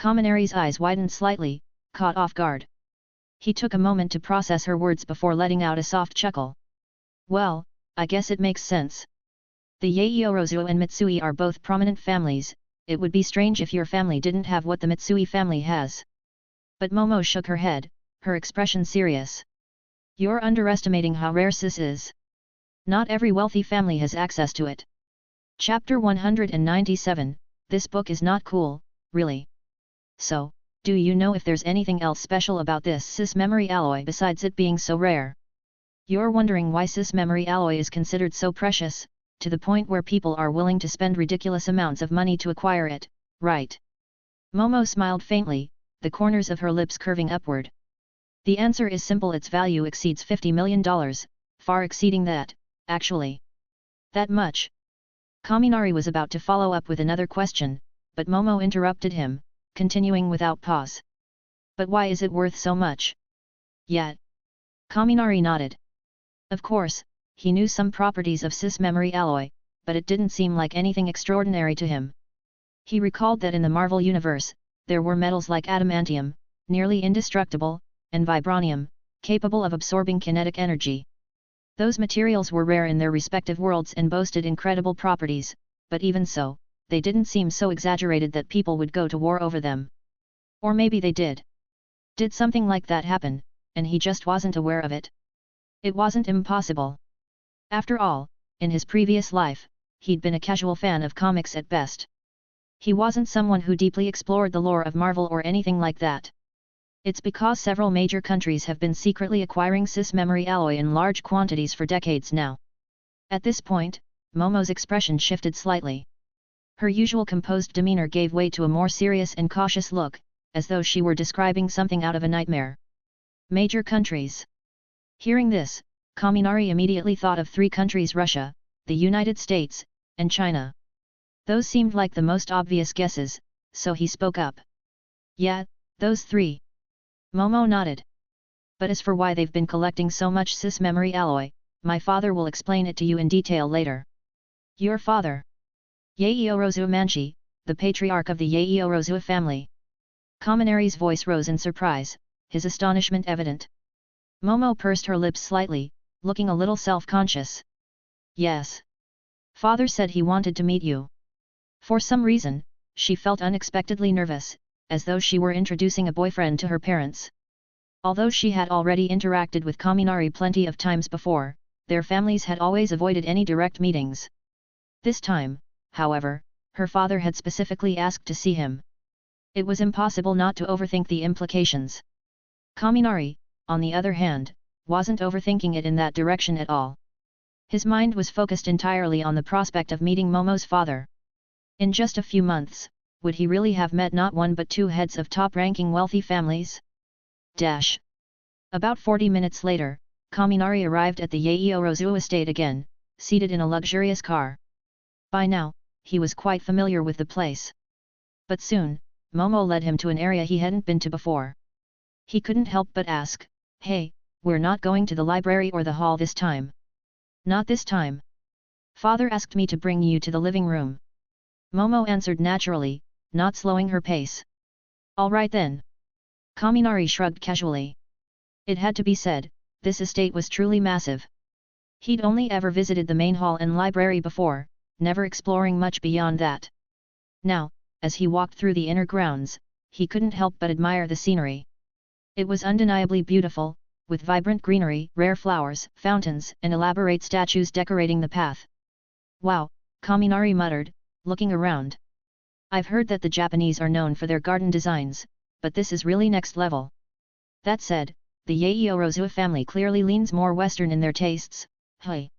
[SPEAKER 2] Kaminari's eyes widened slightly, caught off guard. He took a moment to process her words before letting out a soft chuckle. Well, I guess it makes sense. The Yaeorozu and Mitsui are both prominent families, it would be strange if your family didn't have what the Mitsui family has. But Momo shook her head, her expression serious. You're underestimating how rare cis is. Not every wealthy family has access to it. Chapter 197, This book is not cool, really. So, do you know if there's anything else special about this cis memory alloy besides it being so rare? You're wondering why cis memory alloy is considered so precious, to the point where people are willing to spend ridiculous amounts of money to acquire it, right? Momo smiled faintly, the corners of her lips curving upward. The answer is simple, its value exceeds $50 million, far exceeding that, actually. That much? Kaminari was about to follow up with another question, but Momo interrupted him, continuing without pause. But why is it worth so much? Yet. Kaminari nodded. Of course, he knew some properties of cis memory alloy, but it didn't seem like anything extraordinary to him. He recalled that in the Marvel Universe, there were metals like adamantium, nearly indestructible, and vibranium, capable of absorbing kinetic energy. Those materials were rare in their respective worlds and boasted incredible properties, but even so, they didn't seem so exaggerated that people would go to war over them. Or maybe they did. Did something like that happen, and he just wasn't aware of it? It wasn't impossible. After all, in his previous life, he'd been a casual fan of comics at best. He wasn't someone who deeply explored the lore of Marvel or anything like that. It's because several major countries have been secretly acquiring cis memory alloy in large quantities for decades now. At this point, Momo's expression shifted slightly. Her usual composed demeanor gave way to a more serious and cautious look, as though she were describing something out of a nightmare. Major countries. Hearing this, Kaminari immediately thought of three countries: Russia, the United States, and China. Those seemed like the most obvious guesses, so he spoke up. Yeah, those three. Momo nodded. But as for why they've been collecting so much cis memory alloy, my father will explain it to you in detail later. Your father? Yaeorozu Manchi, the patriarch of the Yaeorozu family. Kaminari's voice rose in surprise, his astonishment evident. Momo pursed her lips slightly, looking a little self-conscious. Yes. Father said he wanted to meet you. For some reason, she felt unexpectedly nervous, as though she were introducing a boyfriend to her parents. Although she had already interacted with Kaminari plenty of times before, their families had always avoided any direct meetings. This time, however, her father had specifically asked to see him. It was impossible not to overthink the implications. Kaminari, on the other hand, wasn't overthinking it in that direction at all. His mind was focused entirely on the prospect of meeting Momo's father. In just a few months, would he really have met not one but two heads of top-ranking wealthy families? Dash. About 40 minutes later, Kaminari arrived at the Yaeorozu estate again, seated in a luxurious car. By now, he was quite familiar with the place. But soon, Momo led him to an area he hadn't been to before. He couldn't help but ask, "Hey, we're not going to the library or the hall this time." "Not this time. Father asked me to bring you to the living room." Momo answered naturally, not slowing her pace. "All right then." Kaminari shrugged casually. It had to be said, this estate was truly massive. He'd only ever visited the main hall and library before, never exploring much beyond that. Now, as he walked through the inner grounds, he couldn't help but admire the scenery. It was undeniably beautiful, with vibrant greenery, rare flowers, fountains, and elaborate statues decorating the path. "Wow," Kaminari muttered, looking around. "I've heard that the Japanese are known for their garden designs, but this is really next level." That said, the Yaeorozu family clearly leans more Western in their tastes. Hey.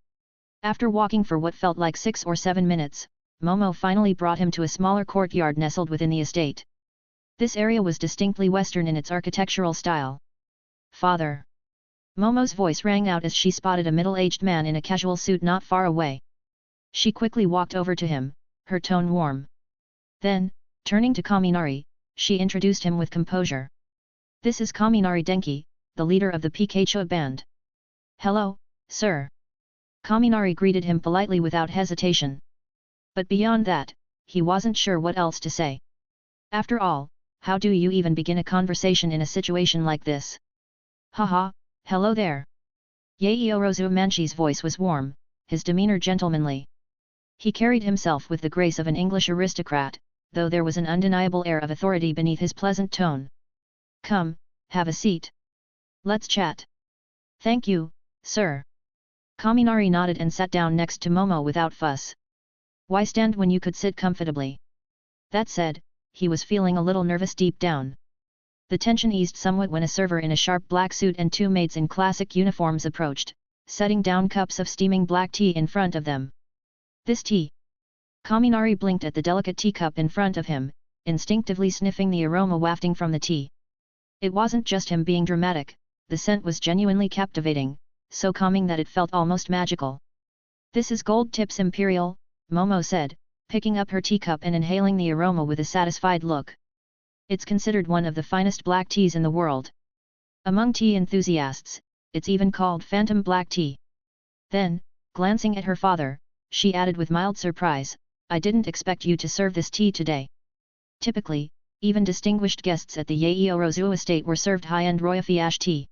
[SPEAKER 2] After walking for what felt like 6 or 7 minutes, Momo finally brought him to a smaller courtyard nestled within the estate. This area was distinctly Western in its architectural style. "Father!" Momo's voice rang out as she spotted a middle-aged man in a casual suit not far away. She quickly walked over to him, her tone warm. Then, turning to Kaminari, she introduced him with composure. "This is Kaminari Denki, the leader of the precarious band." "Hello, sir." Kaminari greeted him politely without hesitation. But beyond that, he wasn't sure what else to say. After all, how do you even begin a conversation in a situation like this? "Haha, hello there." Yaeorozu Manshi's voice was warm, his demeanor gentlemanly. He carried himself with the grace of an English aristocrat, though there was an undeniable air of authority beneath his pleasant tone. "Come, have a seat. Let's chat." "Thank you, sir." Kaminari nodded and sat down next to Momo without fuss. Why stand when you could sit comfortably? That said, he was feeling a little nervous deep down. The tension eased somewhat when a server in a sharp black suit and 2 maids in classic uniforms approached, setting down cups of steaming black tea in front of them. "This tea?" Kaminari blinked at the delicate teacup in front of him, instinctively sniffing the aroma wafting from the tea. It wasn't just him being dramatic, the scent was genuinely captivating, so calming that it felt almost magical. "This is Gold Tips Imperial," Momo said, picking up her teacup and inhaling the aroma with a satisfied look. "It's considered one of the finest black teas in the world. Among tea enthusiasts, it's even called Phantom Black Tea." Then, glancing at her father, she added with mild surprise, "I didn't expect you to serve this tea today." Typically, even distinguished guests at the Yaeorozu estate were served high-end Royafiash tea.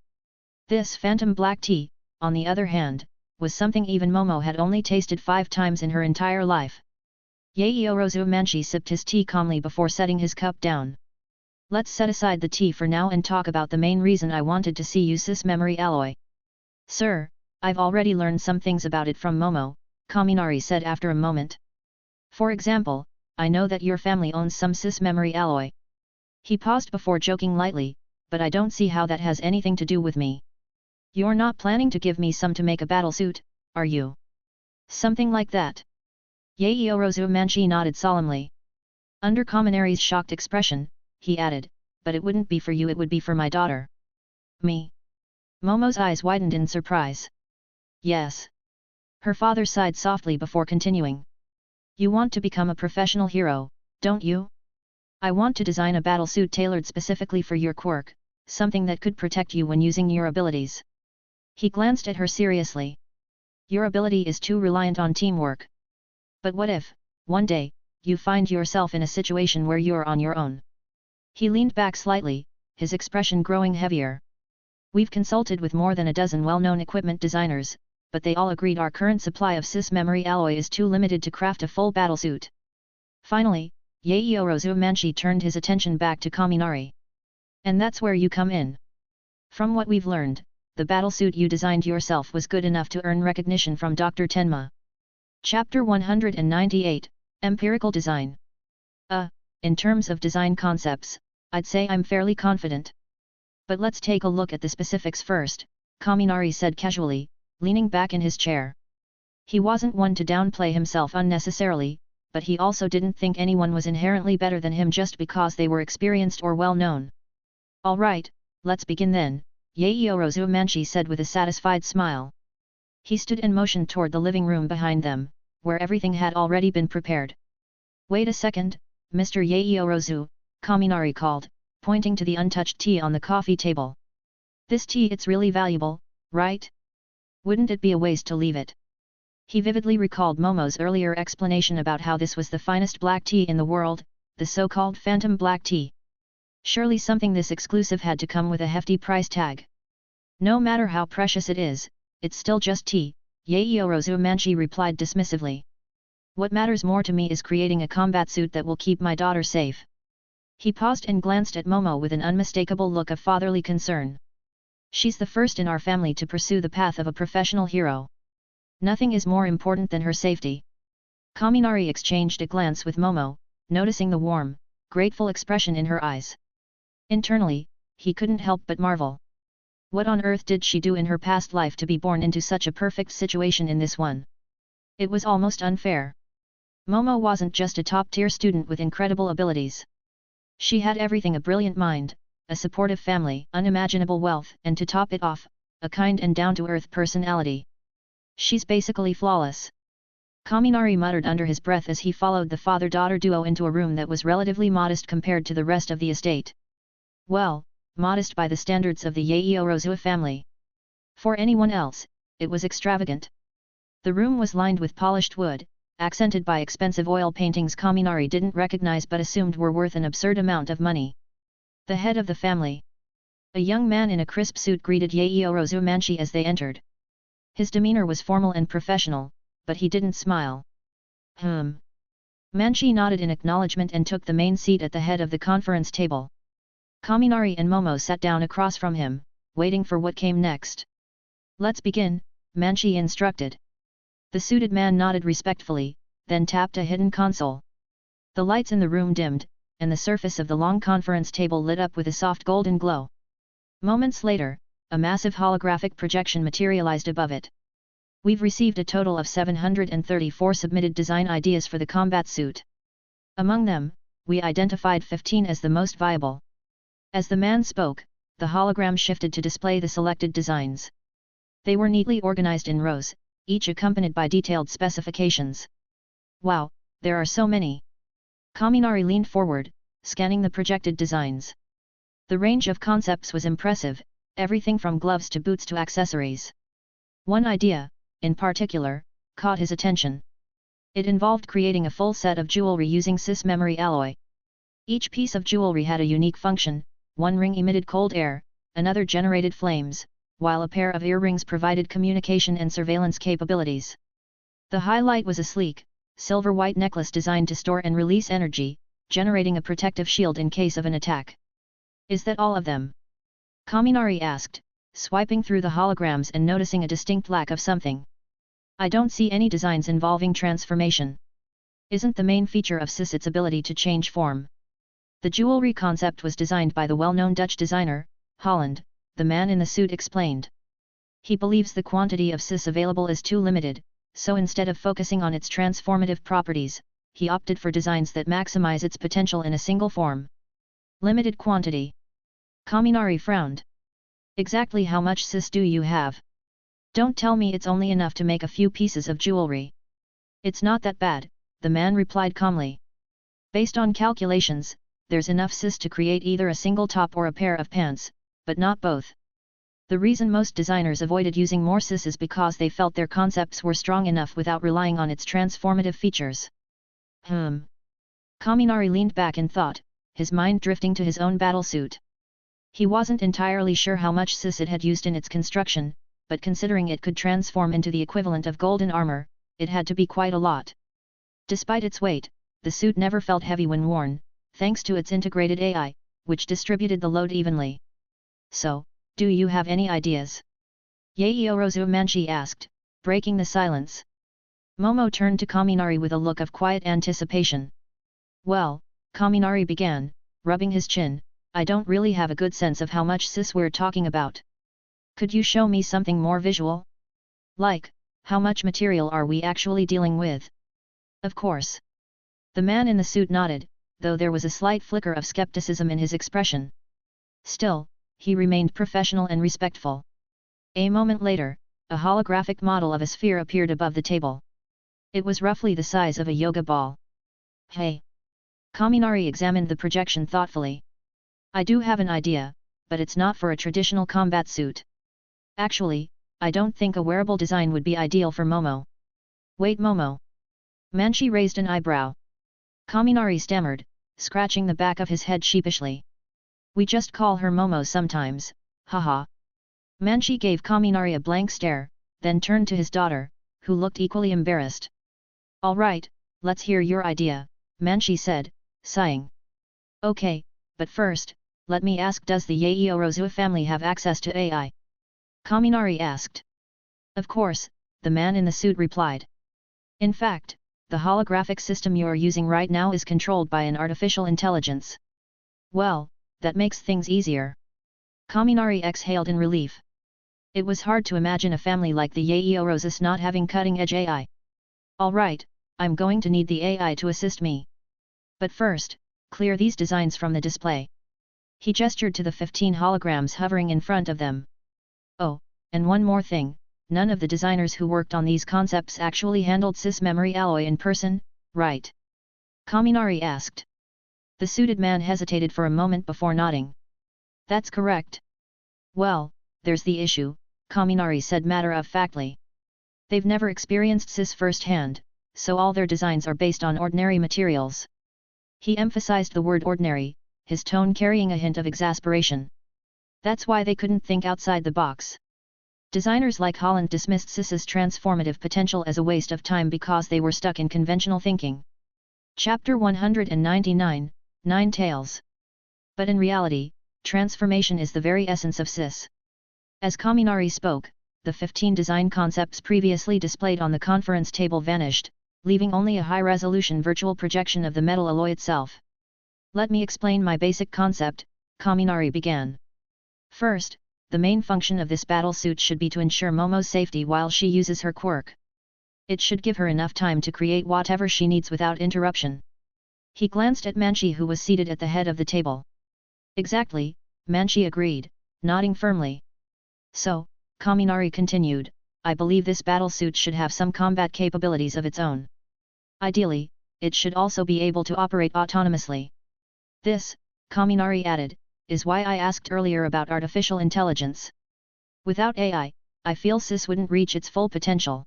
[SPEAKER 2] This Phantom Black Tea, on the other hand, was something even Momo had only tasted 5 times in her entire life. Yaeorozu Manshi sipped his tea calmly before setting his cup down. "Let's set aside the tea for now and talk about the main reason I wanted to see you, Sis Memory Alloy." "Sir, I've already learned some things about it from Momo," Kaminari said after a moment. "For example, I know that your family owns some Sis Memory Alloy." He paused before joking lightly, "But I don't see how that has anything to do with me." "You're not planning to give me some to make a battlesuit, are you?" "Something like that." Yaeorozu Manshi nodded solemnly. Under Kaminari's shocked expression, he added, "But it wouldn't be for you, it would be for my daughter." "Me?" Momo's eyes widened in surprise. "Yes." Her father sighed softly before continuing. "You want to become a professional hero, don't you? I want to design a battlesuit tailored specifically for your quirk, something that could protect you when using your abilities." He glanced at her seriously. "Your ability is too reliant on teamwork. But what if, one day, you find yourself in a situation where you're on your own?" He leaned back slightly, his expression growing heavier. "We've consulted with more than a dozen well-known equipment designers, but they all agreed our current supply of Sis Memory Alloy is too limited to craft a full battlesuit." Finally, Yaeorozu Manshi turned his attention back to Kaminari. "And that's where you come in. From what we've learned, the battlesuit you designed yourself was good enough to earn recognition from Dr. Tenma." Chapter 198, Empirical Design. In terms of design concepts, I'd say I'm fairly confident. But let's take a look at the specifics first, Kaminari said casually, leaning back in his chair. He wasn't one to downplay himself unnecessarily, but he also didn't think anyone was inherently better than him just because they were experienced or well known. "All right, let's begin then," Yaoyorozu Manchi said with a satisfied smile. He stood and motioned toward the living room behind them, where everything had already been prepared. Wait a second, Mr. Yaoyorozu, Kaminari called, pointing to the untouched tea on the coffee table. This tea, it's really valuable, right? Wouldn't it be a waste to leave it? He vividly recalled Momo's earlier explanation about how this was the finest black tea in the world, the so-called phantom black tea. Surely something this exclusive had to come with a hefty price tag. No matter how precious it is, it's still just tea, Yaoyorozu Manchi replied dismissively. What matters more to me is creating a combat suit that will keep my daughter safe. He paused and glanced at Momo with an unmistakable look of fatherly concern. She's the first in our family to pursue the path of a professional hero. Nothing is more important than her safety. Kaminari exchanged a glance with Momo, noticing the warm, grateful expression in her eyes. Internally, he couldn't help but marvel. What on earth did she do in her past life to be born into such a perfect situation in this one? It was almost unfair. Momo wasn't just a top-tier student with incredible abilities. She had everything: a brilliant mind, a supportive family, unimaginable wealth, and to top it off, a kind and down-to-earth personality. She's basically flawless. Kaminari muttered under his breath as he followed the father-daughter duo into a room that was relatively modest compared to the rest of the estate. Well, modest by the standards of the Yaoyorozu family. For anyone else, it was extravagant. The room was lined with polished wood, accented by expensive oil paintings Kaminari didn't recognize but assumed were worth an absurd amount of money. The head of the family. A young man in a crisp suit greeted Yaoyorozu Manchi as they entered. His demeanor was formal and professional, but he didn't smile. Manchi nodded in acknowledgement and took the main seat at the head of the conference table. Kaminari and Momo sat down across from him, waiting for what came next. Let's begin, Manchi instructed. The suited man nodded respectfully, then tapped a hidden console. The lights in the room dimmed, and the surface of the long conference table lit up with a soft golden glow. Moments later, a massive holographic projection materialized above it. We've received a total of 734 submitted design ideas for the combat suit. Among them, we identified 15 as the most viable. As the man spoke, the hologram shifted to display the selected designs. They were neatly organized in rows, each accompanied by detailed specifications. Wow, there are so many! Kaminari leaned forward, scanning the projected designs. The range of concepts was impressive, everything from gloves to boots to accessories. One idea, in particular, caught his attention. It involved creating a full set of jewelry using cis memory alloy. Each piece of jewelry had a unique function: one ring emitted cold air, another generated flames, while a pair of earrings provided communication and surveillance capabilities. The highlight was a sleek, silver-white necklace designed to store and release energy, generating a protective shield in case of an attack. Is that all of them? Kaminari asked, swiping through the holograms and noticing a distinct lack of something. I don't see any designs involving transformation. Isn't the main feature of cis its ability to change form? The jewelry concept was designed by the well-known Dutch designer, Holland, the man in the suit explained. He believes the quantity of cis available is too limited, so instead of focusing on its transformative properties, he opted for designs that maximize its potential in a single form. Limited quantity. Kaminari frowned. Exactly how much cis do you have? Don't tell me it's only enough to make a few pieces of jewelry. It's not that bad, the man replied calmly. Based on calculations, there's enough cis to create either a single top or a pair of pants, but not both. The reason most designers avoided using more cis is because they felt their concepts were strong enough without relying on its transformative features. Kaminari leaned back in thought, his mind drifting to his own battlesuit. He wasn't entirely sure how much cis it had used in its construction, but considering it could transform into the equivalent of golden armor, it had to be quite a lot. Despite its weight, the suit never felt heavy when worn, thanks to its integrated AI, which distributed the load evenly. So, do you have any ideas? Yaoyorozu Manchi asked, breaking the silence. Momo turned to Kaminari with a look of quiet anticipation. Well, Kaminari began, rubbing his chin, I don't really have a good sense of how much cis we're talking about. Could you show me something more visual? Like, how much material are we actually dealing with? Of course. The man in the suit nodded, though there was a slight flicker of skepticism in his expression. Still, he remained professional and respectful. A moment later, a holographic model of a sphere appeared above the table. It was roughly the size of a yoga ball. Hey! Kaminari examined the projection thoughtfully. I do have an idea, but it's not for a traditional combat suit. Actually, I don't think a wearable design would be ideal for Momo. Wait, Momo. Manchi raised an eyebrow. Kaminari stammered, scratching the back of his head sheepishly. We just call her Momo sometimes, haha. Manchi gave Kaminari a blank stare, then turned to his daughter, who looked equally embarrassed. All right, let's hear your idea, Manchi said, sighing. Okay, but first, let me ask, does the Yaeyorozua family have access to AI? Kaminari asked. Of course, the man in the suit replied. In fact, the holographic system you are using right now is controlled by an artificial intelligence. Well, that makes things easier. Kaminari exhaled in relief. It was hard to imagine a family like the Yaeyorozua not having cutting-edge AI. Alright, I'm going to need the AI to assist me. But first, clear these designs from the display. He gestured to the 15 holograms hovering in front of them. Oh, and one more thing, none of the designers who worked on these concepts actually handled SIS memory alloy in person, right? Kaminari asked. The suited man hesitated for a moment before nodding. That's correct. Well, there's the issue, Kaminari said matter-of-factly. They've never experienced SIS firsthand, so all their designs are based on ordinary materials. He emphasized the word ordinary, his tone carrying a hint of exasperation. That's why they couldn't think outside the box. Designers like Holland dismissed SIS's transformative potential as a waste of time because they were stuck in conventional thinking. Chapter 199, Nine Tails. But in reality, transformation is the very essence of SIS. As Kaminari spoke, the 15 design concepts previously displayed on the conference table vanished, leaving only a high-resolution virtual projection of the metal alloy itself. Let me explain my basic concept, Kaminari began. First, the main function of this battle suit should be to ensure Momo's safety while she uses her quirk. It should give her enough time to create whatever she needs without interruption. He glanced at Manchi, who was seated at the head of the table. Exactly, Manchi agreed, nodding firmly. So, Kaminari continued, I believe this battle suit should have some combat capabilities of its own. Ideally, it should also be able to operate autonomously. This, Kaminari added, is why I asked earlier about artificial intelligence. Without AI, I feel SIS wouldn't reach its full potential.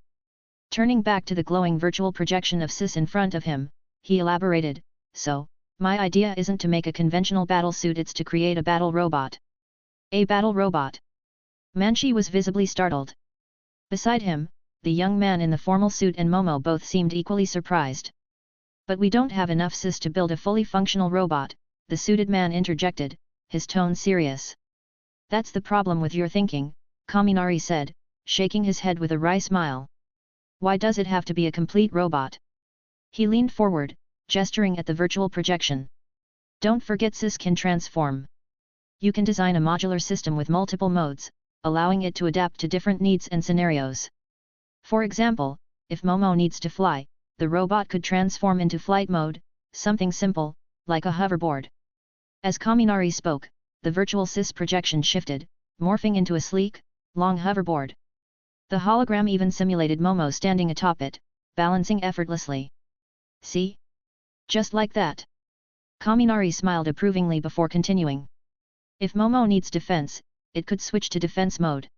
[SPEAKER 2] Turning back to the glowing virtual projection of SIS in front of him, he elaborated, so, my idea isn't to make a conventional battle suit, it's to create a battle robot. A battle robot? Manchi was visibly startled. Beside him, the young man in the formal suit and Momo both seemed equally surprised. But we don't have enough SIS to build a fully functional robot, the suited man interjected, his tone serious. That's the problem with your thinking, Kaminari said, shaking his head with a wry smile. Why does it have to be a complete robot? He leaned forward, gesturing at the virtual projection. Don't forget SIS can transform. You can design a modular system with multiple modes, allowing it to adapt to different needs and scenarios. For example, if Momo needs to fly, the robot could transform into flight mode, something simple, like a hoverboard. As Kaminari spoke, the virtual SIS projection shifted, morphing into a sleek, long hoverboard. The hologram even simulated Momo standing atop it, balancing effortlessly. See? Just like that. Kaminari smiled approvingly before continuing. If Momo needs defense, it could switch to defense mode.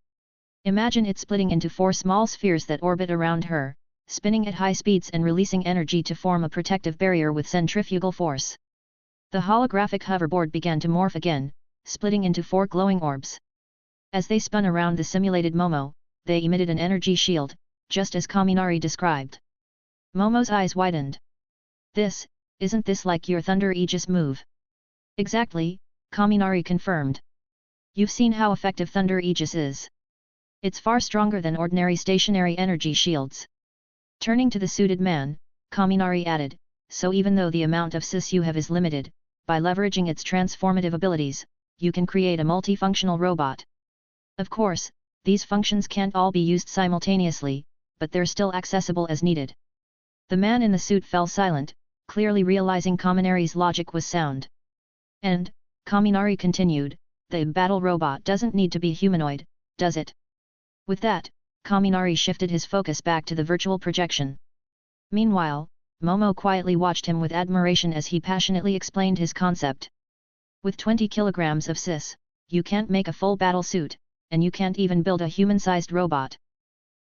[SPEAKER 2] Imagine it splitting into 4 small spheres that orbit around her, spinning at high speeds and releasing energy to form a protective barrier with centrifugal force. The holographic hoverboard began to morph again, splitting into 4 glowing orbs. As they spun around the simulated Momo, they emitted an energy shield, just as Kaminari described. Momo's eyes widened. Isn't this like your Thunder Aegis move? Exactly, Kaminari confirmed. You've seen how effective Thunder Aegis is. It's far stronger than ordinary stationary energy shields. Turning to the suited man, Kaminari added, so even though the amount of SIS you have is limited, by leveraging its transformative abilities, you can create a multifunctional robot. Of course, these functions can't all be used simultaneously, but they're still accessible as needed. The man in the suit fell silent, clearly realizing Kaminari's logic was sound. And, Kaminari continued, The battle robot doesn't need to be humanoid, does it? With that, Kaminari shifted his focus back to the virtual projection. Meanwhile, Momo quietly watched him with admiration as he passionately explained his concept. With 20 kilograms of cis, you can't make a full battle suit, and you can't even build a human-sized robot.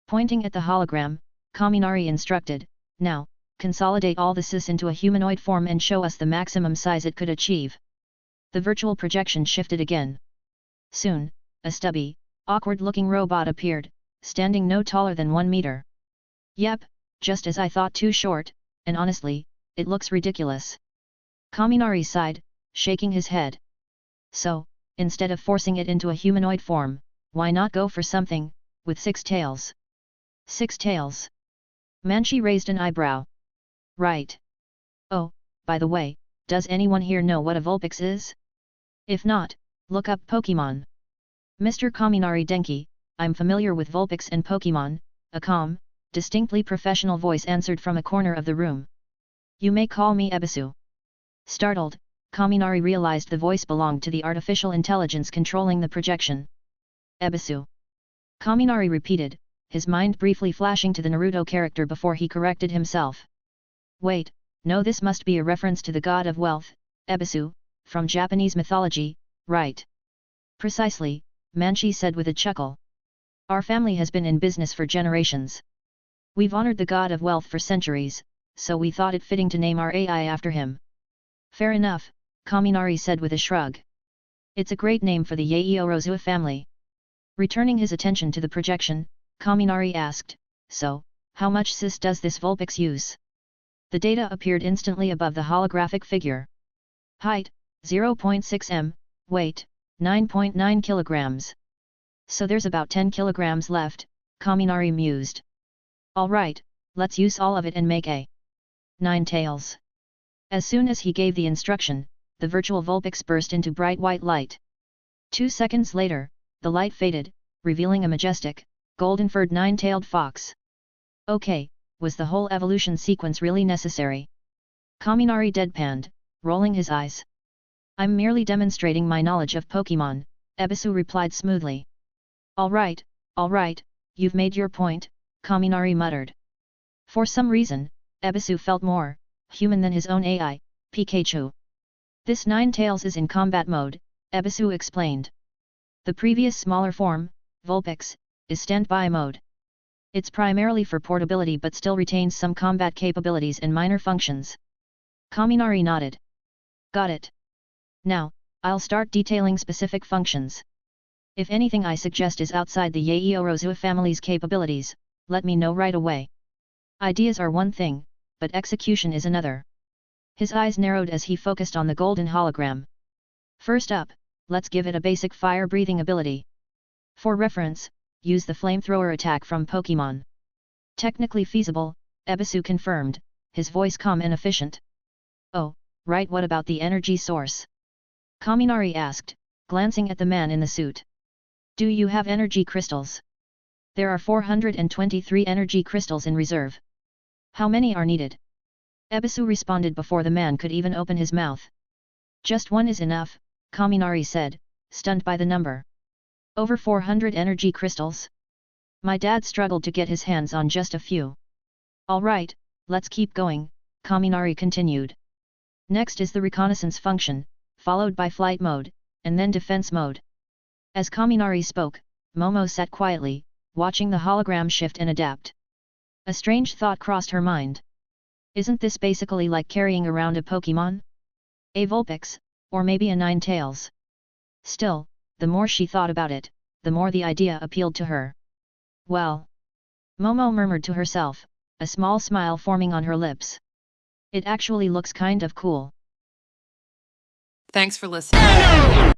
[SPEAKER 2] Pointing at the hologram, Kaminari instructed, now, consolidate all the cis into a humanoid form and show us the maximum size it could achieve. The virtual projection shifted again. Soon, a stubby, awkward-looking robot appeared, standing no taller than 1 meter. Yep, just as I thought, too short, and honestly, it looks ridiculous. Kaminari sighed, shaking his head. So, instead of forcing it into a humanoid form, why not go for something with 6 tails? 6 tails? Manchi raised an eyebrow. Right. Oh, by the way, does anyone here know what a Vulpix is? If not, look up Pokemon. Mr. Kaminari Denki, I'm familiar with Vulpix and Pokemon, a calm, distinctly professional voice answered from a corner of the room. You may call me Ebisu. Startled, Kaminari realized the voice belonged to the artificial intelligence controlling the projection. Ebisu. Kaminari repeated, his mind briefly flashing to the Naruto character before he corrected himself. Wait, no, this must be a reference to the god of wealth, Ebisu, from Japanese mythology, right? Precisely, Manchi said with a chuckle. Our family has been in business for generations. We've honored the god of wealth for centuries, so we thought it fitting to name our AI after him. Fair enough, Kaminari said with a shrug. It's a great name for the Yaeyorozua family. Returning his attention to the projection, Kaminari asked, so, how much cis does this Vulpix use? The data appeared instantly above the holographic figure. Height, 0.6 m, weight, 9.9 kilograms. So there's about 10 kilograms left, Kaminari mused. Alright, let's use all of it and make a 9 tails. As soon as he gave the instruction, the virtual Vulpix burst into bright white light. 2 seconds later, the light faded, revealing a majestic, golden-furred 9-tailed fox. Okay, was the whole evolution sequence really necessary? Kaminari deadpanned, rolling his eyes. I'm merely demonstrating my knowledge of Pokemon, Ebisu replied smoothly. Alright, you've made your point, Kaminari muttered. For some reason, Ebisu felt more human than his own AI, Pikachu. This 9 tails is in combat mode, Ebisu explained. The previous smaller form, Vulpix, is standby mode. It's primarily for portability but still retains some combat capabilities and minor functions. Kaminari nodded. Got it. Now, I'll start detailing specific functions. If anything I suggest is outside the Yaeyorozua family's capabilities, let me know right away. Ideas are one thing, but execution is another. His eyes narrowed as he focused on the golden hologram. First up, let's give it a basic fire-breathing ability. For reference, use the flamethrower attack from Pokemon. Technically feasible, Ebisu confirmed, his voice calm and efficient. Oh, right, what about the energy source? Kaminari asked, glancing at the man in the suit. Do you have energy crystals? There are 423 energy crystals in reserve. How many are needed? Ebisu responded before the man could even open his mouth. Just 1 is enough, Kaminari said, stunned by the number. Over 400 energy crystals? My dad struggled to get his hands on just a few. Alright, let's keep going, Kaminari continued. Next is the reconnaissance function, followed by flight mode, and then defense mode. As Kaminari spoke, Momo sat quietly, watching the hologram shift and adapt. A strange thought crossed her mind. Isn't this basically like carrying around a Pokemon? A Vulpix, or maybe a 9 tails? Still, the more she thought about it, the more the idea appealed to her. Well, Momo murmured to herself, a small smile forming on her lips. It actually looks kind of cool.
[SPEAKER 3] Thanks for listening.